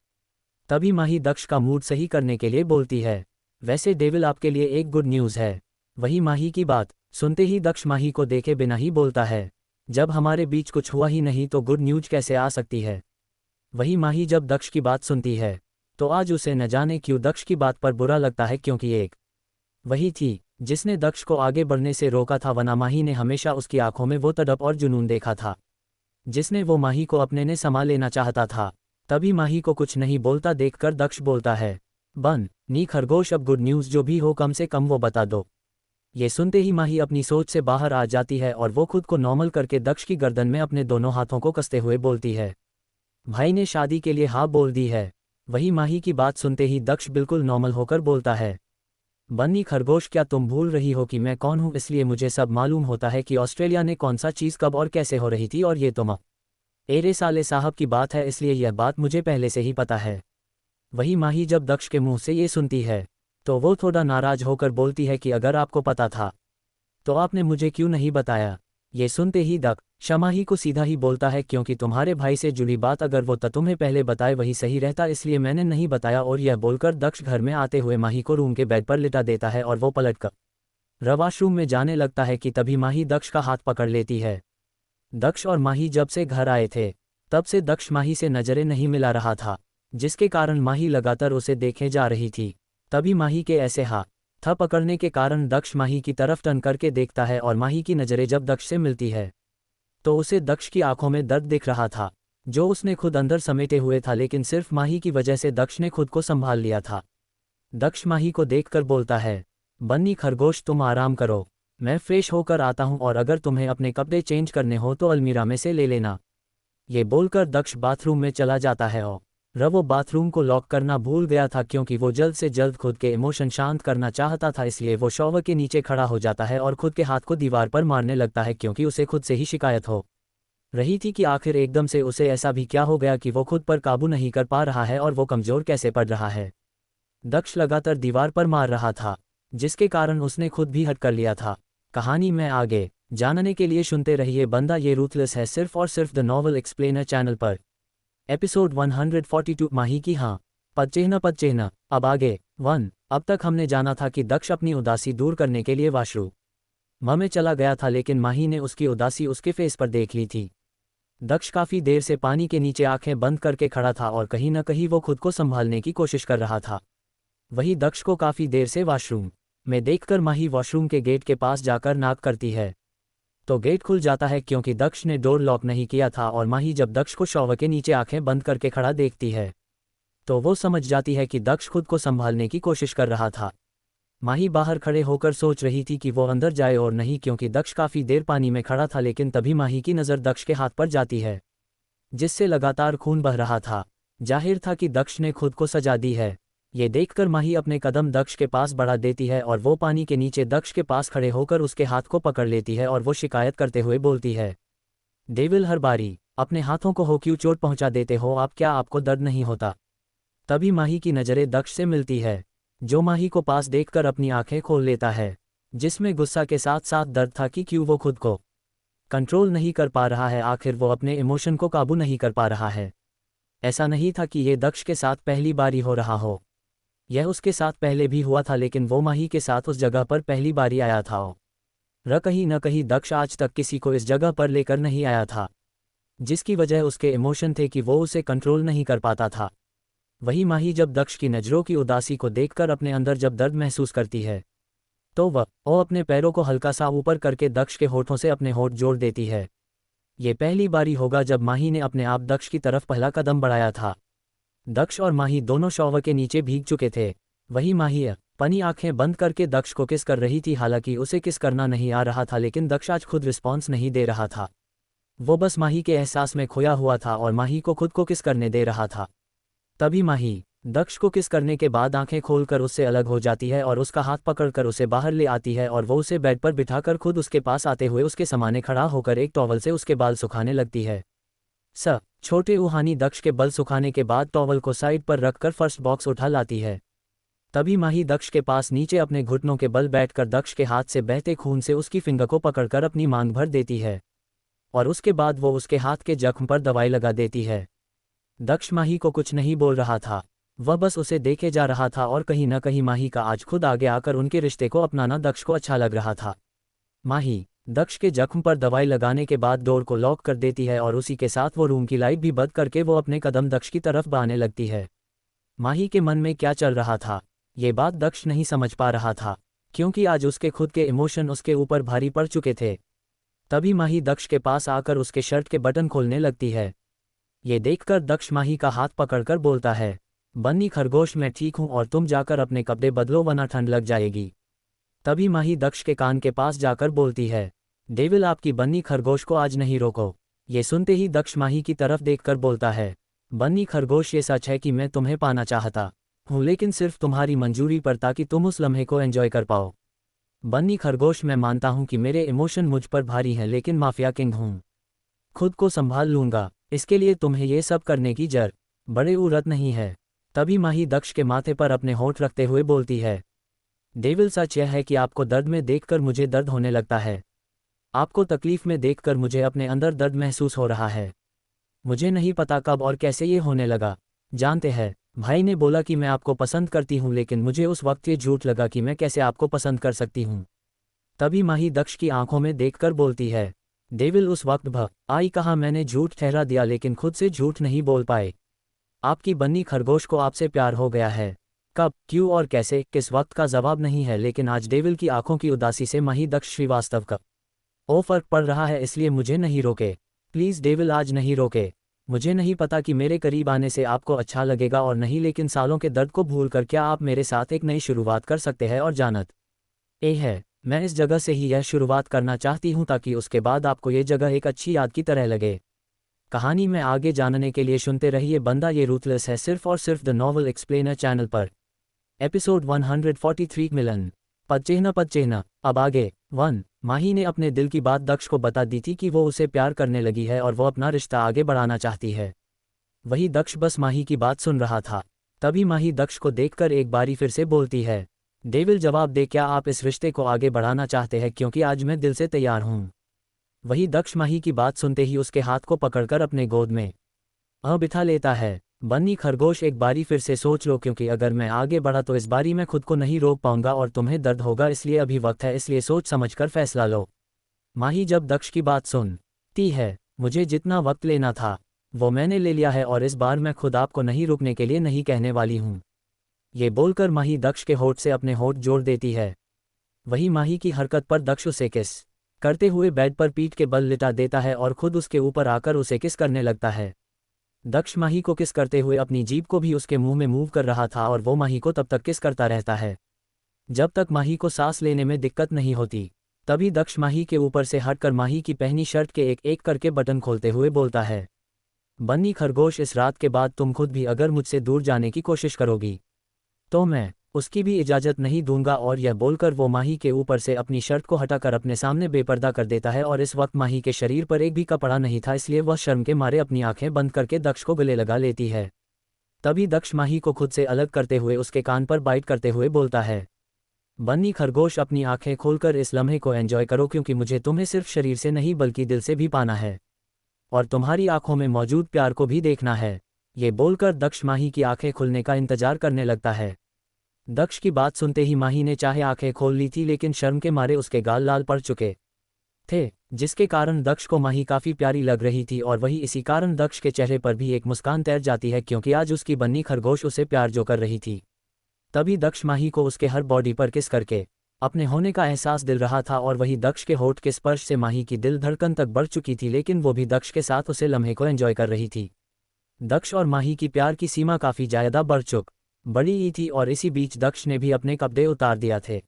[SPEAKER 1] तभी माही दक्ष का मूड सही करने के लिए बोलती है, वैसे डेविल आपके लिए एक गुड न्यूज़ है। वही माही की बात सुनते ही दक्ष माही को देखे बिना ही बोलता है, जब हमारे बीच कुछ हुआ ही नहीं तो गुड न्यूज कैसे आ सकती है। वही माही जब दक्ष की बात सुनती है तो आज उसे न जाने क्यों दक्ष की बात पर बुरा लगता है, क्योंकि एक वही थी जिसने दक्ष को आगे बढ़ने से रोका था, वरना माही ने हमेशा उसकी आंखों में वो तड़प और जुनून देखा था जिसने वो माही को अपने ने समा लेना चाहता था। तभी माही को कुछ नहीं बोलता देखकर दक्ष बोलता है, बन्नी खरगोश अब गुड न्यूज़ जो भी हो कम से कम वो बता दो। ये सुनते ही माही अपनी सोच से बाहर आ जाती है और वो खुद को नॉर्मल करके दक्ष की गर्दन में अपने दोनों हाथों को कसते हुए बोलती है, भाई ने शादी के लिए हाँ बोल दी है। वही माही की बात सुनते ही दक्ष बिल्कुल नॉर्मल होकर बोलता है, बन्नी खरगोश क्या तुम भूल रही हो कि मैं कौन हूँ, इसलिए मुझे सब मालूम होता है कि ऑस्ट्रेलिया ने कौन सा चीज़ कब और कैसे हो रही थी, और ये तो एरे साले साहब की बात है, इसलिए यह बात मुझे पहले से ही पता है। वही माही जब दक्ष के मुंह से ये सुनती है तो वो थोड़ा नाराज होकर बोलती है कि अगर आपको पता था तो आपने मुझे क्यों नहीं बताया। ये सुनते ही दक्ष माही को सीधा ही बोलता है, क्योंकि तुम्हारे भाई से जुड़ी बात अगर वो तुम्हें पहले बताए वही सही रहता, इसलिए मैंने नहीं बताया। और यह बोलकर दक्ष घर में आते हुए माही को रूम के बेड पर लिटा देता है और वो पलटकर वॉशरूम में जाने लगता है कि तभी माही दक्ष का हाथ पकड़ लेती है। दक्ष और माही जब से घर आए थे तब से दक्ष माही से नजरें नहीं मिला रहा था, जिसके कारण माही लगातार उसे देखे जा रही थी। तभी माही के ऐसे हाथ पकड़ने के कारण दक्ष माही की तरफ टर्न करके देखता है और माही की नजरें जब दक्ष से मिलती है तो उसे दक्ष की आंखों में दर्द दिख रहा था, जो उसने खुद अंदर समेटे हुए था, लेकिन सिर्फ माही की वजह से दक्ष ने खुद को संभाल लिया था। दक्ष माही को देखकर बोलता है, बन्नी खरगोश तुम आराम करो, मैं फ्रेश होकर आता हूं और अगर तुम्हें अपने कपड़े चेंज करने हो तो अलमीरा में से ले लेना। ये बोलकर दक्ष बाथरूम में चला जाता है और वो बाथरूम को लॉक करना भूल गया था, क्योंकि वो जल्द से जल्द खुद के इमोशन शांत करना चाहता था। इसलिए वो शॉवर के नीचे खड़ा हो जाता है और खुद के हाथ को दीवार पर मारने लगता है, क्योंकि उसे खुद से ही शिकायत हो रही थी कि आखिर एकदम से उसे ऐसा भी क्या हो गया कि वो खुद पर काबू नहीं कर पा रहा है और वो कमजोर कैसे पड़ रहा है। दक्ष लगातार दीवार पर मार रहा था, जिसके कारण उसने खुद भी हट कर लिया था। कहानी में आगे जानने के लिए सुनते रहिए बंदा ये रूथलेस है, सिर्फ और सिर्फ द नॉवल एक्सप्लेनर चैनल पर। एपिसोड 142 माही की हाँ पदचिह्न। अब आगे 1। अब तक हमने जाना था कि दक्ष अपनी उदासी दूर करने के लिए वॉशरूम में चला गया था, लेकिन माही ने उसकी उदासी उसके फेस पर देख ली थी। दक्ष काफी देर से पानी के नीचे आंखें बंद करके खड़ा था और कहीं न कहीं वो खुद को संभालने की कोशिश कर रहा था। वही दक्ष को काफी देर से वॉशरूम में देखकर माही वॉशरूम के गेट के पास जाकर नॉक करती है, तो गेट खुल जाता है क्योंकि दक्ष ने डोर लॉक नहीं किया था। और माही जब दक्ष को शॉवर के नीचे आंखें बंद करके खड़ा देखती है तो वो समझ जाती है कि दक्ष खुद को संभालने की कोशिश कर रहा था। माही बाहर खड़े होकर सोच रही थी कि वो अंदर जाए और नहीं, क्योंकि दक्ष काफी देर पानी में खड़ा था, लेकिन तभी माही की नज़र दक्ष के हाथ पर जाती है, जिससे लगातार खून बह रहा था। जाहिर था कि दक्ष ने खुद को सजा दी है। ये देखकर माही अपने कदम दक्ष के पास बढ़ा देती है और वो पानी के नीचे दक्ष के पास खड़े होकर उसके हाथ को पकड़ लेती है और वो शिकायत करते हुए बोलती है, डेविल हर बारी अपने हाथों को क्यों चोट पहुंचा देते हो आप, क्या आपको दर्द नहीं होता। तभी माही की नज़रें दक्ष से मिलती है, जो माही को पास देखकर अपनी आंखें खोल लेता है, जिसमें गुस्सा के साथ साथ दर्द था कि क्यों वो खुद को कंट्रोल नहीं कर पा रहा है, आखिर वो अपने इमोशन को काबू नहीं कर पा रहा है। ऐसा नहीं था कि ये दक्ष के साथ पहली बार ही हो रहा हो, यह उसके साथ पहले भी हुआ था, लेकिन वो माही के साथ उस जगह पर पहली बारी आया था और कहीं न कहीं दक्ष आज तक किसी को इस जगह पर लेकर नहीं आया था, जिसकी वजह उसके इमोशन थे कि वो उसे कंट्रोल नहीं कर पाता था। वही माही जब दक्ष की नज़रों की उदासी को देखकर अपने अंदर जब दर्द महसूस करती है तो वो अपने पैरों को हल्का सा ऊपर करके दक्ष के होठों से अपने होठ जोड़ देती है। ये पहली बारी होगा जब माही ने अपने आप दक्ष की तरफ पहला कदम बढ़ाया था। दक्ष और माही दोनों शॉवर के नीचे भीग चुके थे। वही माही अपनी आंखें बंद करके दक्ष को किस कर रही थी, हालांकि उसे किस करना नहीं आ रहा था, लेकिन दक्ष आज खुद रिस्पॉन्स नहीं दे रहा था। वो बस माही के एहसास में खोया हुआ था और माही को खुद को किस करने दे रहा था। तभी माही दक्ष को किस करने के बाद आंखें खोलकर उससे अलग हो जाती है और उसका हाथ पकड़कर उसे बाहर ले आती है और वो उसे बेड पर बिठाकर खुद उसके पास आते हुए उसके सामने खड़ा होकर एक टॉवल से उसके बाल सुखाने लगती है। छोटे ऊहानी दक्ष के बल सुखाने के बाद टॉवल को साइड पर रखकर फर्स्ट बॉक्स उठा लाती है। तभी माही दक्ष के पास नीचे अपने घुटनों के बल बैठकर दक्ष के हाथ से बहते खून से उसकी फिंगर को पकड़कर अपनी मांग भर देती है और उसके बाद वो उसके हाथ के जख्म पर दवाई लगा देती है। दक्ष माही को कुछ नहीं बोल रहा था, वह बस उसे देखे जा रहा था और कहीं न कहीं माही का आज खुद आगे आकर उनके रिश्ते को अपनाना दक्ष को अच्छा लग रहा था। माही दक्ष के जख्म पर दवाई लगाने के बाद डोर को लॉक कर देती है और उसी के साथ वो रूम की लाइट भी बंद करके वो अपने कदम दक्ष की तरफ बढ़ाने लगती है। माही के मन में क्या चल रहा था ये बात दक्ष नहीं समझ पा रहा था, क्योंकि आज उसके खुद के इमोशन उसके ऊपर भारी पड़ चुके थे। तभी माही दक्ष के पास आकर उसके शर्ट के बटन खोलने लगती है। ये देखकर दक्ष माही का हाथ पकड़कर बोलता है, बन्नी खरगोश मैं ठीक हूँ और तुम जाकर अपने कपड़े बदलो वरना ठंड लग जाएगी। तभी माही दक्ष के कान के पास जाकर बोलती है, डेविल आपकी बन्नी खरगोश को आज नहीं रोको। ये सुनते ही दक्ष माही की तरफ देखकर बोलता है, बन्नी खरगोश ये सच है कि मैं तुम्हें पाना चाहता हूँ, लेकिन सिर्फ तुम्हारी मंजूरी पर, ताकि तुम उस लम्हे को एंजॉय कर पाओ। बन्नी खरगोश मैं मानता हूँ कि मेरे इमोशन मुझ पर भारी हैं, लेकिन माफिया किंग हूँ, खुद को संभाल लूँगा, इसके लिए तुम्हें ये सब करने की बड़े जरूरत नहीं है। तभी माही दक्ष के माथे पर अपने होंठ रखते हुए बोलती है, डेविल सच यह है कि आपको दर्द में देखकर मुझे दर्द होने लगता है। आपको तकलीफ में देखकर मुझे अपने अंदर दर्द महसूस हो रहा है। मुझे नहीं पता कब और कैसे ये होने लगा। जानते हैं, भाई ने बोला कि मैं आपको पसंद करती हूँ, लेकिन मुझे उस वक्त ये झूठ लगा कि मैं कैसे आपको पसंद कर सकती हूँ। तभी माही दक्ष की आंखों में देखकर बोलती है। डेविल उस वक्त आई कहा, मैंने झूठ ठहरा दिया लेकिन खुद से झूठ नहीं बोल पाए। आपकी बन्नी खरगोश को आपसे प्यार हो गया है। कब, क्यों और कैसे, किस वक्त का जवाब नहीं है, लेकिन आज डेविल की आंखों की उदासी से माही दक्ष श्रीवास्तव का ओ फर्क पड़ रहा है, इसलिए मुझे नहीं रोके। प्लीज़ डेविल, आज नहीं रोके। मुझे नहीं पता कि मेरे करीब आने से आपको अच्छा लगेगा और नहीं, लेकिन सालों के दर्द को भूलकर क्या आप मेरे साथ एक नई शुरुआत कर सकते हैं। और जानत है, मैं इस जगह से ही यह शुरुआत करना चाहती हूँ ताकि उसके बाद आपको ये जगह एक अच्छी याद की तरह लगे। कहानी में आगे जानने के लिए सुनते रहिए बंदा ये रूथलेस है, सिर्फ और सिर्फ द नॉवल एक्सप्लेनर चैनल पर। एपिसोड 143 मिलन पद चिन्ह। अब आगे 1। माही ने अपने दिल की बात दक्ष को बता दी थी कि वो उसे प्यार करने लगी है और वो अपना रिश्ता आगे बढ़ाना चाहती है। वही दक्ष बस माही की बात सुन रहा था। तभी माही दक्ष को देखकर एक बारी फिर से बोलती है, डेविल जवाब दे, क्या आप इस रिश्ते को आगे बढ़ाना चाहते हैं, क्योंकि आज मैं दिल से तैयार हूँ। वही दक्ष माही की बात सुनते ही उसके हाथ को पकड़कर अपने गोद में बिठा लेता है। बन्नी खरगोश, एक बारी फिर से सोच लो, क्योंकि अगर मैं आगे बढ़ा तो इस बारी मैं खुद को नहीं रोक पाऊंगा और तुम्हें दर्द होगा, इसलिए अभी वक्त है, इसलिए सोच समझकर फैसला लो। माही जब दक्ष की बात सुनती है, मुझे जितना वक्त लेना था वो मैंने ले लिया है और इस बार मैं खुद आपको नहीं रुकने के लिए नहीं कहने वाली हूँ। ये बोलकर माही दक्ष के होठ से अपने होठ जोड़ देती है। वही माही की हरकत पर दक्ष उसे किस करते हुए बेड पर पीठ के बल लिटा देता है और खुद उसके ऊपर आकर उसे किस करने लगता है। दक्ष माही को किस करते हुए अपनी जीभ को भी उसके मुंह में मूव कर रहा था और वो माही को तब तक किस करता रहता है जब तक माही को सांस लेने में दिक्कत नहीं होती। तभी दक्ष माही के ऊपर से हटकर माही की पहनी शर्ट के एक एक करके बटन खोलते हुए बोलता है, बन्नी खरगोश, इस रात के बाद तुम खुद भी अगर मुझसे दूर जाने की कोशिश करोगी तो मैं उसकी भी इजाज़त नहीं दूंगा। और यह बोलकर वो माही के ऊपर से अपनी शर्ट को हटाकर अपने सामने बेपर्दा कर देता है और इस वक्त माही के शरीर पर एक भी कपड़ा नहीं था, इसलिए वह शर्म के मारे अपनी आंखें बंद करके दक्ष को गले लगा लेती है। तभी दक्ष माही को खुद से अलग करते हुए उसके कान पर बाइट करते हुए बोलता है, बन्नी खरगोश, अपनी आंखें खोलकर इस लम्हे को एंजॉय करो, क्योंकि मुझे तुम्हें सिर्फ शरीर से नहीं बल्कि दिल से भी पाना है और तुम्हारी आंखों में मौजूद प्यार को भी देखना है। ये बोलकर दक्ष माही की आंखें खुलने का इंतजार करने लगता है। दक्ष की बात सुनते ही माही ने चाहे आंखें खोल ली थी, लेकिन शर्म के मारे उसके गाल लाल पड़ चुके थे, जिसके कारण दक्ष को माही काफ़ी प्यारी लग रही थी। और वही इसी कारण दक्ष के चेहरे पर भी एक मुस्कान तैर जाती है, क्योंकि आज उसकी बन्नी खरगोश उसे प्यार जो कर रही थी। तभी दक्ष माही को उसके हर बॉडी पर किस करके अपने होने का एहसास दिल रहा था और वही दक्ष के होठ के स्पर्श से माही की दिल धड़कन तक बढ़ चुकी थी, लेकिन वो भी दक्ष के साथ उसे लम्हे को एंजॉय कर रही थी। दक्ष और माही की प्यार की सीमा काफ़ी ज़्यादा बढ़ बड़ी थी और इसी बीच दक्ष ने भी अपने कपड़े उतार दिया थे,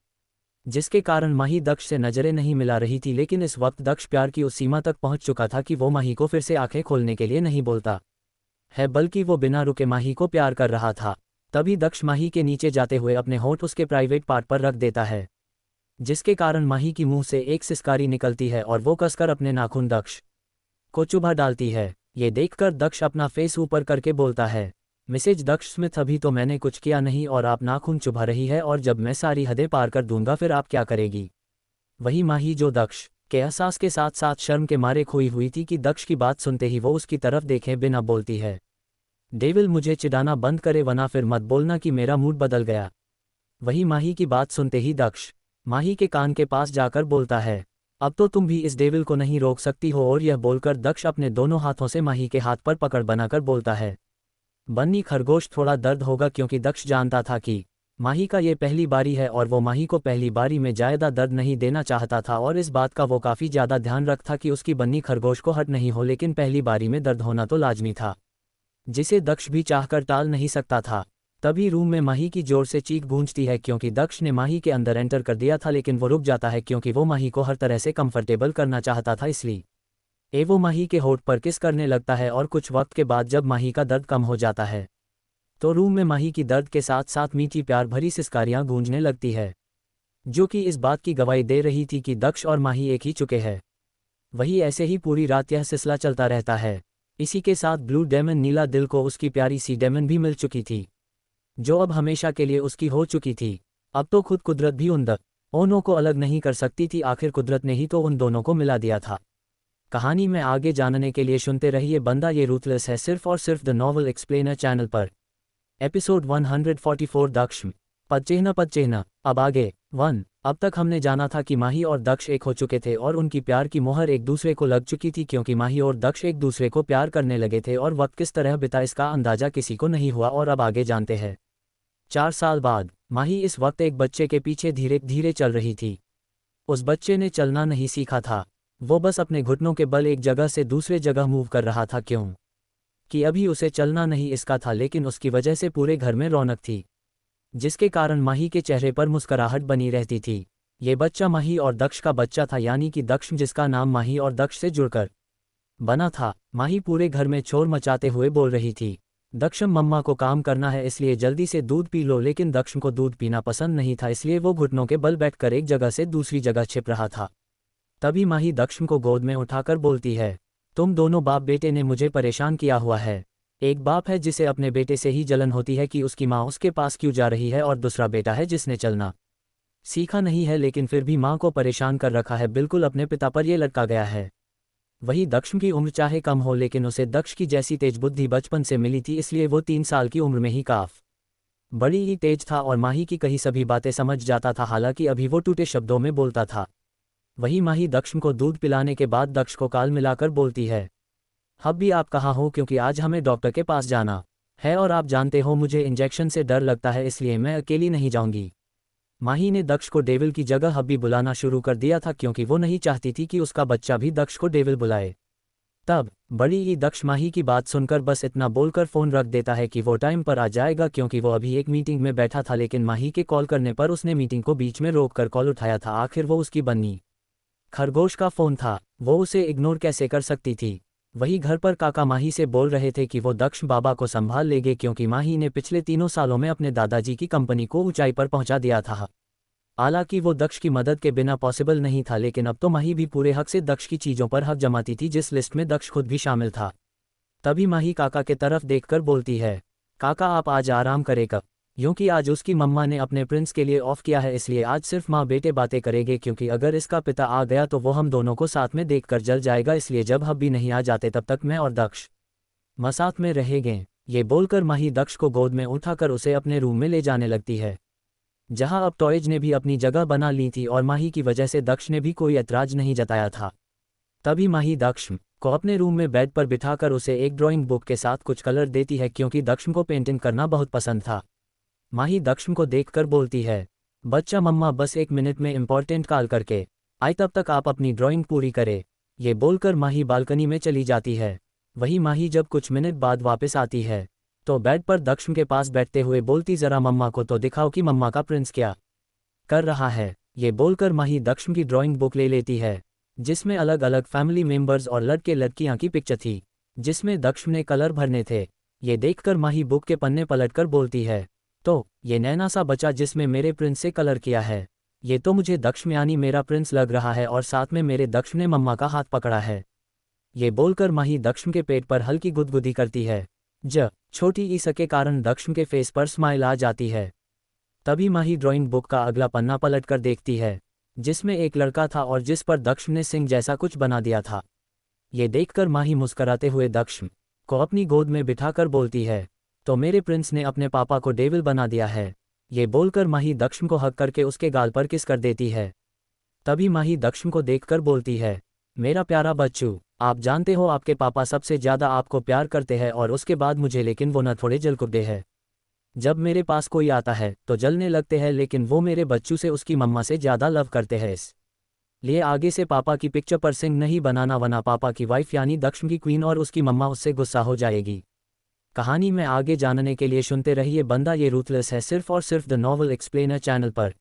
[SPEAKER 1] जिसके कारण माही दक्ष से नजरें नहीं मिला रही थी। लेकिन इस वक्त दक्ष प्यार की उस सीमा तक पहुंच चुका था कि वो माही को फिर से आंखें खोलने के लिए नहीं बोलता है, बल्कि वो बिना रुके माही को प्यार कर रहा था। तभी दक्ष माही के नीचे जाते हुए अपने होठ उसके प्राइवेट पार्ट पर रख देता है, जिसके कारण माही की मुंह से एक सिसकारी निकलती है और वो कसकर अपने नाखून दक्ष को चुभा डालती है। ये देखकर दक्ष अपना फेस ऊपर करके बोलता है, मिसेज दक्ष स्मिथ, अभी तो मैंने कुछ किया नहीं और आप नाखून चुभा रही है, और जब मैं सारी हदें पार कर दूंगा फिर आप क्या करेगी। वही माही जो दक्ष के एहसास के साथ साथ शर्म के मारे खोई हुई थी कि दक्ष की बात सुनते ही वो उसकी तरफ देखे बिना बोलती है, डेविल मुझे चिढ़ाना बंद करे वरना फिर मत बोलना कि मेरा मूड बदल गया। वही माही की बात सुनते ही दक्ष माही के कान के पास जाकर बोलता है, अब तो तुम भी इस डेविल को नहीं रोक सकती हो। और यह बोलकर दक्ष अपने दोनों हाथों से माही के हाथ पर पकड़ बनाकर बोलता है, बन्नी खरगोश, थोड़ा दर्द होगा, क्योंकि दक्ष जानता था कि माही का ये पहली बारी है और वो माही को पहली बारी में ज़्यादा दर्द नहीं देना चाहता था और इस बात का वो काफ़ी ज़्यादा ध्यान रखता कि उसकी बन्नी खरगोश को हट नहीं हो, लेकिन पहली बारी में दर्द होना तो लाजमी था, जिसे दक्ष भी चाहकर टाल नहीं सकता था। तभी रूम में माही की जोर से चीख गूंजती है, क्योंकि दक्ष ने माही के अंदर एंटर कर दिया था, लेकिन वो रुक जाता है क्योंकि वो माही को हर तरह से कंफर्टेबल करना चाहता था, इसलिए वो माही के होठ पर किस करने लगता है। और कुछ वक्त के बाद जब माही का दर्द कम हो जाता है तो रूम में माही की दर्द के साथ साथ मीठी प्यार भरी सिसकारियां गूंजने लगती है, जो कि इस बात की गवाही दे रही थी कि दक्ष और माही एक ही चुके हैं। वही ऐसे ही पूरी रात यह सिलसिला चलता रहता है। इसी के साथ ब्लू डेमन नीला दिल को उसकी प्यारी सी डेमन भी मिल चुकी थी, जो अब हमेशा के लिए उसकी हो चुकी थी। अब तो खुद कुदरत भी दोनों को अलग नहीं कर सकती थी, आखिर कुदरत ने ही तो उन दोनों को मिला दिया था। कहानी में आगे जानने के लिए सुनते रहिए बंदा ये रूथलेस है, सिर्फ और सिर्फ द नॉवल एक्सप्लेनर चैनल पर। एपिसोड 144 दक्ष पदचिह्न। अब आगे 1। अब तक हमने जाना था कि माही और दक्ष एक हो चुके थे और उनकी प्यार की मोहर एक दूसरे को लग चुकी थी, क्योंकि माही और दक्ष एक दूसरे को प्यार करने लगे थे और वक्त किस तरह बिता इसका अंदाजा किसी को नहीं हुआ। और अब आगे जानते हैं। 4 साल बाद माही इस वक्त एक बच्चे के पीछे धीरे धीरे चल रही थी। उस बच्चे ने चलना नहीं सीखा था, वो बस अपने घुटनों के बल एक जगह से दूसरे जगह मूव कर रहा था। क्यों कि अभी उसे चलना नहीं इसका था, लेकिन उसकी वजह से पूरे घर में रौनक थी, जिसके कारण माही के चेहरे पर मुस्कुराहट बनी रहती थी। ये बच्चा माही और दक्ष का बच्चा था, यानी कि दक्ष जिसका नाम माही और दक्ष से जुड़कर बना था। माही पूरे घर में शोर मचाते हुए बोल रही थी, दक्ष मम्मा को काम करना है इसलिए जल्दी से दूध पी लो। लेकिन दक्ष को दूध पीना पसंद नहीं था, इसलिए वो घुटनों के बल बैठकर एक जगह से दूसरी जगह छिप रहा था। तभी माही दक्ष को गोद में उठाकर बोलती है, तुम दोनों बाप बेटे ने मुझे परेशान किया हुआ है। एक बाप है जिसे अपने बेटे से ही जलन होती है कि उसकी माँ उसके पास क्यों जा रही है, और दूसरा बेटा है जिसने चलना सीखा नहीं है लेकिन फिर भी माँ को परेशान कर रखा है, बिल्कुल अपने पिता पर ये लटका गया है। वही दक्ष की उम्र चाहे कम हो, लेकिन उसे दक्ष की जैसी तेज बुद्धि बचपन से मिली थी, इसलिए वो 3 साल की उम्र में ही बड़ी ही तेज था और माही की कही सभी बातें समझ जाता था। हालांकि अभी वो टूटे शब्दों में बोलता था। वही माही दक्ष को दूध पिलाने के बाद दक्ष को काल मिलाकर बोलती है, अब भी आप कहाँ हो, क्योंकि आज हमें डॉक्टर के पास जाना है और आप जानते हो मुझे इंजेक्शन से डर लगता है, इसलिए मैं अकेली नहीं जाऊंगी। माही ने दक्ष को डेविल की जगह हब्बी बुलाना शुरू कर दिया था, क्योंकि वो नहीं चाहती थी कि उसका बच्चा भी दक्ष को डेविल बुलाए। तब बड़ी ही दक्ष माही की बात सुनकर बस इतना बोलकर फ़ोन रख देता है कि वो टाइम पर आ जाएगा, क्योंकि वो अभी एक मीटिंग में बैठा था। लेकिन माही के कॉल करने पर उसने मीटिंग को बीच में रोककर कॉल उठाया था। आखिर वो उसकी बन्नी खरगोश का फ़ोन था, वो उसे इग्नोर कैसे कर सकती थी। वही घर पर काका माही से बोल रहे थे कि वो दक्ष बाबा को संभाल लेंगे, क्योंकि माही ने पिछले 3 सालों में अपने दादाजी की कंपनी को ऊंचाई पर पहुंचा दिया था। हालांकि वो दक्ष की मदद के बिना पॉसिबल नहीं था, लेकिन अब तो माही भी पूरे हक से दक्ष की चीज़ों पर हक जमाती थी, जिस लिस्ट में दक्ष खुद भी शामिल था। तभी माही काका के तरफ देखकर बोलती है, काका आप आज आराम करें कब, क्योंकि आज उसकी मम्मा ने अपने प्रिंस के लिए ऑफ किया है, इसलिए आज सिर्फ माँ बेटे बातें करेंगे, क्योंकि अगर इसका पिता आ गया तो वो हम दोनों को साथ में देखकर जल जाएगा। इसलिए जब हम भी नहीं आ जाते तब तक मैं और दक्ष साथ में रहेंगे। ये बोलकर माही दक्ष को गोद में उठाकर उसे अपने रूम में ले जाने लगती है, जहां अब टॉयज ने भी अपनी जगह बना ली थी और माही की वजह से दक्ष ने भी कोई ऐतराज नहीं जताया था। तभी माही दक्ष को अपने रूम में बेड पर बिठाकर उसे एक ड्राइंग बुक के साथ कुछ कलर देती है, क्योंकि दक्ष को पेंटिंग करना बहुत पसंद था। माही दक्ष को देखकर बोलती है, बच्चा मम्मा बस 1 मिनट में इम्पोर्टेंट कॉल करके आई, तब तक आप अपनी ड्राइंग पूरी करें। ये बोलकर माही बालकनी में चली जाती है। वही माही जब कुछ मिनट बाद वापस आती है तो बेड पर दक्ष के पास बैठते हुए बोलती, जरा मम्मा को तो दिखाओ कि मम्मा का प्रिंस क्या कर रहा है। ये बोलकर माही दक्ष की ड्राइंग बुक ले लेती है, जिसमें अलग अलग फैमिली मेंबर्स और लड़के लड़कियां की पिक्चर थी, जिसमें दक्ष ने कलर भरने थे। ये देखकर माही बुक के पन्ने पलटकर बोलती है, तो ये नैना सा बच्चा जिसमें मेरे प्रिंस से कलर किया है, ये तो मुझे दक्ष यानी मेरा प्रिंस लग रहा है, और साथ में मेरे दक्ष ने मम्मा का हाथ पकड़ा है। ये बोलकर माही दक्ष के पेट पर हल्की गुदगुदी करती है। छोटी ईसा के कारण दक्ष के फेस पर स्माइल आ जाती है। तभी माही ड्राइंग बुक का अगला पन्ना पलटकर देखती है, जिसमें एक लड़का था और जिस पर दक्ष ने सिंह जैसा कुछ बना दिया था। ये देखकर माही मुस्कुराते हुए दक्ष को अपनी गोद में बिठाकर बोलती है, तो मेरे प्रिंस ने अपने पापा को डेविल बना दिया है। ये बोलकर माही दक्ष को हक करके उसके गाल पर किस कर देती है। तभी माही दक्ष को देखकर बोलती है, मेरा प्यारा बच्चू, आप जानते हो आपके पापा सबसे ज़्यादा आपको प्यार करते हैं और उसके बाद मुझे, लेकिन वो न थोड़े जलकुटे हैं। जब मेरे पास कोई आता है तो जलने लगते हैं, लेकिन वो मेरे बच्चू से उसकी मम्मा से ज़्यादा लव करते हैं। इसलिए आगे से पापा की पिक्चर पर सिंह नहीं बनाना, वरना पापा की वाइफ यानी दक्ष की क्वीन और उसकी मम्मा उससे गुस्सा हो जाएगी। कहानी में आगे जानने के लिए सुनते रहिए बंदा ये रूथलेस है, सिर्फ और सिर्फ द नॉवल एक्सप्लेनर चैनल पर।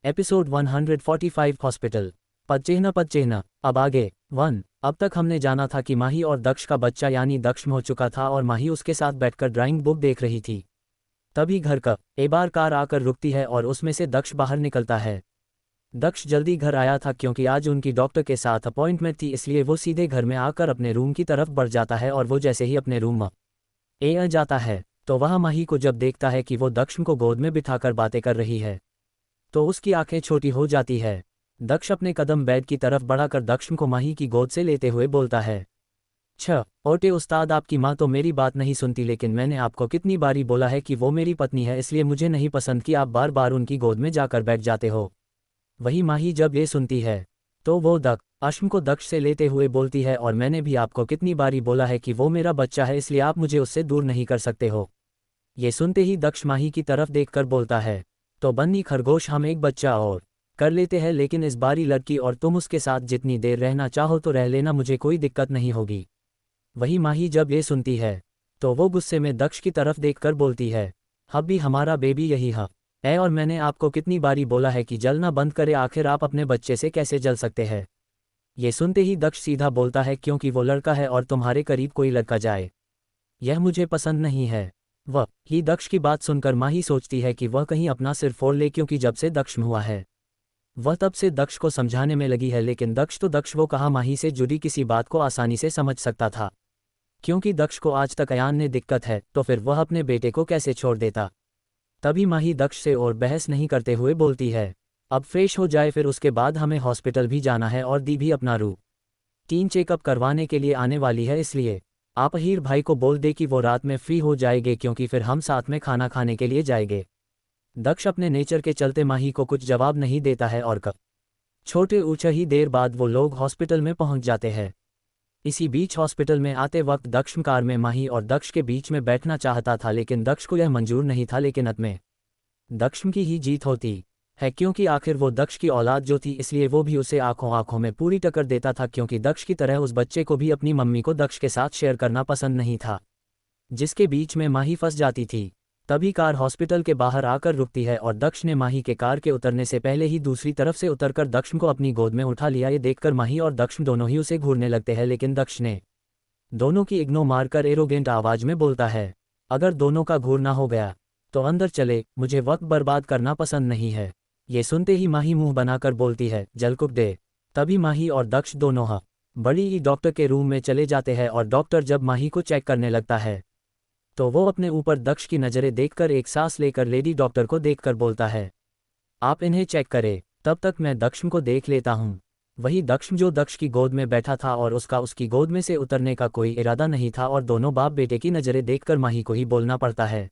[SPEAKER 1] एपिसोड 145 हॉस्पिटल पदचिह्न। अब आगे 1। अब तक हमने जाना था कि माही और दक्ष का बच्चा यानी दक्ष हो चुका था और माही उसके साथ बैठकर ड्राइंग बुक देख रही थी। तभी घर का एक बार कार आकर रुकती है और उसमें से दक्ष बाहर निकलता है। दक्ष जल्दी घर आया था क्योंकि आज उनकी डॉक्टर के साथ अपॉइंटमेंट थी, इसलिए वो सीधे घर में आकर अपने रूम की तरफ बढ़ जाता है। और वो जैसे ही अपने रूम में जाता है तो वह माही को जब देखता है कि वो दक्ष को गोद में बिठाकर बातें कर रही है, तो उसकी आंखें छोटी हो जाती है। दक्ष अपने कदम बेड की तरफ बढ़ाकर दक्ष को माही की गोद से लेते हुए बोलता है, ओटे उस्ताद, आपकी माँ तो मेरी बात नहीं सुनती, लेकिन मैंने आपको कितनी बारी बोला है कि वो मेरी पत्नी है, इसलिए मुझे नहीं पसंद कि आप बार बार उनकी गोद में जाकर बैठ जाते हो। वही माही जब ये सुनती है तो वो अश्म को दक्ष से लेते हुए बोलती है, और मैंने भी आपको कितनी बारी बोला है कि वो मेरा बच्चा है, इसलिए आप मुझे उससे दूर नहीं कर सकते हो। ये सुनते ही दक्ष माही की तरफ देखकर बोलता है, तो बन्नी खरगोश, हम एक बच्चा और कर लेते हैं, लेकिन इस बारी लड़की और तुम उसके साथ जितनी देर रहना चाहो तो रह लेना, मुझे कोई दिक्कत नहीं होगी। वही माही जब ये सुनती है तो वो गुस्से में दक्ष की तरफ देखकर बोलती है, अब भी हमारा बेबी यही है, और मैंने आपको कितनी बारी बोला है कि जलना बंद करे, आखिर आप अपने बच्चे से कैसे जल सकते हैं। ये सुनते ही दक्ष सीधा बोलता है, क्योंकि वो लड़का है और तुम्हारे करीब कोई लड़का जाए, यह मुझे पसंद नहीं है। वह ही दक्ष की बात सुनकर माही सोचती है कि वह कहीं अपना सिर फोड़ ले, क्योंकि जब से दक्ष हुआ है वह तब से दक्ष को समझाने में लगी है, लेकिन दक्ष वो कहा माही से जुड़ी किसी बात को आसानी से समझ सकता था। क्योंकि दक्ष को आज तक अयान ने दिक्कत है, तो फिर वह अपने बेटे को कैसे छोड़ देता। तभी माही दक्ष से और बहस नहीं करते हुए बोलती है, अब फ्रेश हो जाए, फिर उसके बाद हमें हॉस्पिटल भी जाना है, और दी भी अपना रूटीन चेकअप करवाने के लिए आने वाली है, इसलिए आप अहीर भाई को बोल दे कि वो रात में फ्री हो जाएंगे, क्योंकि फिर हम साथ में खाना खाने के लिए जाएंगे। दक्ष अपने नेचर के चलते माही को कुछ जवाब नहीं देता है, और छोटे ऊंचा ही देर बाद वो लोग हॉस्पिटल में पहुंच जाते हैं। इसी बीच हॉस्पिटल में आते वक्त दक्ष कार में माही और दक्ष के बीच में बैठना चाहता था, लेकिन दक्ष को यह मंजूर नहीं था, लेकिन अंत में दक्ष की ही जीत होती है, क्योंकि आखिर वो दक्ष की औलाद जो थी, इसलिए वो भी उसे आंखों में पूरी टक्कर देता था, क्योंकि दक्ष की तरह उस बच्चे को भी अपनी मम्मी को दक्ष के साथ शेयर करना पसंद नहीं था, जिसके बीच में माही फंस जाती थी। तभी कार हॉस्पिटल के बाहर आकर रुकती है, और दक्ष ने माही के कार के उतरने से पहले ही दूसरी तरफ से उतरकर दक्ष को अपनी गोद में उठा लिया। ये देखकर माही और दक्ष दोनों ही उसे घूरने लगते हैं, लेकिन दक्ष ने दोनों की इग्नोर मारकर एरोगेंट आवाज में बोलता है, अगर दोनों का घूरना हो गया तो अंदर चले, मुझे वक्त बर्बाद करना पसंद नहीं है। ये सुनते ही माही मुंह बनाकर बोलती है, जलकुप दे। तभी माही और दक्ष दोनों बड़ी ही डॉक्टर के रूम में चले जाते हैं, और डॉक्टर जब माही को चेक करने लगता है तो वो अपने ऊपर दक्ष की नज़रें देखकर एक सांस लेकर लेडी डॉक्टर को देखकर बोलता है, आप इन्हें चेक करें, तब तक मैं दक्ष को देख लेता हूँ। वही दक्ष जो दक्ष की गोद में बैठा था, और उसकी गोद में से उतरने का कोई इरादा नहीं था, और दोनों बाप बेटे की नज़रें देखकर माही को ही बोलना पड़ता है,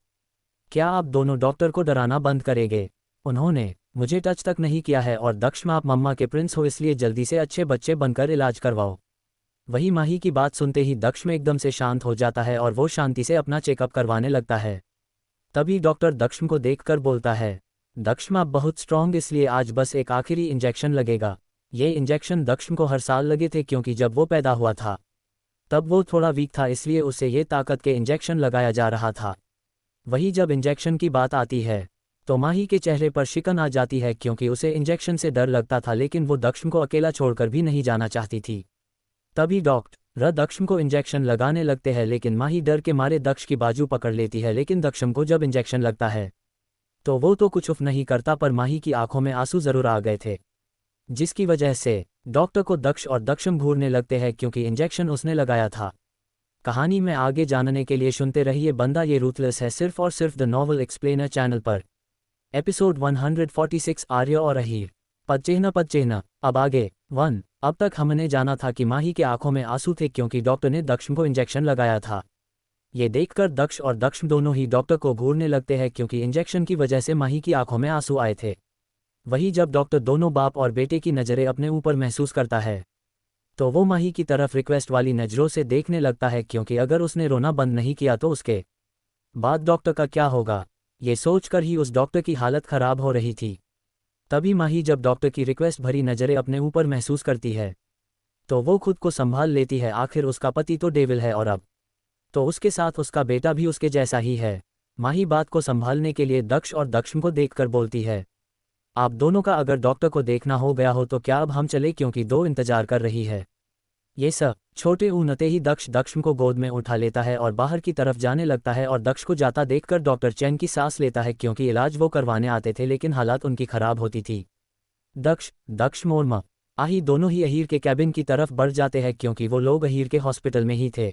[SPEAKER 1] क्या आप दोनों डॉक्टर को डराना बंद करेंगे? उन्होंने मुझे टच तक नहीं किया है, और दक्ष में आप मम्मा के प्रिंस हो, इसलिए जल्दी से अच्छे बच्चे बनकर इलाज करवाओ। वही माही की बात सुनते ही दक्ष में एकदम से शांत हो जाता है, और वो शांति से अपना चेकअप करवाने लगता है। तभी डॉक्टर दक्ष को देखकर बोलता है, दक्ष आप बहुत स्ट्रॉन्ग, इसलिए आज बस एक आखिरी इंजेक्शन लगेगा। ये इंजेक्शन दक्ष को हर साल लगे थे, क्योंकि जब वो पैदा हुआ था तब वो थोड़ा वीक था, इसलिए उसे ये ताकत के इंजेक्शन लगाया जा रहा था। वही जब इंजेक्शन की बात आती है तो माही के चेहरे पर शिकन आ जाती है, क्योंकि उसे इंजेक्शन से डर लगता था, लेकिन वो दक्ष को अकेला छोड़कर भी नहीं जाना चाहती थी। तभी डॉक्टर दक्ष को इंजेक्शन लगाने लगते हैं, लेकिन माही डर के मारे दक्ष की बाजू पकड़ लेती है, लेकिन दक्ष को जब इंजेक्शन लगता है तो वो तो कुछ उफ नहीं करता, पर माही की आंखों में आंसू जरूर आ गए थे, जिसकी वजह से डॉक्टर को दक्ष और दक्षम घूरने लगते हैं, क्योंकि इंजेक्शन उसने लगाया था। कहानी में आगे जानने के लिए सुनते रहिए बंदा ये रूथलेस है, सिर्फ और सिर्फ द नॉवल एक्सप्लेनर चैनल पर। एपिसोड 146 आर्य और अहीर, पदचिह्न। अब आगे 1। अब तक हमने जाना था कि माही के आंखों में आंसू थे, क्योंकि डॉक्टर ने दक्ष को इंजेक्शन लगाया था। ये देखकर दक्ष और दक्ष दोनों ही डॉक्टर को घूरने लगते हैं, क्योंकि इंजेक्शन की वजह से माही की आंखों में आंसू आए थे। वही जब डॉक्टर दोनों बाप और बेटे की नज़रें अपने ऊपर महसूस करता है तो वो माही की तरफ रिक्वेस्ट वाली नज़रों से देखने लगता है, क्योंकि अगर उसने रोना बंद नहीं किया तो उसके बाद डॉक्टर का क्या होगा, ये सोचकर ही उस डॉक्टर की हालत ख़राब हो रही थी। तभी माही जब डॉक्टर की रिक्वेस्ट भरी नज़रें अपने ऊपर महसूस करती है तो वो खुद को संभाल लेती है, आखिर उसका पति तो डेविल है, और अब तो उसके साथ उसका बेटा भी उसके जैसा ही है। माही बात को संभालने के लिए दक्ष और दक्ष को देखकर बोलती है, आप दोनों का अगर डॉक्टर को देखना हो गया हो तो क्या अब हम चले, क्योंकि दो इंतजार कर रही है। ये सब छोटे ऊनते ही दक्ष को गोद में उठा लेता है और बाहर की तरफ जाने लगता है, और दक्ष को जाता देखकर डॉक्टर चैन की सांस लेता है, क्योंकि इलाज वो करवाने आते थे, लेकिन हालात उनकी खराब होती थी। दक्ष मोरमा आही दोनों ही अहीर के कैबिन की तरफ बढ़ जाते हैं, क्योंकि वो लोग अहीर के हॉस्पिटल में ही थे।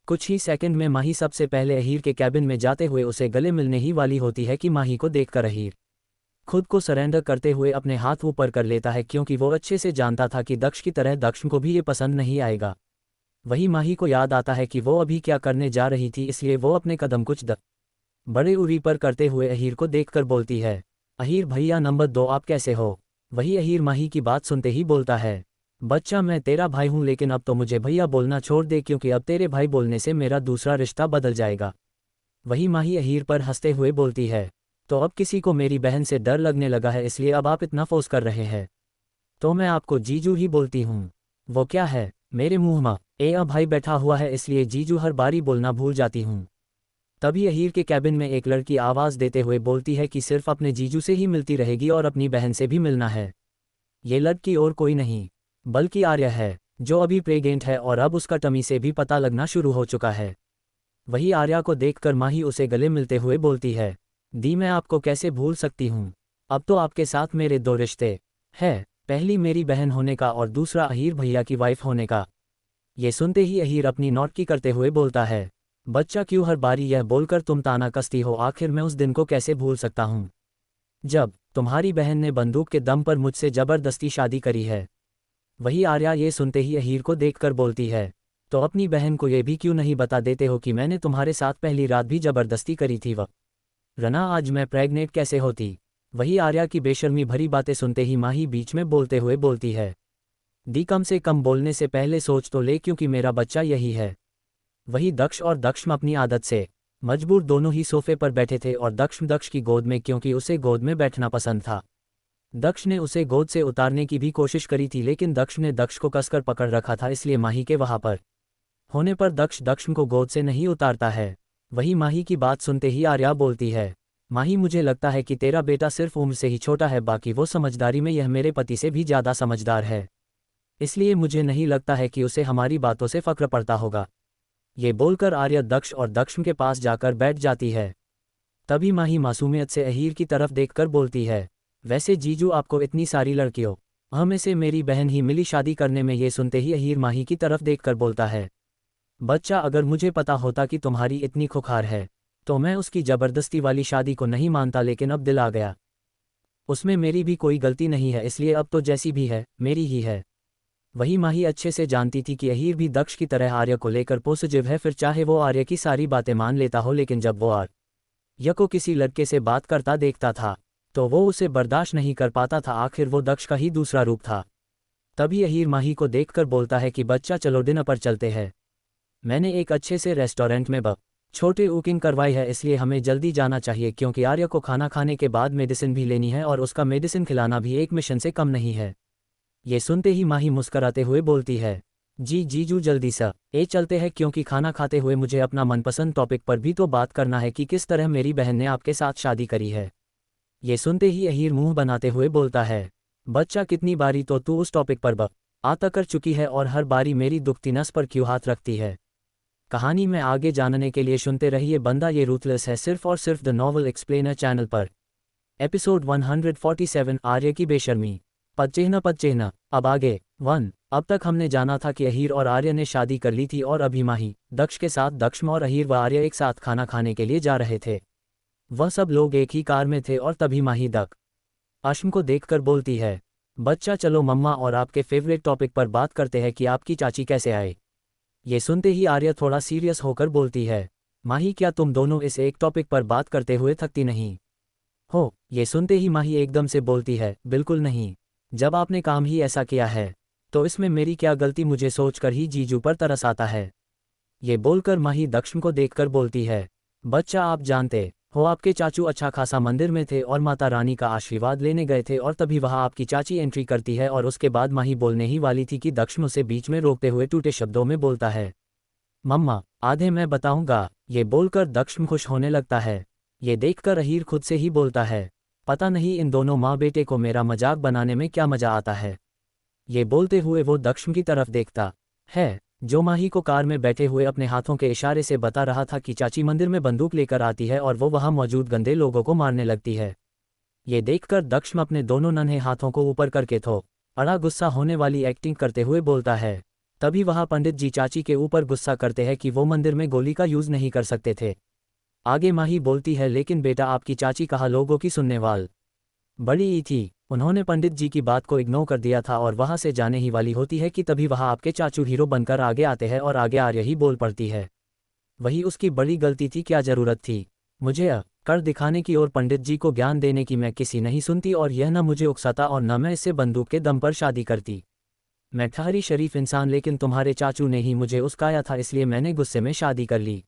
[SPEAKER 1] कुछ ही सेकंड में माही सबसे पहले अहीर के कैबिन में जाते हुए उसे गले मिलने ही वाली होती है कि माही को देखकर अहीर खुद को सरेंडर करते हुए अपने हाथ ऊपर कर लेता है क्योंकि वो अच्छे से जानता था कि दक्ष की तरह दक्ष को भी ये पसंद नहीं आएगा। वही माही को याद आता है कि वो अभी क्या करने जा रही थी, इसलिए वो अपने कदम कुछ बड़े उरी पर करते हुए अहीर को देखकर बोलती है, अहीर भैया नंबर 2 आप कैसे हो। वही अहीर माही की बात सुनते ही बोलता है, बच्चा मैं तेरा भाई हूँ लेकिन अब तो मुझे भैया बोलना छोड़ दे क्योंकि अब तेरे भाई बोलने से मेरा दूसरा रिश्ता बदल जाएगा। वही माही अहीर पर हंसते हुए बोलती है, तो अब किसी को मेरी बहन से डर लगने लगा है इसलिए अब आप इतना फोर्स कर रहे हैं। तो मैं आपको जीजू ही बोलती हूँ। वो क्या है मेरे मुंह में भाई बैठा हुआ है इसलिए जीजू हर बारी बोलना भूल जाती हूँ। तभी अहीर के कैबिन में एक लड़की आवाज़ देते हुए बोलती है कि सिर्फ अपने जीजू से ही मिलती रहेगी और अपनी बहन से भी मिलना है। ये लड़की और कोई नहीं बल्कि आर्या है, जो अभी प्रेग्नेंट है और अब उसका टमी से भी पता लगना शुरू हो चुका है। वही आर्या को देखकर माही उसे गले मिलते हुए बोलती है, दी मैं आपको कैसे भूल सकती हूँ। अब तो आपके साथ मेरे 2 रिश्ते हैं, पहली मेरी बहन होने का और दूसरा अहीर भैया की वाइफ होने का। ये सुनते ही अहीर अपनी नौटंकी करते हुए बोलता है, बच्चा क्यों हर बारी यह बोलकर तुम ताना कसती हो, आखिर मैं उस दिन को कैसे भूल सकता हूँ जब तुम्हारी बहन ने बंदूक के दम पर मुझसे जबरदस्ती शादी करी है। वही आर्या ये सुनते ही अहीर को देखकर बोलती है, तो अपनी बहन को ये भी क्यों नहीं बता देते हो कि मैंने तुम्हारे साथ पहली रात भी जबरदस्ती करी थी वरना आज मैं प्रेग्नेंट कैसे होती। वही आर्या की बेशर्मी भरी बातें सुनते ही माही बीच में बोलते हुए बोलती है, दी कम से कम बोलने से पहले सोच तो ले क्योंकि मेरा बच्चा यही है। वही दक्ष और दक्ष अपनी आदत से मजबूर दोनों ही सोफे पर बैठे थे और दक्ष की गोद में क्योंकि उसे गोद में बैठना पसंद था। दक्ष ने उसे गोद से उतारने की भी कोशिश करी थी लेकिन दक्ष ने दक्ष को कसकर पकड़ रखा था, इसलिए माही के वहां पर होने पर दक्ष को गोद से नहीं उतारता है। वही माही की बात सुनते ही आर्या बोलती है, माही मुझे लगता है कि तेरा बेटा सिर्फ उम्र से ही छोटा है, बाकी वो समझदारी में यह मेरे पति से भी ज़्यादा समझदार है, इसलिए मुझे नहीं लगता है कि उसे हमारी बातों से फक्र पड़ता होगा। ये बोलकर आर्या दक्ष और दक्ष के पास जाकर बैठ जाती है। तभी माही मासूमियत से अहीर की तरफ देखकर बोलती है, वैसे जीजू आपको इतनी सारी लड़कियों हमें से मेरी बहन ही मिली शादी करने में। ये सुनते ही अहीर माही की तरफ देखकर बोलता है, बच्चा अगर मुझे पता होता कि तुम्हारी इतनी खुखार है तो मैं उसकी जबरदस्ती वाली शादी को नहीं मानता, लेकिन अब दिल आ गया, उसमें मेरी भी कोई गलती नहीं है, इसलिए अब तो जैसी भी है मेरी ही है। वही माही अच्छे से जानती थी कि अहीर भी दक्ष की तरह आर्य को लेकर पॉजिटिव है, फिर चाहे वो आर्य की सारी बातें मान लेता हो, लेकिन जब वो आर्य को किसी लड़के से बात करता देखता था तो वो उसे बर्दाश्त नहीं कर पाता था, आखिर वो दक्ष का ही दूसरा रूप था। तभी अहीर माही को देखकर बोलता है कि बच्चा चलो डिनर पर चलते हैं, मैंने एक अच्छे से रेस्टोरेंट में छोटे बुकिंग करवाई है, इसलिए हमें जल्दी जाना चाहिए क्योंकि आर्य को खाना खाने के बाद मेडिसिन भी लेनी है और उसका मेडिसिन खिलाना भी एक मिशन से कम नहीं है। ये सुनते ही माही मुस्कराते हुए बोलती है, जी जीजू जल्दी सा चलते हैं क्योंकि खाना खाते हुए मुझे अपना मनपसंद टॉपिक पर भी तो बात करना है कि किस तरह मेरी बहन ने आपके साथ शादी करी है। ये सुनते ही अहीर मुंह बनाते हुए बोलता है, बच्चा कितनी बारी तो तू उस टॉपिक पर आता कर चुकी है और हर बारी मेरी दुखती नस पर क्यों हाथ रखती है। कहानी में आगे जानने के लिए सुनते रहिए बंदा ये रूथलेस है, सिर्फ और सिर्फ द नॉवल एक्सप्लेनर चैनल पर। एपिसोड 147 आर्य की बेशर्मी पद चिन्ह। अब आगे 1। अब तक हमने जाना था कि अहीर और आर्य ने शादी कर ली थी और अभी माही दक्ष के साथ दक्ष और अहीर व आर्य एक साथ खाना खाने के लिए जा रहे थे। वह सब लोग एक ही कार में थे और तभी माही अश्म को देखकर बोलती है, बच्चा चलो मम्मा और आपके फेवरेट टॉपिक पर बात करते हैं कि आपकी चाची कैसे आए। ये सुनते ही आर्य थोड़ा सीरियस होकर बोलती है, माही क्या तुम दोनों इस एक टॉपिक पर बात करते हुए थकती नहीं हो। ये सुनते ही माही एकदम से बोलती है, बिल्कुल नहीं, जब आपने काम ही ऐसा किया है तो इसमें मेरी क्या गलती, मुझे सोचकर ही जीजू पर तरस आता है। ये बोलकर माही दक्ष को देखकर बोलती है, बच्चा आप जानते हो आपके चाचू अच्छा खासा मंदिर में थे और माता रानी का आशीर्वाद लेने गए थे और तभी वहां आपकी चाची एंट्री करती है और उसके बाद माही बोलने ही वाली थी कि दक्ष उसे बीच में रोकते हुए टूटे शब्दों में बोलता है, मम्मा आधे मैं बताऊंगा। ये बोलकर दक्ष खुश होने लगता है। ये देखकर अहीर खुद से ही बोलता है, पता नहीं इन दोनों माँ बेटे को मेरा मजाक बनाने में क्या मजा आता है। ये बोलते हुए वो दक्ष की तरफ देखता है जो माही को कार में बैठे हुए अपने हाथों के इशारे से बता रहा था कि चाची मंदिर में बंदूक लेकर आती है और वो वहां मौजूद गंदे लोगों को मारने लगती है। ये देखकर दक्ष अपने दोनों नन्हे हाथों को ऊपर करके अड़ा गुस्सा होने वाली एक्टिंग करते हुए बोलता है। तभी वहां पंडित जी चाची के ऊपर गुस्सा करते हैं कि वो मंदिर में गोली का यूज नहीं कर सकते थे। आगे माही बोलती है, लेकिन बेटा आपकी चाची कहाँ लोगों की सुनने वाल बड़ी ई थी। उन्होंने पंडित जी की बात को इग्नोर कर दिया था और वहां से जाने ही वाली होती है कि तभी वहां आपके चाचू हीरो बनकर आगे आते हैं और आगे आर्य ही बोल पड़ती है, वही उसकी बड़ी गलती थी, क्या जरूरत थी मुझे कर दिखाने की और पंडित जी को ज्ञान देने की। मैं किसी नहीं सुनती और यह न मुझे उकसाता और न मैं इससे बंदूक के दम पर शादी करती। मैं ठहरी शरीफ इंसान, लेकिन तुम्हारे चाचू ने ही मुझे उस्काया था, इसलिए मैंने गुस्से में शादी कर ली।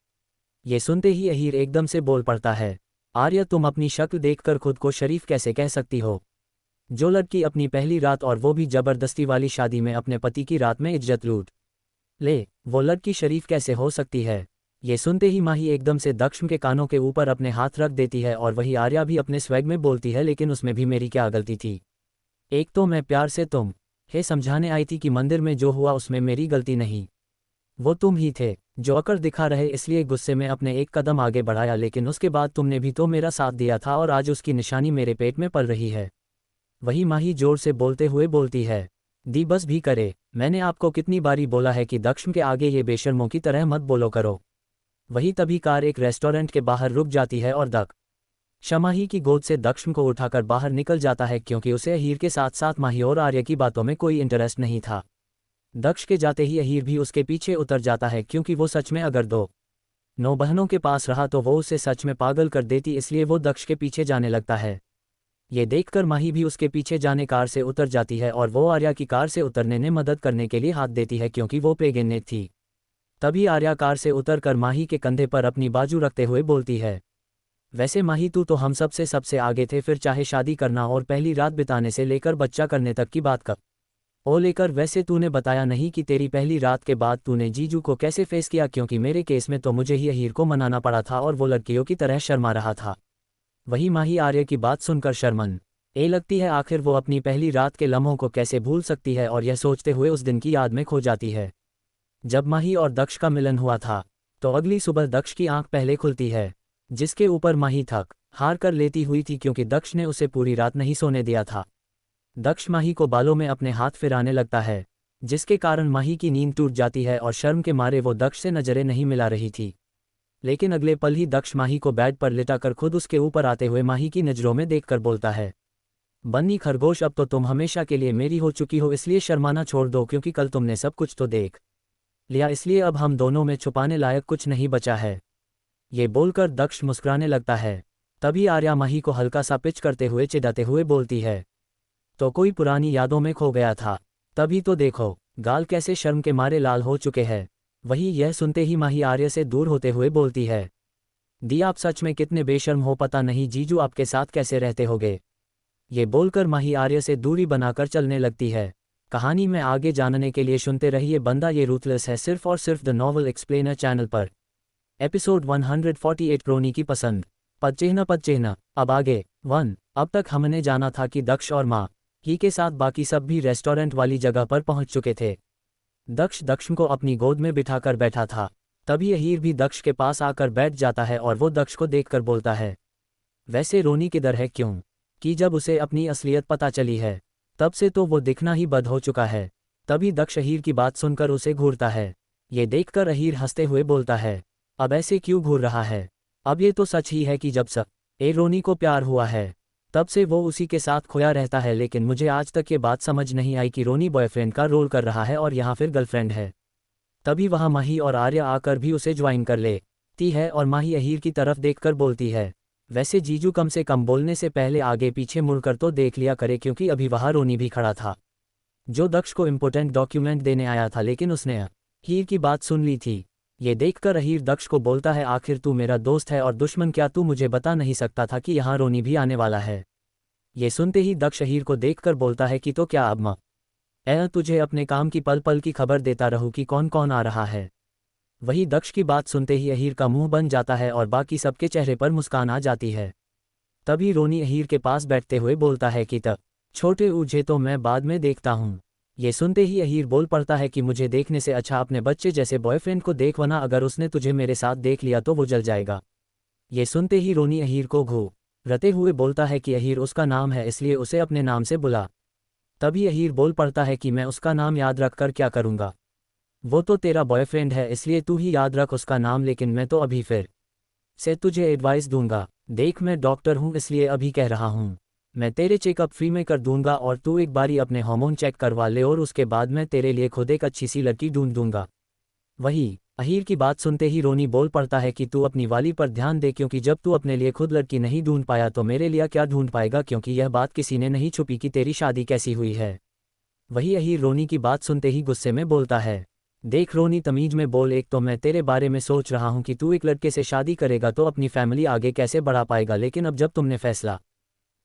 [SPEAKER 1] ये सुनते ही अहीर एकदम से बोल पड़ता है, आर्य तुम अपनी शक्ल देखकर खुद को शरीफ कैसे कह सकती हो? जो लड़की अपनी पहली रात और वो भी जबरदस्ती वाली शादी में अपने पति की रात में इज्जत लूट ले, वो लड़की शरीफ कैसे हो सकती है? ये सुनते ही माही एकदम से दक्ष के कानों के ऊपर अपने हाथ रख देती है और वही आर्या भी अपने स्वैग में बोलती है, लेकिन उसमें भी मेरी क्या गलती थी? एक तो मैं प्यार से तुम हे समझाने आई थी कि मंदिर में जो हुआ उसमें मेरी गलती नहीं, वो तुम ही थे जो अकड़ दिखा रहे, इसलिए गुस्से में अपने एक कदम आगे बढ़ाया, लेकिन उसके बाद तुमने भी तो मेरा साथ दिया था और आज उसकी निशानी मेरे पेट में पल रही है। वही माही जोर से बोलते हुए बोलती है, दी बस भी करे, मैंने आपको कितनी बारी बोला है कि दक्ष के आगे ये बेशर्मों की तरह मत बोलो करो। वही तभी कार एक रेस्टोरेंट के बाहर रुक जाती है और दक्ष माही की गोद से दक्ष को उठाकर बाहर निकल जाता है, क्योंकि उसे अहीर के साथ साथ माही और आर्य की बातों में कोई इंटरेस्ट नहीं था। दक्ष के जाते ही अहीर भी उसके पीछे उतर जाता है, क्योंकि वो सच में अगर दो नौ बहनों के पास रहा तो वो उसे सच में पागल कर देती, इसलिए वो दक्ष के पीछे जाने लगता है। ये देखकर माही भी उसके पीछे जाने कार से उतर जाती है और वो आर्या की कार से उतरने में मदद करने के लिए हाथ देती है, क्योंकि वो प्रेग्नेंट थी। तभी आर्या कार से उतरकर माही के कंधे पर अपनी बाजू रखते हुए बोलती है, वैसे माही तू तो हम सबसे आगे थे, फिर चाहे शादी करना और पहली रात बिताने से लेकर बच्चा करने तक की बात कर ओ लेकर। वैसे तूने बताया नहीं कि तेरी पहली रात के बाद तूने जीजू को कैसे फेस किया, क्योंकि मेरे केस में तो मुझे ही अहीर को मनाना पड़ा था और वो लड़कियों की तरह शर्मा रहा था। वही माही आर्य की बात सुनकर शर्मन लगती है, आखिर वो अपनी पहली रात के लम्हों को कैसे भूल सकती है, और यह सोचते हुए उस दिन की याद में खो जाती है जब माही और दक्ष का मिलन हुआ था। तो अगली सुबह दक्ष की आंख पहले खुलती है, जिसके ऊपर माही थक हार कर लेती हुई थी, क्योंकि दक्ष ने उसे पूरी रात नहीं सोने दिया था। दक्ष माही को बालों में अपने हाथ फिराने लगता है, जिसके कारण माही की नींद टूट जाती है और शर्म के मारे वो दक्ष से नजरें नहीं मिला रही थी। लेकिन अगले पल ही दक्ष माही को बेड पर लिटाकर खुद उसके ऊपर आते हुए माही की नजरों में देखकर बोलता है, बन्नी खरगोश, अब तो तुम हमेशा के लिए मेरी हो चुकी हो, इसलिए शर्माना छोड़ दो, क्योंकि कल तुमने सब कुछ तो देख लिया, इसलिए अब हम दोनों में छुपाने लायक कुछ नहीं बचा है। ये बोलकर दक्ष मुस्कुराने लगता है। तभी आर्या माही को हल्का सा पिच करते हुए चिढ़ाते हुए बोलती है, तो कोई पुरानी यादों में खो गया था? तभी तो देखो गाल कैसे शर्म के मारे लाल हो चुके हैं। वही यह सुनते ही माही आर्य से दूर होते हुए बोलती है, दी आप सच में कितने बेशर्म हो, पता नहीं जीजू आपके साथ कैसे रहते होगे। ये बोलकर माही आर्य से दूरी बनाकर चलने लगती है। कहानी में आगे जानने के लिए सुनते रहिए बंदा ये रूथलेस है, सिर्फ और सिर्फ द नॉवल एक्सप्लेनर चैनल पर। एपिसोड 148 रोनी की पसंद पद चिन्ह। अब आगे 1। अब तक हमने जाना था कि दक्ष और माँ ही के साथ बाकी सब भी रेस्टोरेंट वाली जगह पर पहुंच चुके थे। दक्ष को अपनी गोद में बिठाकर बैठा था। तभी अहीर भी दक्ष के पास आकर बैठ जाता है और वो दक्ष को देखकर बोलता है, वैसे रोनी किधर है? क्यों कि जब उसे अपनी असलियत पता चली है तब से तो वो दिखना ही बंद हो चुका है। तभी दक्ष अहीर की बात सुनकर उसे घूरता है। ये देखकर अहीर हंसते हुए बोलता है, अब ऐसे क्यों घूर रहा है? अब ये तो सच ही है कि जब से रोनी को प्यार हुआ है तब से वो उसी के साथ खोया रहता है, लेकिन मुझे आज तक ये बात समझ नहीं आई कि रोनी बॉयफ्रेंड का रोल कर रहा है और यहाँ फिर गर्लफ्रेंड है। तभी वहाँ माही और आर्या आकर भी उसे ज्वाइन कर लेती है और माही अहीर की तरफ देखकर बोलती है, वैसे जीजू कम से कम बोलने से पहले आगे पीछे मुड़कर तो देख लिया करे, क्योंकि अभी वहाँ रोनी भी खड़ा था जो दक्ष को इम्पोर्टेंट डॉक्यूमेंट देने आया था, लेकिन उसने अहीर की बात सुन ली थी। ये देखकर अहीर दक्ष को बोलता है, आखिर तू मेरा दोस्त है और दुश्मन, क्या तू मुझे बता नहीं सकता था कि यहाँ रोनी भी आने वाला है? ये सुनते ही दक्ष अहीर को देखकर बोलता है कि तो क्या अब मैं तुझे अपने काम की पल पल की खबर देता रहूं कि कौन कौन आ रहा है? वही दक्ष की बात सुनते ही अहीर का मुंह बन जाता है और बाकी सबके चेहरे पर मुस्कान आ जाती है। तभी रोनी अहीर के पास बैठते हुए बोलता है कि तब छोटे ऊझे तो मैं बाद में देखता हूँ। ये सुनते ही अहीर बोल पड़ता है कि मुझे देखने से अच्छा अपने बच्चे जैसे बॉयफ्रेंड को देख, वरना अगर उसने तुझे मेरे साथ देख लिया तो वो जल जाएगा। ये सुनते ही रोनी अहीर को घूरते हुए बोलता है कि अहीर उसका नाम है, इसलिए उसे अपने नाम से बुला। तभी अहीर बोल पड़ता है कि मैं उसका नाम याद रख कर क्या करूँगा? वो तो तेरा बॉयफ्रेंड है, इसलिए तू ही याद रख उसका नाम, लेकिन मैं तो अभी फिर से तुझे एडवाइस दूंगा। देख मैं डॉक्टर हूँ, इसलिए अभी कह रहा हूँ मैं तेरे चेकअप फ्री में कर दूंगा और तू एक बारी अपने हार्मोन चेक करवा ले और उसके बाद मैं तेरे लिए खुद एक अच्छी सी लड़की ढूंढ दूंगा। वही अहीर की बात सुनते ही रोनी बोल पड़ता है कि तू अपनी वाली पर ध्यान दे, क्योंकि जब तू अपने लिए खुद लड़की नहीं ढूंढ पाया तो मेरे लिए क्या ढूंढ पाएगा, क्योंकि यह बात किसी ने नहीं छुपी कि तेरी शादी कैसी हुई है। वही अहीर रोनी की बात सुनते ही गुस्से में बोलता है, देख रोनी तमीज में बोल, एक तो मैं तेरे बारे में सोच रहा हूँ कि तू एक लड़के से शादी करेगा तो अपनी फैमिली आगे कैसे बढ़ा पाएगा, लेकिन अब जब तुमने फैसला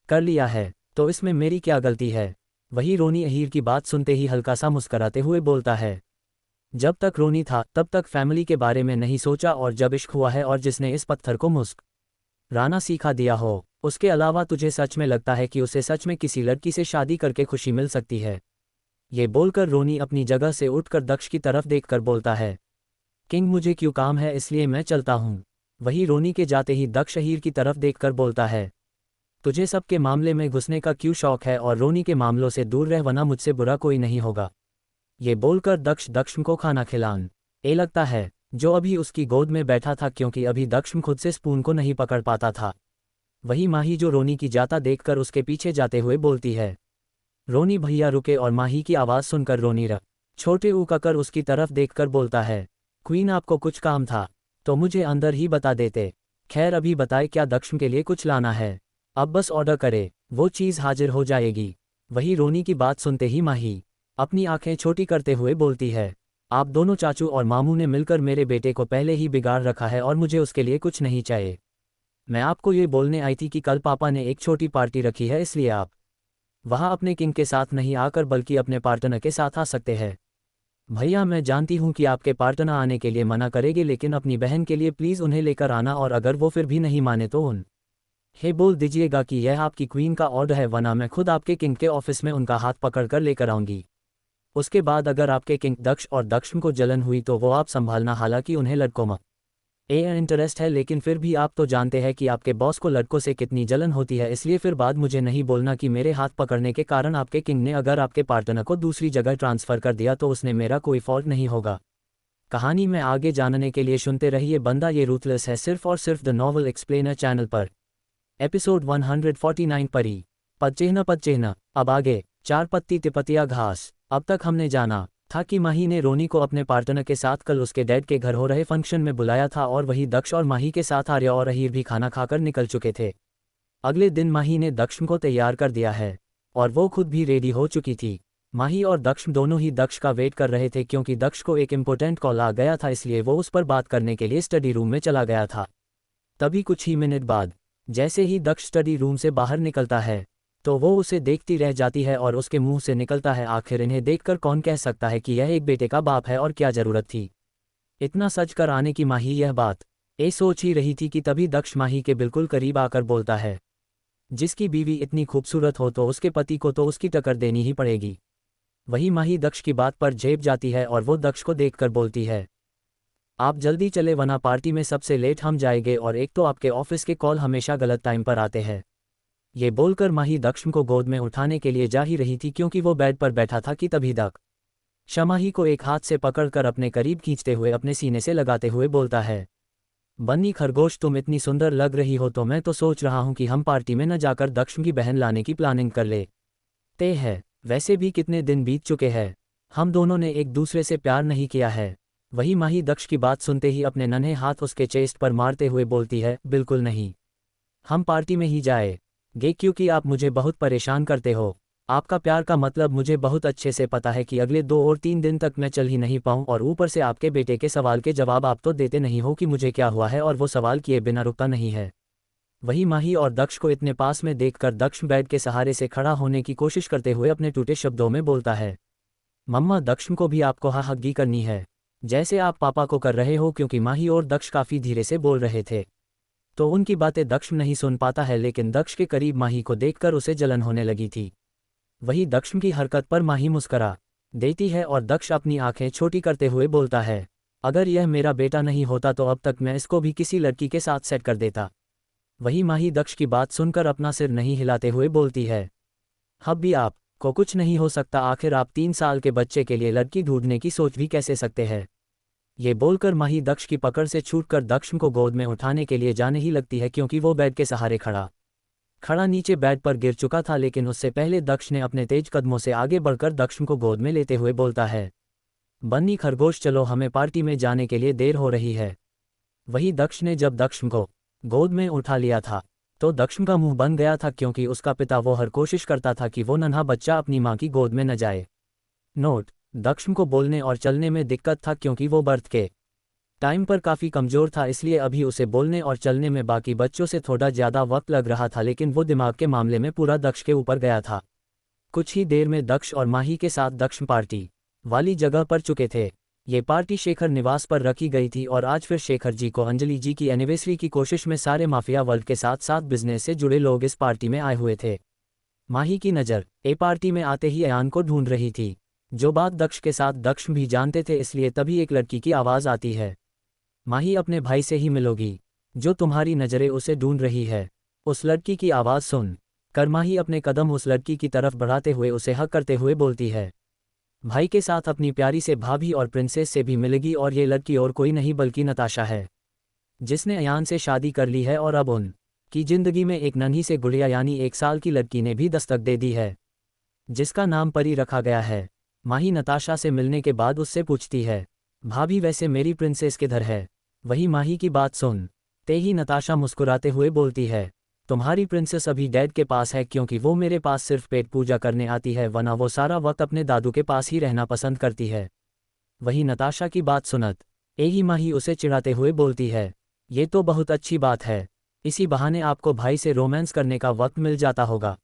[SPEAKER 1] कर लिया है तो इसमें मेरी क्या गलती है। वही रोनी अहीर की बात सुनते ही हल्का सा मुस्कराते हुए बोलता है, जब तक रोनी था तब तक फैमिली के बारे में नहीं सोचा, और जब इश्क हुआ है और जिसने इस पत्थर को मुस्कुराना सिखा दिया हो, उसके अलावा तुझे सच में लगता है कि उसे सच में किसी लड़की से शादी करके खुशी मिल सकती है। ये बोलकर रोनी अपनी जगह से उठकर दक्ष की तरफ देखकर बोलता है, किंग मुझे क्यों काम है इसलिए मैं चलता हूँ। वही रोनी के जाते ही दक्ष अहीर की तरफ देखकर बोलता है, तुझे सबके मामले में घुसने का क्यों शौक है, और रोनी के मामलों से दूर रह वरना मुझसे बुरा कोई नहीं होगा। ये बोलकर दक्ष को खाना खिलाने लगता है, जो अभी उसकी गोद में बैठा था, क्योंकि अभी दक्ष खुद से स्पून को नहीं पकड़ पाता था। वही माही जो रोनी की जाता देखकर उसके पीछे जाते हुए बोलती है, रोनी भैया रुके, और माही की आवाज़ सुनकर रोनी छोटे ऊकाकर उसकी तरफ देखकर बोलता है, क्वीन आपको कुछ काम था तो मुझे अंदर ही बता देते। खैर अभी बताए क्या दक्ष के लिए कुछ लाना है, अब बस ऑर्डर करे, वो चीज़ हाजिर हो जाएगी। वही रोनी की बात सुनते ही माही अपनी आंखें छोटी करते हुए बोलती है, आप दोनों चाचू और मामू ने मिलकर मेरे बेटे को पहले ही बिगाड़ रखा है और मुझे उसके लिए कुछ नहीं चाहिए। मैं आपको ये बोलने आई थी कि कल पापा ने एक छोटी पार्टी रखी है, इसलिए आप वहाँ अपने किंग के साथ नहीं आकर बल्कि अपने पार्टनर के साथ आ सकते हैं। भैया मैं जानती हूँ कि आपके पार्टनर आने के लिए मना करेंगे, लेकिन अपनी बहन के लिए प्लीज़ उन्हें लेकर आना, और अगर वो फिर भी नहीं माने तो हे बोल दीजिएगा कि यह आपकी क्वीन का ऑर्डर है, वरना मैं खुद आपके किंग के ऑफिस में उनका हाथ पकड़कर लेकर आऊंगी। उसके बाद अगर आपके किंग दक्ष और दक्ष को जलन हुई तो वो आप संभालना, हालांकि उन्हें लड़कों में इंटरेस्ट है, लेकिन फिर भी आप तो जानते हैं कि आपके बॉस को लड़कों से कितनी जलन होती है, इसलिए फिर बाद मुझे नहीं बोलना कि मेरे हाथ पकड़ने के कारण आपके किंग ने अगर आपके पार्टनर को दूसरी जगह ट्रांसफ़र कर दिया तो उसने मेरा कोई फॉल्ट नहीं होगा। कहानी में आगे जानने के लिए सुनते रहिए बंदा ये रूथलेस है, सिर्फ और सिर्फ द नॉवल एक्सप्लेनर चैनल पर। एपिसोड 149 परी पदचिह्न। अब आगे 4 पत्ती तिपतिया घास। अब तक हमने जाना था कि माही ने रोनी को अपने पार्टनर के साथ कल उसके डैड के घर हो रहे फंक्शन में बुलाया था, और वही दक्ष और माही के साथ आर्य और अहीर भी खाना खाकर निकल चुके थे। अगले दिन माही ने दक्ष को तैयार कर दिया है और वो खुद भी रेडी हो चुकी थी। माही और दक्ष दोनों ही दक्ष का वेट कर रहे थे, क्योंकि दक्ष को एक इम्पोर्टेंट कॉल आ गया था, इसलिए वो उस पर बात करने के लिए स्टडी रूम में चला गया था। तभी कुछ ही मिनट बाद जैसे ही दक्ष स्टडी रूम से बाहर निकलता है तो वो उसे देखती रह जाती है और उसके मुंह से निकलता है, आखिर इन्हें देखकर कौन कह सकता है कि यह एक बेटे का बाप है, और क्या जरूरत थी इतना सच कर आने की। माही यह बात सोच ही रही थी कि तभी दक्ष माही के बिल्कुल करीब आकर बोलता है, जिसकी बीवी इतनी खूबसूरत हो तो उसके पति को तो उसकी टक्कर देनी ही पड़ेगी। वही माही दक्ष की बात पर झेप जाती है और वो दक्ष को देखकर बोलती है, आप जल्दी चले वरना पार्टी में सबसे लेट हम जाएंगे, और एक तो आपके ऑफिस के कॉल हमेशा गलत टाइम पर आते हैं। ये बोलकर माही दक्ष को गोद में उठाने के लिए जा ही रही थी, क्योंकि वो बेड पर बैठा था कि तभी दक्ष माही को एक हाथ से पकड़कर अपने करीब खींचते हुए अपने सीने से लगाते हुए बोलता है, बन्नी खरगोश तुम इतनी सुंदर लग रही हो तो मैं तो सोच रहा हूँ कि हम पार्टी में न जाकर दक्ष की बहन लाने की प्लानिंग कर लेते हैं। वैसे भी कितने दिन बीत चुके हैं, हम दोनों ने एक दूसरे से प्यार नहीं किया है। वही माही दक्ष की बात सुनते ही अपने नन्हे हाथ उसके चेस्ट पर मारते हुए बोलती है, बिल्कुल नहीं, हम पार्टी में ही जाएंगे, क्योंकि आप मुझे बहुत परेशान करते हो। आपका प्यार का मतलब मुझे बहुत अच्छे से पता है कि अगले 2 और 3 दिन तक मैं चल ही नहीं पाऊँ, और ऊपर से आपके बेटे के सवाल के जवाब आप तो देते नहीं हो कि मुझे क्या हुआ है, और वो सवाल किए बिना रुकता नहीं है। वही माही और दक्ष को इतने पास में देखकर दक्ष बेड के सहारे से खड़ा होने की कोशिश करते हुए अपने टूटे शब्दों में बोलता है, मम्मा दक्ष को भी आपको हग्गी करनी है जैसे आप पापा को कर रहे हो, क्योंकि माही और दक्ष काफ़ी धीरे से बोल रहे थे तो उनकी बातें दक्ष नहीं सुन पाता है, लेकिन दक्ष के करीब माही को देखकर उसे जलन होने लगी थी। वही दक्ष की हरकत पर माही मुस्करा देती है और दक्ष अपनी आंखें छोटी करते हुए बोलता है, अगर यह मेरा बेटा नहीं होता तो अब तक मैं इसको भी किसी लड़की के साथ सेट कर देता। वही माही दक्ष की बात सुनकर अपना सिर नहीं हिलाते हुए बोलती है, अब भी आप को कुछ नहीं हो सकता, आखिर आप 3 साल के बच्चे के लिए लड़की ढूंढने की सोच भी कैसे सकते हैं। ये बोलकर माही दक्ष की पकड़ से छूटकर दक्ष को गोद में उठाने के लिए जाने ही लगती है, क्योंकि वो बेड के सहारे खड़ा नीचे बेड पर गिर चुका था, लेकिन उससे पहले दक्ष ने अपने तेज कदमों से आगे बढ़कर दक्ष को गोद में लेते हुए बोलता है, बन्नी खरगोश चलो, हमें पार्टी में जाने के लिए देर हो रही है। वही दक्ष ने जब दक्ष को गोद में उठा लिया था तो दक्ष का मुंह बन गया था, क्योंकि उसका पिता वो हर कोशिश करता था कि वो नन्हा बच्चा अपनी मां की गोद में न जाए। नोट: दक्ष को बोलने और चलने में दिक्कत था, क्योंकि वो बर्थ के टाइम पर काफ़ी कमज़ोर था, इसलिए अभी उसे बोलने और चलने में बाकी बच्चों से थोड़ा ज़्यादा वक्त लग रहा था, लेकिन वो दिमाग के मामले में पूरा दक्ष के ऊपर गया था। कुछ ही देर में दक्ष और माही के साथ दक्ष पार्टी वाली जगह पर चुके थे। ये पार्टी शेखर निवास पर रखी गई थी और आज फिर शेखर जी को अंजलि जी की एनिवर्सरी की कोशिश में सारे माफिया वर्ल्ड के साथ साथ बिजनेस से जुड़े लोग इस पार्टी में आए हुए थे। माही की नज़र ए पार्टी में आते ही अयान को ढूंढ रही थी। जो बात दक्ष के साथ दक्ष भी जानते थे, इसलिए तभी एक लड़की की आवाज़ आती है, माही अपने भाई से ही मिलोगी, जो तुम्हारी नज़रें उसे ढूंढ रही है। उस लड़की की आवाज़ सुन कर माही अपने कदम उस लड़की की तरफ बढ़ाते हुए उसे हक करते हुए बोलती है, भाई के साथ अपनी प्यारी से भाभी और प्रिंसेस से भी मिलेगी, और ये लड़की और कोई नहीं बल्कि नताशा है, जिसने अयान से शादी कर ली है और अब उन की जिंदगी में एक नन्ही से गुड़िया यानी 1 साल की लड़की ने भी दस्तक दे दी है, जिसका नाम परी रखा गया है। माही नताशा से मिलने के बाद उससे पूछती है, भाभी वैसे मेरी प्रिंसेस किधर है? वही माही की बात सुन ते ही नताशा मुस्कुराते हुए बोलती है, तुम्हारी प्रिंसेस अभी डैड के पास है, क्योंकि वो मेरे पास सिर्फ पेट पूजा करने आती है, वरना वो सारा वक्त अपने दादू के पास ही रहना पसंद करती है। वही नताशा की बात सुनत ही माही उसे चिढ़ाते हुए बोलती है, ये तो बहुत अच्छी बात है, इसी बहाने आपको भाई से रोमांस करने का वक्त मिल जाता होगा।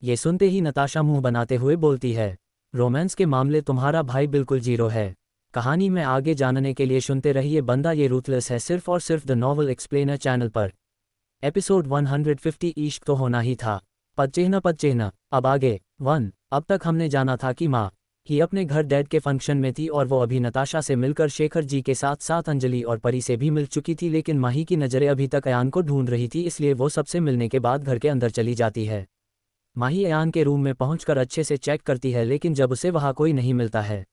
[SPEAKER 1] ये सुनते ही नताशा मुंह बनाते हुए बोलती है, रोमांस के मामले तुम्हारा भाई बिल्कुल जीरो है। कहानी में आगे जानने के लिए सुनते रहिए बंदा ये रूथलेस है, सिर्फ और सिर्फ द नॉवल एक्सप्लेनर चैनल पर। एपिसोड 150 इश्क तो होना ही था, पद चिन्ह। अब आगे 1। अब तक हमने जाना था कि माँ ही अपने घर डैड के फंक्शन में थी और वो अभी नताशा से मिलकर शेखर जी के साथ साथ अंजलि और परी से भी मिल चुकी थी, लेकिन माही की नज़रें अभी तक अयान को ढूंढ रही थी, इसलिए वो सबसे मिलने के बाद घर के अंदर चली जाती है। माही अयान के रूम में पहुंचकर अच्छे से चेक करती है, लेकिन जब उसे वहाँ कोई नहीं मिलता है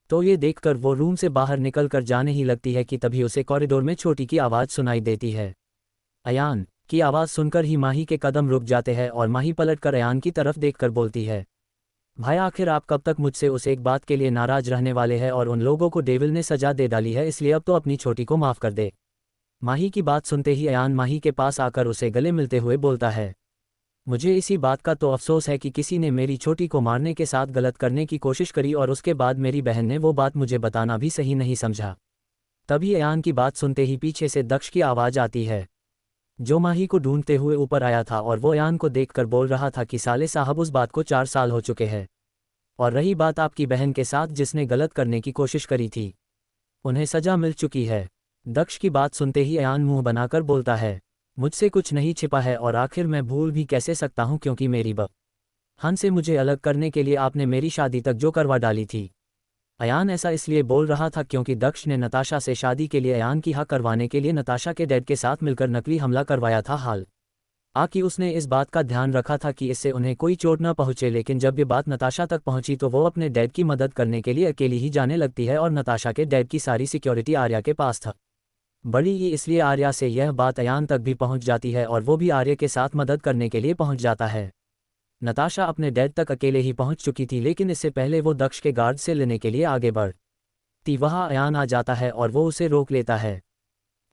[SPEAKER 1] तो ये देखकर वो रूम से बाहर निकल कर जाने ही लगती है कि तभी उसे कॉरिडोर में छोटी की आवाज़ सुनाई देती है। अयान की आवाज़ सुनकर ही माही के कदम रुक जाते हैं और माही पलटकर अयान की तरफ देखकर बोलती है, भाई आखिर आप कब तक मुझसे उस एक बात के लिए नाराज रहने वाले हैं, और उन लोगों को डेविल ने सजा दे डाली है, इसलिए अब तो अपनी छोटी को माफ़ कर दे। माही की बात सुनते ही अयान माही के पास आकर उसे गले मिलते हुए बोलता है, मुझे इसी बात का तो अफसोस है कि किसी ने मेरी छोटी को मारने के साथ गलत करने की कोशिश करी, और उसके बाद मेरी बहन ने वो बात मुझे बताना भी सही नहीं समझा। तभी अयान की बात सुनते ही पीछे से दक्ष की आवाज़ आती है, जो माही को ढूंढते हुए ऊपर आया था, और वो अयान को देखकर बोल रहा था कि साले साहब उस बात को 4 साल हो चुके हैं, और रही बात आपकी बहन के साथ जिसने गलत करने की कोशिश करी थी, उन्हें सजा मिल चुकी है। दक्ष की बात सुनते ही अयान मुंह बनाकर बोलता है, मुझसे कुछ नहीं छिपा है, और आखिर मैं भूल भी कैसे सकता हूं, क्योंकि मेरी बहन से मुझे अलग करने के लिए आपने मेरी शादी तक जो करवा डाली थी। अयान ऐसा इसलिए बोल रहा था क्योंकि दक्ष ने नताशा से शादी के लिए अयान की हाँ करवाने के लिए नताशा के डैड के साथ मिलकर नकली हमला करवाया था। हाल कि उसने इस बात का ध्यान रखा था कि इससे उन्हें कोई चोट न पहुंचे, लेकिन जब ये बात नताशा तक पहुंची तो वो अपने डैड की मदद करने के लिए अकेली ही जाने लगती है, और नताशा के डैड की सारी सिक्योरिटी आर्या के पास था। बड़ी ही इसलिए आर्या से यह बात अयान तक भी पहुंच जाती है, और वो भी आर्या के साथ मदद करने के लिए पहुंच जाता है। नताशा अपने डैड तक अकेले ही पहुंच चुकी थी, लेकिन इससे पहले वो दक्ष के गार्ड से लेने के लिए आगे बढ़ती वहाँ अयान आ जाता है और वो उसे रोक लेता है।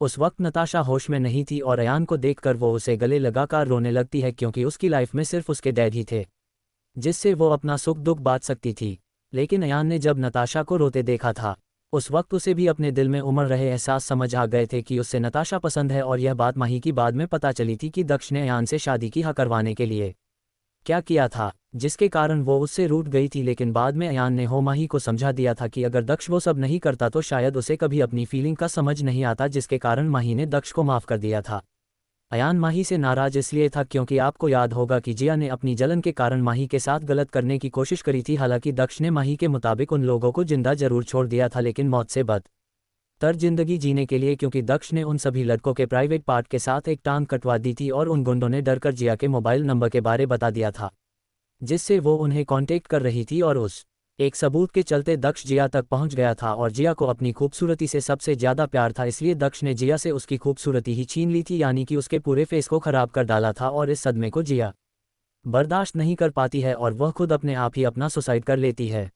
[SPEAKER 1] उस वक्त नताशा होश में नहीं थी और अयान को देखकर वो उसे गले लगाकर रोने लगती है, क्योंकि उसकी लाइफ में सिर्फ उसके डैड ही थे जिससे वो अपना सुख दुख बांट सकती थी। लेकिन अयान ने जब नताशा को रोते देखा था, उस वक्त उसे भी अपने दिल में उमड़ रहे एहसास समझ आ गए थे कि उससे नताशा पसंद है, और यह बात माही की बाद में पता चली थी कि दक्ष ने अयान से शादी की हाँ करवाने के लिए क्या किया था, जिसके कारण वो उससे रूठ गई थी। लेकिन बाद में अयान ने हो माही को समझा दिया था कि अगर दक्ष वो सब नहीं करता तो शायद उसे कभी अपनी फीलिंग का समझ नहीं आता, जिसके कारण माही ने दक्ष को माफ़ कर दिया था। अयान माही से नाराज इसलिए था क्योंकि आपको याद होगा कि जिया ने अपनी जलन के कारण माही के साथ गलत करने की कोशिश करी थी। हालांकि दक्ष ने माही के मुताबिक उन लोगों को जिंदा जरूर छोड़ दिया था, लेकिन मौत से बदतर जिंदगी जीने के लिए, क्योंकि दक्ष ने उन सभी लड़कों के प्राइवेट पार्ट के साथ एक टांग कटवा दी थी, और उन गुंडों ने डरकर जिया के मोबाइल नंबर के बारे बता दिया था, जिससे वो उन्हें कांटेक्ट कर रही थी, और उस एक सबूत के चलते दक्ष जिया तक पहुंच गया था और जिया को अपनी खूबसूरती से सबसे ज़्यादा प्यार था, इसलिए दक्ष ने जिया से उसकी खूबसूरती ही छीन ली थी, यानी कि उसके पूरे फेस को खराब कर डाला था। और इस सदमे को जिया बर्दाश्त नहीं कर पाती है और वह खुद अपने आप ही अपना सुसाइड कर लेती है।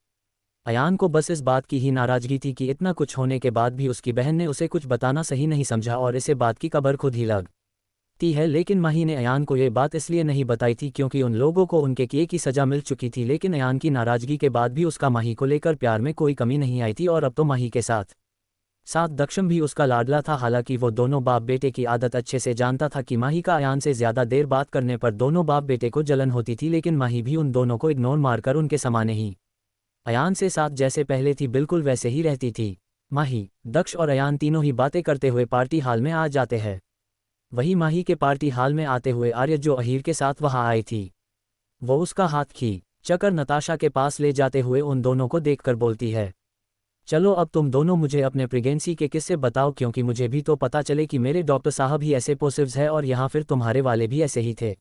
[SPEAKER 1] अयान को बस इस बात की ही नाराज़गी थी कि इतना कुछ होने के बाद भी उसकी बहन ने उसे कुछ बताना सही नहीं समझा और इसे बात की कबर खुद ही लगती है। लेकिन माही ने अयान को ये बात इसलिए नहीं बताई थी क्योंकि उन लोगों को उनके किए की सज़ा मिल चुकी थी। लेकिन अयान की नाराज़गी के बाद भी उसका माही को लेकर प्यार में कोई कमी नहीं आई थी और अब तो माही के साथ दक्षम भी उसका लाडला था। हालांकि वो दोनों बाप बेटे की आदत अच्छे से जानता था कि माही का अयान से ज़्यादा देर बात करने पर दोनों बाप बेटे को जलन होती थी, लेकिन माही भी उन दोनों को इग्नोर मारकर उनके समाने ही अयान से साथ जैसे पहले थी बिल्कुल वैसे ही रहती थी। माही, दक्ष और अयान तीनों ही बातें करते हुए पार्टी हाल में आ जाते हैं। वही माही के पार्टी हाल में आते हुए आर्य जो अहीर के साथ वहां आई थी, वो उसका हाथ खींचकर नताशा के पास ले जाते हुए उन दोनों को देखकर बोलती है, चलो अब तुम दोनों मुझे अपने प्रेगनेंसी के किस्से बताओ, क्योंकि मुझे भी तो पता चले कि मेरे डॉक्टर साहब ही ऐसे पॉजिटिव्स है और यहाँ फिर तुम्हारे वाले भी ऐसे ही थे।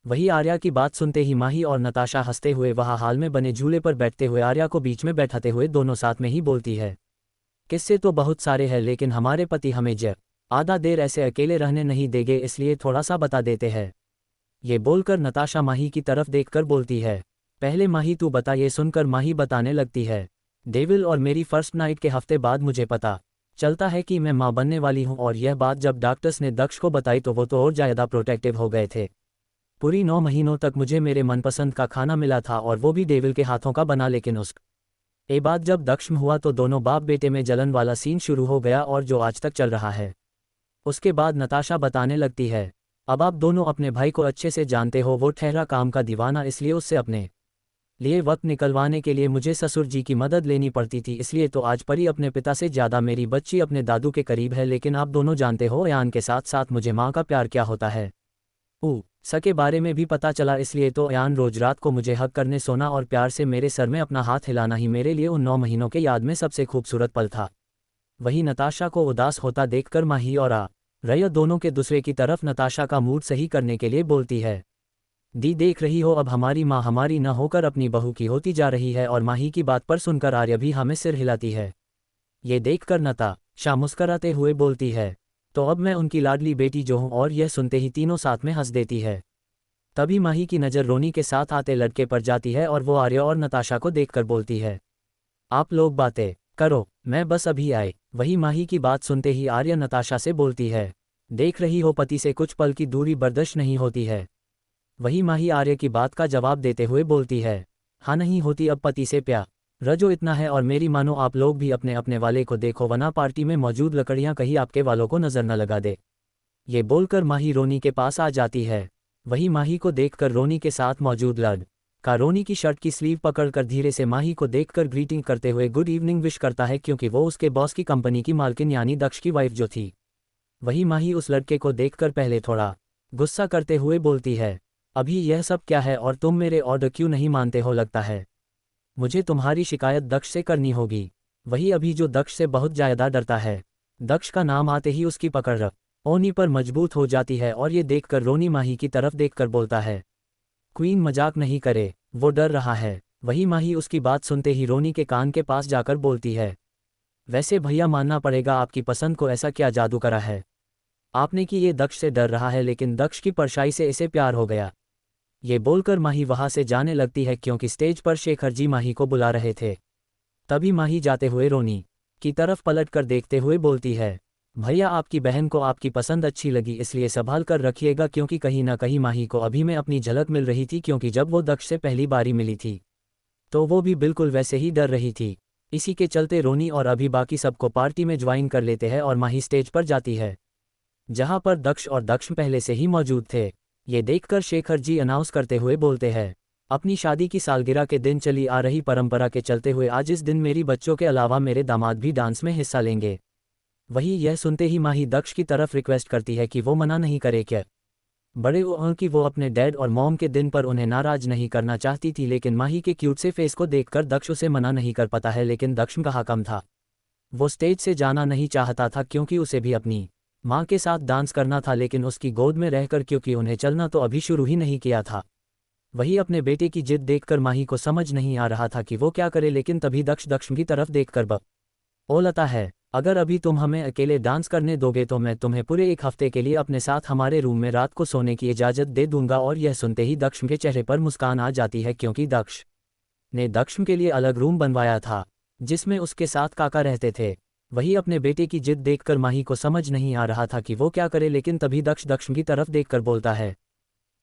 [SPEAKER 1] वही आर्या की बात सुनते ही माही और नताशा हंसते हुए वहाँ हाल में बने झूले पर बैठते हुए आर्या को बीच में बैठाते हुए दोनों साथ में ही बोलती है, किस्से तो बहुत सारे हैं लेकिन हमारे पति हमें आधा देर ऐसे अकेले रहने नहीं देंगे, इसलिए थोड़ा सा बता देते हैं। ये बोलकर नताशा माही की तरफ देखकर बोलती है, पहले माही तू बता। ये सुनकर माही बताने लगती है, डेविल और मेरी फर्स्ट नाइट के हफ्ते बाद मुझे पता चलता है कि मैं माँ बनने वाली हूँ और यह बात जब डॉक्टर्स ने दक्ष को बताई तो वो तो और ज़्यादा प्रोटेक्टिव हो गए थे। पूरी 9 महीनों तक मुझे मेरे मनपसंद का खाना मिला था और वो भी डेविल के हाथों का बना, लेकिन उसके बाद जब दक्ष में हुआ तो दोनों बाप बेटे में जलन वाला सीन शुरू हो गया और जो आज तक चल रहा है। उसके बाद नताशा बताने लगती है, अब आप दोनों अपने भाई को अच्छे से जानते हो, वो ठहरा काम का दीवाना, इसलिए उससे अपने लिए वक्त निकलवाने के लिए मुझे ससुर जी की मदद लेनी पड़ती थी। इसलिए तो आज परी अपने पिता से ज़्यादा मेरी बच्ची अपने दादू के करीब है। लेकिन आप दोनों जानते हो अयान के साथ साथ मुझे माँ का प्यार क्या होता है, सके बारे में भी पता चला। इसलिए तो अयान रोज रात को मुझे हक करने सोना और प्यार से मेरे सर में अपना हाथ हिलाना ही मेरे लिए उन 9 महीनों के याद में सबसे खूबसूरत पल था। वही नताशा को उदास होता देखकर माही और रया दोनों के दूसरे की तरफ नताशा का मूड सही करने के लिए बोलती है, दी देख रही हो अब हमारी माँ हमारी न होकर अपनी बहू की होती जा रही है। और माही की बात पर सुनकर आर्य भी हमें सिर हिलाती है। ये देखकर नताशा मुस्कराते हुए बोलती है, तो अब मैं उनकी लाडली बेटी जो हूँ। और यह सुनते ही तीनों साथ में हंस देती है। तभी माही की नज़र रोनी के साथ आते लड़के पर जाती है और वो आर्य और नताशा को देखकर बोलती है, आप लोग बातें करो, मैं बस अभी आई। वही माही की बात सुनते ही आर्य नताशा से बोलती है, देख रही हो पति से कुछ पल की दूरी बर्दाश्त नहीं होती है। वही माही आर्य की बात का जवाब देते हुए बोलती है, हाँ नहीं होती, अब पति से प्यार जो इतना है। और मेरी मानो आप लोग भी अपने अपने वाले को देखो, वरना पार्टी में मौजूद लकड़ियां कहीं आपके वालों को नजर न लगा दे। ये बोलकर माही रोनी के पास आ जाती है। वही माही को देखकर रोनी के साथ मौजूद लड़का रोनी की शर्ट की स्लीव पकड़कर धीरे से माही को देखकर ग्रीटिंग करते हुए गुड इवनिंग विश करता है, क्योंकि वो उसके बॉस की कंपनी की मालकिन यानी दक्ष की वाइफ जो थी। वही माही उस लड़के को देखकर पहले थोड़ा गुस्सा करते हुए बोलती है, अभी यह सब क्या है और तुम मेरे ऑर्डर क्यों नहीं मानते हो, लगता है मुझे तुम्हारी शिकायत दक्ष से करनी होगी। वही अभी जो दक्ष से बहुत ज़्यादा डरता है, दक्ष का नाम आते ही उसकी पकड़ रोनी पर मजबूत हो जाती है। और ये देखकर रोनी माही की तरफ देखकर बोलता है, क्वीन मजाक नहीं करे, वो डर रहा है। वही माही उसकी बात सुनते ही रोनी के कान के पास जाकर बोलती है, वैसे भैया मानना पड़ेगा आपकी पसंद को ऐसा क्या जादू करा है आपने कि ये दक्ष से डर रहा है, लेकिन दक्ष की परछाई से इसे प्यार हो गया। ये बोलकर माही वहां से जाने लगती है क्योंकि स्टेज पर शेखर जी माही को बुला रहे थे। तभी माही जाते हुए रोनी की तरफ पलट कर देखते हुए बोलती है, भैया आपकी बहन को आपकी पसंद अच्छी लगी, इसलिए संभाल कर रखिएगा, क्योंकि कहीं ना कहीं माही को अभी में अपनी झलक मिल रही थी। क्योंकि जब वो दक्ष से पहली बारी मिली थी तो वो भी बिल्कुल वैसे ही डर रही थी। इसी के चलते रोनी और अभी बाकी सबको पार्टी में ज्वाइन कर लेते हैं और माही स्टेज पर जाती है, जहां पर दक्ष और दक्ष पहले से ही मौजूद थे। ये देखकर शेखर जी अनाउंस करते हुए बोलते हैं, अपनी शादी की सालगिरह के दिन चली आ रही परंपरा के चलते हुए आज इस दिन मेरी बच्चों के अलावा मेरे दामाद भी डांस में हिस्सा लेंगे। वही यह सुनते ही माही दक्ष की तरफ रिक्वेस्ट करती है कि वो मना नहीं करे, क्या बड़े कि वो अपने डैड और मॉम के दिन पर उन्हें नाराज नहीं करना चाहती थी। लेकिन माही के क्यूट से फेस को देखकर दक्ष उसे मना नहीं कर पाता है। लेकिन दक्ष का कम था, वो स्टेज से जाना नहीं चाहता था क्योंकि उसे भी अपनी माँ के साथ डांस करना था, लेकिन उसकी गोद में रहकर, क्योंकि उन्हें चलना तो अभी शुरू ही नहीं किया था। वही अपने बेटे की जिद देखकर माही को समझ नहीं आ रहा था कि वो क्या करे, लेकिन तभी दक्ष की तरफ देखकर बोलता है, अगर अभी तुम हमें अकेले डांस करने दोगे तो मैं तुम्हें पूरे 1 हफ्ते के लिए अपने साथ हमारे रूम में रात को सोने की इजाज़त दे दूंगा। और यह सुनते ही दक्ष के चेहरे पर मुस्कान आ जाती है, क्योंकि दक्ष ने दक्ष के लिए अलग रूम बनवाया था जिसमें उसके साथ काका रहते थे। वही अपने बेटे की जिद देखकर माही को समझ नहीं आ रहा था कि वो क्या करे, लेकिन तभी दक्ष की तरफ देखकर बोलता है,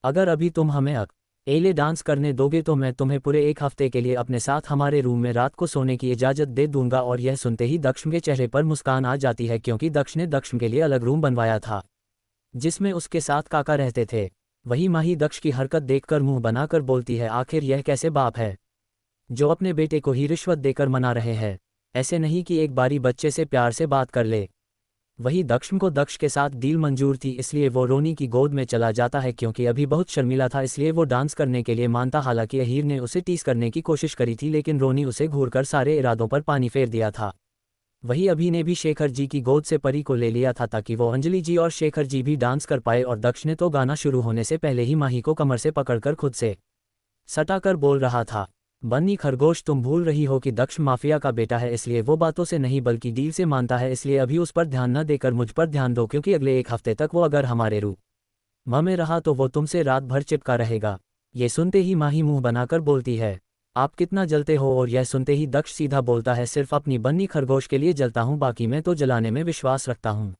[SPEAKER 1] अगर अभी तुम हमें अकेले डांस करने दोगे तो मैं तुम्हें पूरे 1 हफ्ते के लिए अपने साथ हमारे रूम में रात को सोने की इजाज़त दे दूंगा। और यह सुनते ही दक्ष के चेहरे पर मुस्कान आ जाती है, क्योंकि दक्ष ने दक्ष के लिए अलग रूम बनवाया था जिसमें उसके साथ काका रहते थे। वही माही दक्ष की हरकत देखकर मुंह बनाकर बोलती है, आखिर यह कैसे बाप है जो अपने बेटे को ही रिश्वत देकर मना रहे हैं, ऐसे नहीं कि एक बारी बच्चे से प्यार से बात कर ले। वही दक्ष को दक्ष के साथ डील मंजूर थी, इसलिए वो रोनी की गोद में चला जाता है, क्योंकि अभी बहुत शर्मिला था इसलिए वो डांस करने के लिए मानता। हालांकि अहीर ने उसे टीस करने की कोशिश करी थी, लेकिन रोनी उसे घूरकर सारे इरादों पर पानी फेर दिया था। वही अभी ने भी शेखर जी की गोद से परी को ले लिया था ताकि वो अंजलि जी और शेखर जी भी डांस कर पाए। और दक्ष ने तो गाना शुरू होने से पहले ही माही को कमर से पकड़कर खुद से सटाकर बोल रहा था, बन्नी खरगोश, तुम भूल रही हो कि दक्ष माफिया का बेटा है, इसलिए वो बातों से नहीं बल्कि डील से मानता है। इसलिए अभी उस पर ध्यान न देकर मुझ पर ध्यान दो, क्योंकि अगले 1 हफ्ते तक वो अगर हमारे रूम में रहा तो वो तुमसे रात भर चिपका रहेगा। ये सुनते ही माही मुंह बनाकर बोलती है, आप कितना जलते हो। और यह सुनते ही दक्ष सीधा बोलता है, सिर्फ अपनी बन्नी खरगोश के लिए जलता हूँ, बाकी मैं तो जलाने में विश्वास रखता हूँ।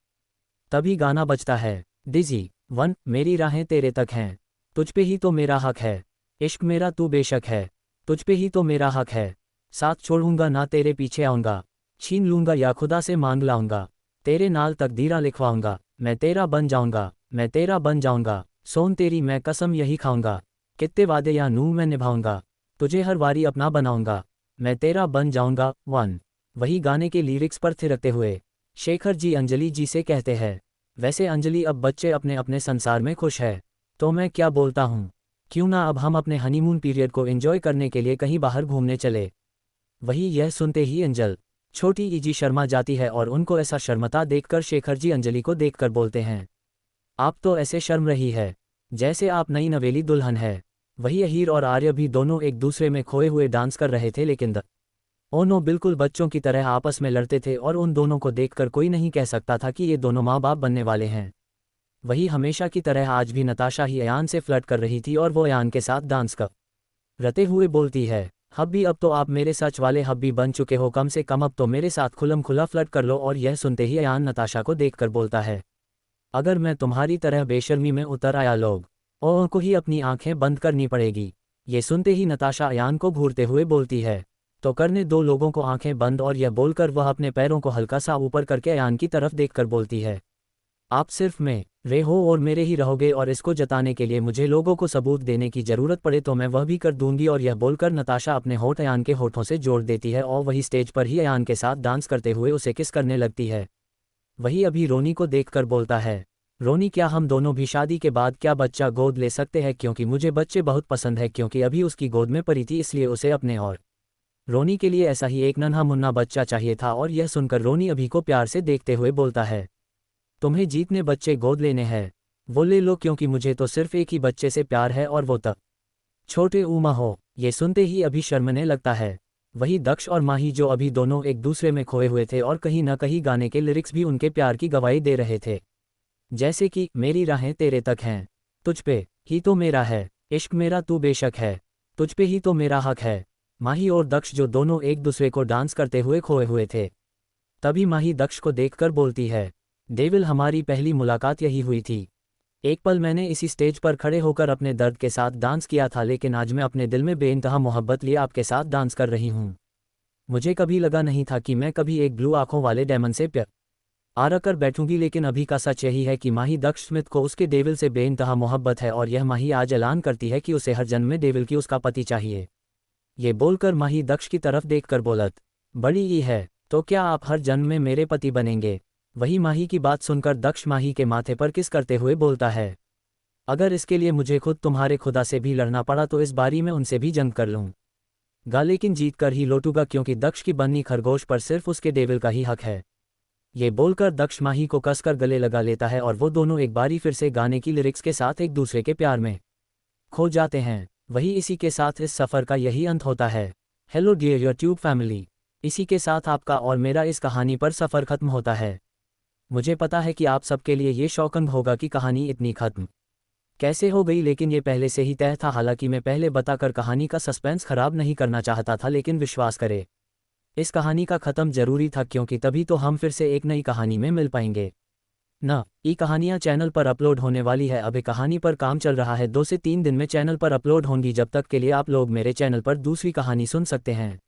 [SPEAKER 1] तभी गाना बजता है, डिजी 1, मेरी राहें तेरे तक हैं, तुझ पे ही तो मेरा हक है, इश्क मेरा तू बेशक है, तुझ पे ही तो मेरा हक है, साथ छोड़ूंगा ना तेरे पीछे आऊंगा, छीन लूंगा या खुदा से मांग लाऊंगा, तेरे नाल तकदीरा लिखवाऊंगा, मैं तेरा बन जाऊंगा, मैं तेरा बन जाऊंगा, सोन तेरी मैं कसम यही खाऊंगा, कितने वादे या नूह मैं निभाऊंगा, तुझे हर वारी अपना बनाऊंगा, मैं तेरा बन जाऊंगा। 1। वही गाने के लिरिक्स पर थिरकते हुए शेखर जी अंजलि जी से कहते हैं, वैसे अंजलि अब बच्चे अपने अपने संसार में खुश है, तो मैं क्या बोलता हूँ, क्यों ना अब हम अपने हनीमून पीरियड को एंजॉय करने के लिए कहीं बाहर घूमने चले। वही यह सुनते ही अंजल छोटी ईजी शर्मा जाती है और उनको ऐसा शर्मता देखकर शेखर जी अंजलि को देखकर बोलते हैं, आप तो ऐसे शर्म रही है जैसे आप नई नवेली दुल्हन है। वही अहीर और आर्य भी दोनों एक दूसरे में खोए हुए डांस कर रहे थे, लेकिन दोनों बिल्कुल बच्चों की तरह आपस में लड़ते थे और उन दोनों को देखकर कोई नहीं कह सकता था कि ये दोनों माँ बाप बनने वाले हैं। वही हमेशा की तरह आज भी नताशा ही अयान से फ्लर्ट कर रही थी और वो अयान के साथ डांस करते हुए बोलती है, हब्बी अब तो आप मेरे सच वाले हब्बी बन चुके हो, कम से कम अब तो मेरे साथ खुलम खुला फ्लर्ट कर लो। और यह सुनते ही अयान नताशा को देखकर बोलता है, अगर मैं तुम्हारी तरह बेशर्मी में उतर आया लोग और को ही अपनी आंखें बंद करनी पड़ेगी। ये सुनते ही नताशा अयान को घूरते हुए बोलती है, तो करने दो लोगों को आंखें बंद। और यह बोलकर वह अपने पैरों को हल्का सा ऊपर करके अयान की तरफ देखकर बोलती है, आप सिर्फ मेरे हो और मेरे ही रहोगे, और इसको जताने के लिए मुझे लोगों को सबूत देने की जरूरत पड़े तो मैं वह भी कर दूंगी। और यह बोलकर नताशा अपने होठ अयान के होठों से जोड़ देती है और वही स्टेज पर ही अयान के साथ डांस करते हुए उसे किस करने लगती है। वही अभी रोनी को देखकर बोलता है, रोनी क्या हम दोनों भी शादी के बाद क्या बच्चा गोद ले सकते हैं, क्योंकि मुझे बच्चे बहुत पसंद है। क्योंकि अभी उसकी गोद में परी थी, इसलिए उसे अपने और रोनी के लिए ऐसा ही एक नन्हा मुन्ना बच्चा चाहिए था। और यह सुनकर रोनी अभी को प्यार से देखते हुए बोलता है, तुम्हें जितने बच्चे गोद लेने हैं वो ले लो, क्योंकि मुझे तो सिर्फ एक ही बच्चे से प्यार है और वो तक छोटे उमा हो। ये सुनते ही अभी शर्मने लगता है। वही दक्ष और माही जो अभी दोनों एक दूसरे में खोए हुए थे और कहीं न कहीं गाने के लिरिक्स भी उनके प्यार की गवाही दे रहे थे, जैसे कि मेरी राहें तेरे तक हैं, तुझ पे ही तो मेरा है, इश्क मेरा तू बेशक है, तुझ पे ही तो मेरा हक है। माही और दक्ष जो दोनों एक दूसरे को डांस करते हुए खोए हुए थे, तभी माही दक्ष को देखकर बोलती है, डेविल हमारी पहली मुलाकात यही हुई थी। एक पल मैंने इसी स्टेज पर खड़े होकर अपने दर्द के साथ डांस किया था, लेकिन आज मैं अपने दिल में बेइंतहा मोहब्बत लिए आपके साथ डांस कर रही हूँ। मुझे कभी लगा नहीं था कि मैं कभी एक ब्लू आंखों वाले डायमंड से प्यार कर बैठूंगी, लेकिन अभी का सच यही है कि माही दक्ष स्मिथ को उसके डेविल से बेइंतहा मोहब्बत है। और यह माही आज ऐलान करती है कि उसे हर जन्म में डेविल की उसका पति चाहिए। ये बोलकर माही दक्ष की तरफ देखकर बोलत, बड़ी ही है, तो क्या आप हर जन्म में मेरे पति बनेंगे। वही माही की बात सुनकर दक्ष माही के माथे पर किस करते हुए बोलता है, अगर इसके लिए मुझे खुद तुम्हारे खुदा से भी लड़ना पड़ा तो इस बारी में उनसे भी जंग कर लूँगा, लेकिन जीत कर ही लौटूंगा, क्योंकि दक्ष की बन्नी खरगोश पर सिर्फ उसके डेविल का ही हक है। ये बोलकर दक्ष माही को कसकर गले लगा लेता है और वो दोनों एक बारी फिर से गाने की लिरिक्स के साथ एक दूसरे के प्यार में खो जाते हैं। वही इसी के साथ इस सफ़र का यही अंत होता है। हेलो डियर यूट्यूब फैमिली, इसी के साथ आपका और मेरा इस कहानी पर सफ़र ख़त्म होता है। मुझे पता है कि आप सबके लिए ये शौकंग होगा कि कहानी इतनी ख़त्म कैसे हो गई, लेकिन ये पहले से ही तय था। हालांकि मैं पहले बताकर कहानी का सस्पेंस ख़राब नहीं करना चाहता था, लेकिन विश्वास करें, इस कहानी का ख़त्म ज़रूरी था, क्योंकि तभी तो हम फिर से एक नई कहानी में मिल पाएंगे ना। ये कहानियाँ चैनल पर अपलोड होने वाली है। अभी कहानी पर काम चल रहा है, 2 से 3 दिन में चैनल पर अपलोड होंगी। जब तक के लिए आप लोग मेरे चैनल पर दूसरी कहानी सुन सकते हैं।